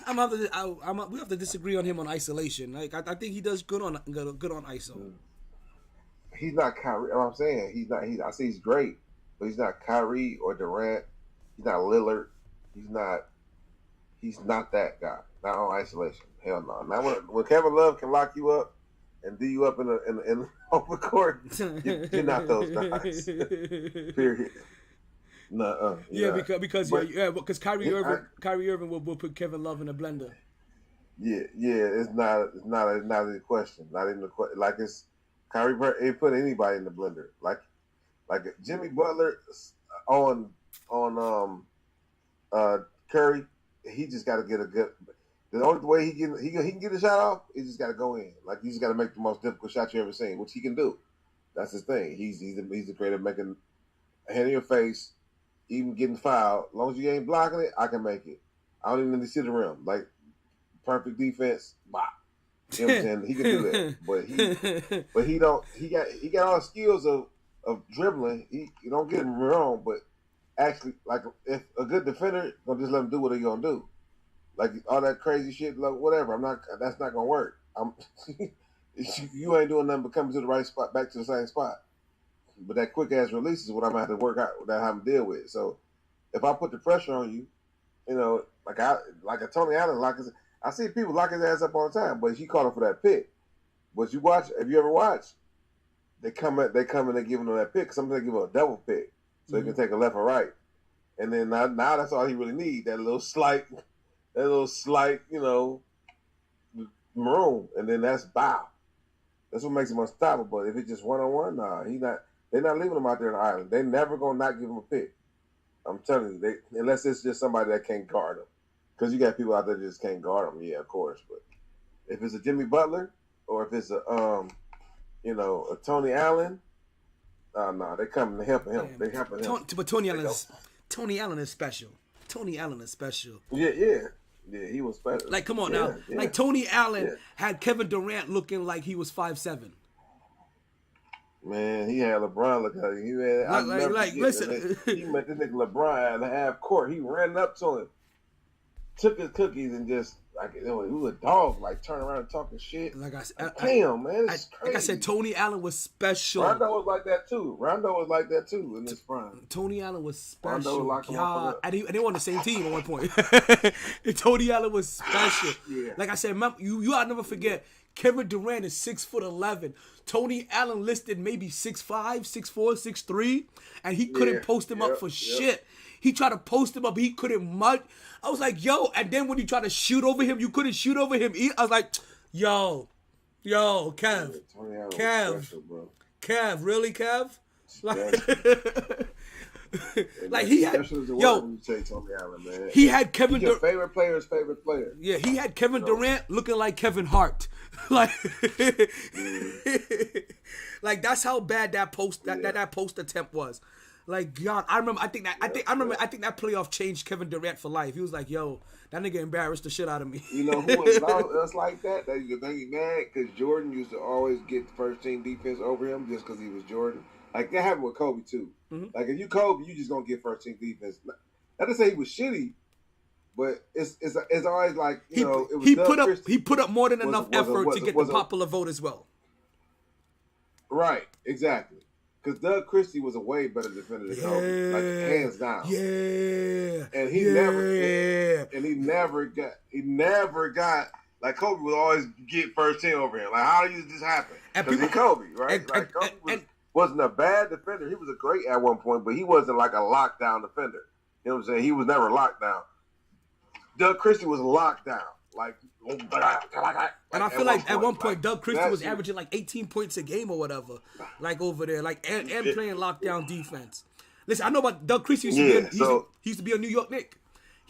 We have to disagree on him on isolation. Like I think he does good on ISO. He's not Kyrie. What I'm saying, he's not. I say he's great, but he's not Kyrie or Durant. He's not Lillard. He's not that guy. Not on isolation. Hell no. Now when Kevin Love can lock you up and do you up in open court, you're not those guys. Period. No. Yeah, because Kyrie Irving will put Kevin Love in a blender. Yeah, it's not a question. Not even the question. Like it's Kyrie. He put anybody in the blender. Like Jimmy Butler on Curry. He just got to get a good. The only way he can get a shot off, he just got to go in. Like, you just got to make the most difficult shot you ever seen, which he can do. That's his thing. He's the creator making a hand in your face, even getting fouled. As long as you ain't blocking it, I can make it. I don't even need to see the rim. Like, perfect defense, bop. You know what I'm saying? He can do that, but he got all the skills of dribbling. He, you don't get him wrong, but actually, like, if a good defender gonna just let him do what he gonna do, like all that crazy shit, like whatever. That's not gonna work. You ain't doing nothing but coming to the right spot, back to the same spot. But that quick ass release is what I'm gonna have to work out. That I have to deal with. So if I put the pressure on you, you know, like a Tony Allen, I see people lock his ass up all the time, but he caught him for that pick. But you watch, if you ever watch, they come and they give him that pick. Sometimes they give him a double pick, so he can take a left or right. And then now that's all he really needs, that little slight, you know, maroon. And then that's bow. That's what makes him unstoppable. But if it's just one-on-one, they're not leaving him out there on the island. They're never going to not give him a pick. I'm telling you, unless it's just somebody that can't guard him. Because you got people out there that just can't guard him, yeah, of course. But if it's a Jimmy Butler or if it's a Tony Allen, no, they coming to help him. They helping him. But Tony Allen is special. Tony Allen is special. Yeah, he was special. Like, come on now. Yeah. Like, Tony Allen had Kevin Durant looking like he was 5'7". Man, he had LeBron look at him. Listen. He met this nigga LeBron at the half court. He ran up to him, took his cookies, and just, like, he was a dog, like, turning around and talking shit. Like I said, damn, man, it's crazy. Like I said, Tony Allen was special. Rondo was like that too in his prime. Tony Allen was special. Rondo locked him up. And they were on the same team at one point. Tony Allen was special. Yeah. Like I said, you ought never forget, Kevin Durant is 6'11". Tony Allen listed maybe 6'5", 6'4", 6'3", and he couldn't post him up for shit. He tried to post him up, he couldn't mud. I was like, yo, and then when you try to shoot over him, you couldn't shoot over him. I was like, yo, Kev, special, bro. Kev, really, Kev? Like he had, Tony Allen, man. He had Kevin Durant. Favorite player's favorite player. Yeah, he had Kevin Durant looking like Kevin Hart. Like, like that's how bad that post attempt was. Like, God, I think that playoff changed Kevin Durant for life. He was like, yo, that nigga embarrassed the shit out of me. You know who was like that? That you think he mad because Jordan used to always get first team defense over him just because he was Jordan. Like, that happened with Kobe too. Mm-hmm. Like, if you Kobe, you just gonna get first team defense. Not to say he was shitty, but it's always like, you know, it was he put up more than enough effort to get the popular vote as well. Right, exactly. Because Doug Christie was a way better defender than Kobe, like hands down. Yeah, and he never got like Kobe would always get first team over him. Like, how did this happen? Because he's Kobe, right? Kobe wasn't a bad defender. He was a great at one point, but he wasn't like a lockdown defender. You know what I'm saying? He was never locked down. Doug Christie was locked down. And I feel like at one point Doug Christie was averaging like 18 points a game or whatever, like over there, like and playing lockdown defense. Listen, I know about Doug Christie. He used to be a New York Knick.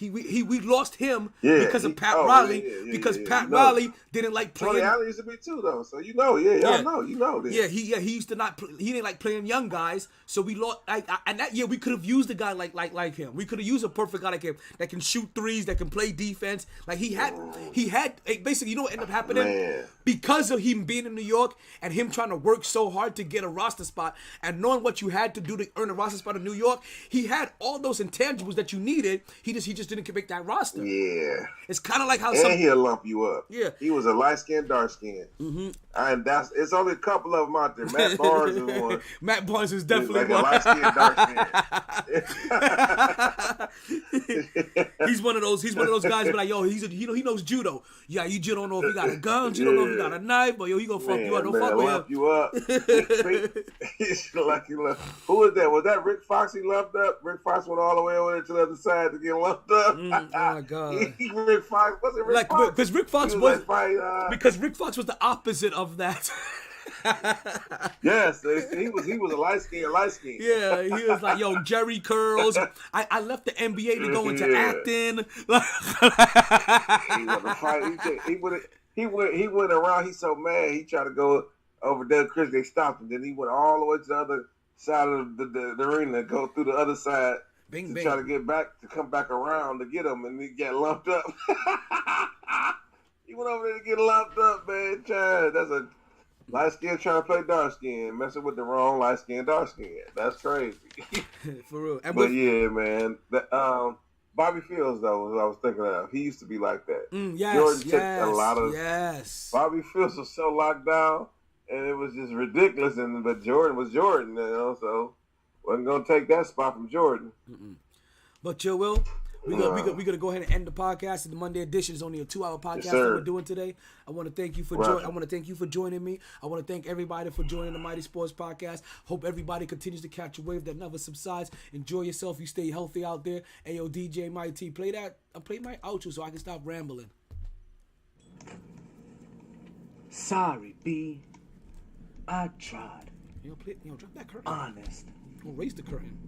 We lost him because of Pat Riley because Pat Riley didn't like playing. Tony Allen used to be too though, so you know this. Yeah, he used to not. He didn't like playing young guys, so we lost. And that year we could have used a guy like him. We could have used a perfect guy like him that can shoot threes, that can play defense. Like he had basically. You know what ended up happening? Man. Because of him being in New York and him trying to work so hard to get a roster spot and knowing what you had to do to earn a roster spot in New York, he had all those intangibles that you needed. He just didn't make that roster. Yeah, it's kind of like how he'll lump you up. Yeah, he was a light skin, dark skin, and it's only a couple of them out there. Matt Barnes is one. Matt Barnes is definitely like one. Light skin, dark skin. He's one of those guys. Be like, yo, he knows judo. Yeah, you don't know if he got a gun. You don't know if he got a knife, but yo, he gonna fuck you up. Don't fuck with him. You up. Like he left. Who was that? Was that Rick Fox? He lumped up. Rick Fox went all the way over there to the other side to get lumped up. Oh my God! Rick Fox wasn't Rick Fox because Rick Fox was because Rick Fox was the opposite of that. Yes, he was a light skin. Yeah, he was like, yo, Jerry curls. I left the NBA to go into Yeah. acting. He was a fight. He went around. He's so mad. He tried to go over there. Chris, they stopped him. Then he went all the way to the other side of the arena, go through the other side Bing, to bing. try to get back, to come back around to get him, and he got lumped up. He went over there to get lumped up, man. That's a light skin trying to play dark skin, messing with the wrong light skin, dark skin. That's crazy. For real. And But yeah, man. Bobby Fields, though, was what I was thinking of. He used to be like that. yes, Jordan took yes, a lot of. yes. Bobby Fields was so locked down, and it was just ridiculous. But Jordan was Jordan, so wasn't gonna take that spot from Jordan. But you will. We're gonna go ahead and end the podcast. The Monday edition is only a 2-hour podcast Yes, that sir. we're doing today. I want to thank you for Right. I want to thank you for joining me. I want to thank everybody for joining the Mighty Sports Podcast. Hope everybody continues to catch a wave that never subsides. Enjoy yourself. You stay healthy out there. Hey, yo, DJ MyT, play my outro so I can stop rambling. Sorry, B. I tried. Drop that curtain. Honest. Raise the curtain.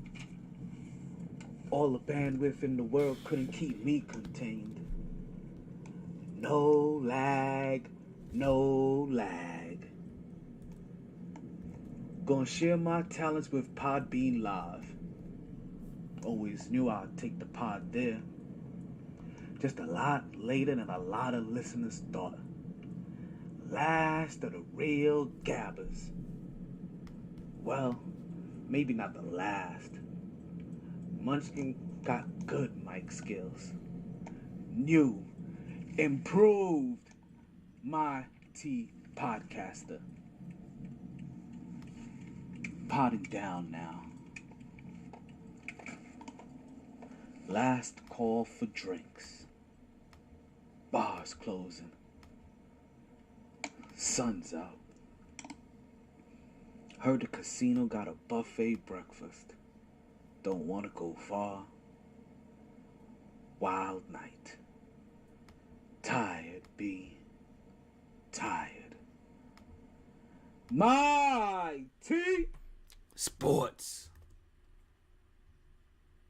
All the bandwidth in the world couldn't keep me contained. No lag, no lag. Gonna share my talents with Podbean Live. Always knew I'd take the pod there. Just a lot later than a lot of listeners thought. Last of the real gabbers. Well, maybe not the last. Munchkin got good mic skills. New, improved MyT podcaster. Potting down now. Last call for drinks. Bars closing. Sun's out. Heard the casino got a buffet breakfast. Don't want to go far. Wild night. Tired, B. Tired. MyT Sports.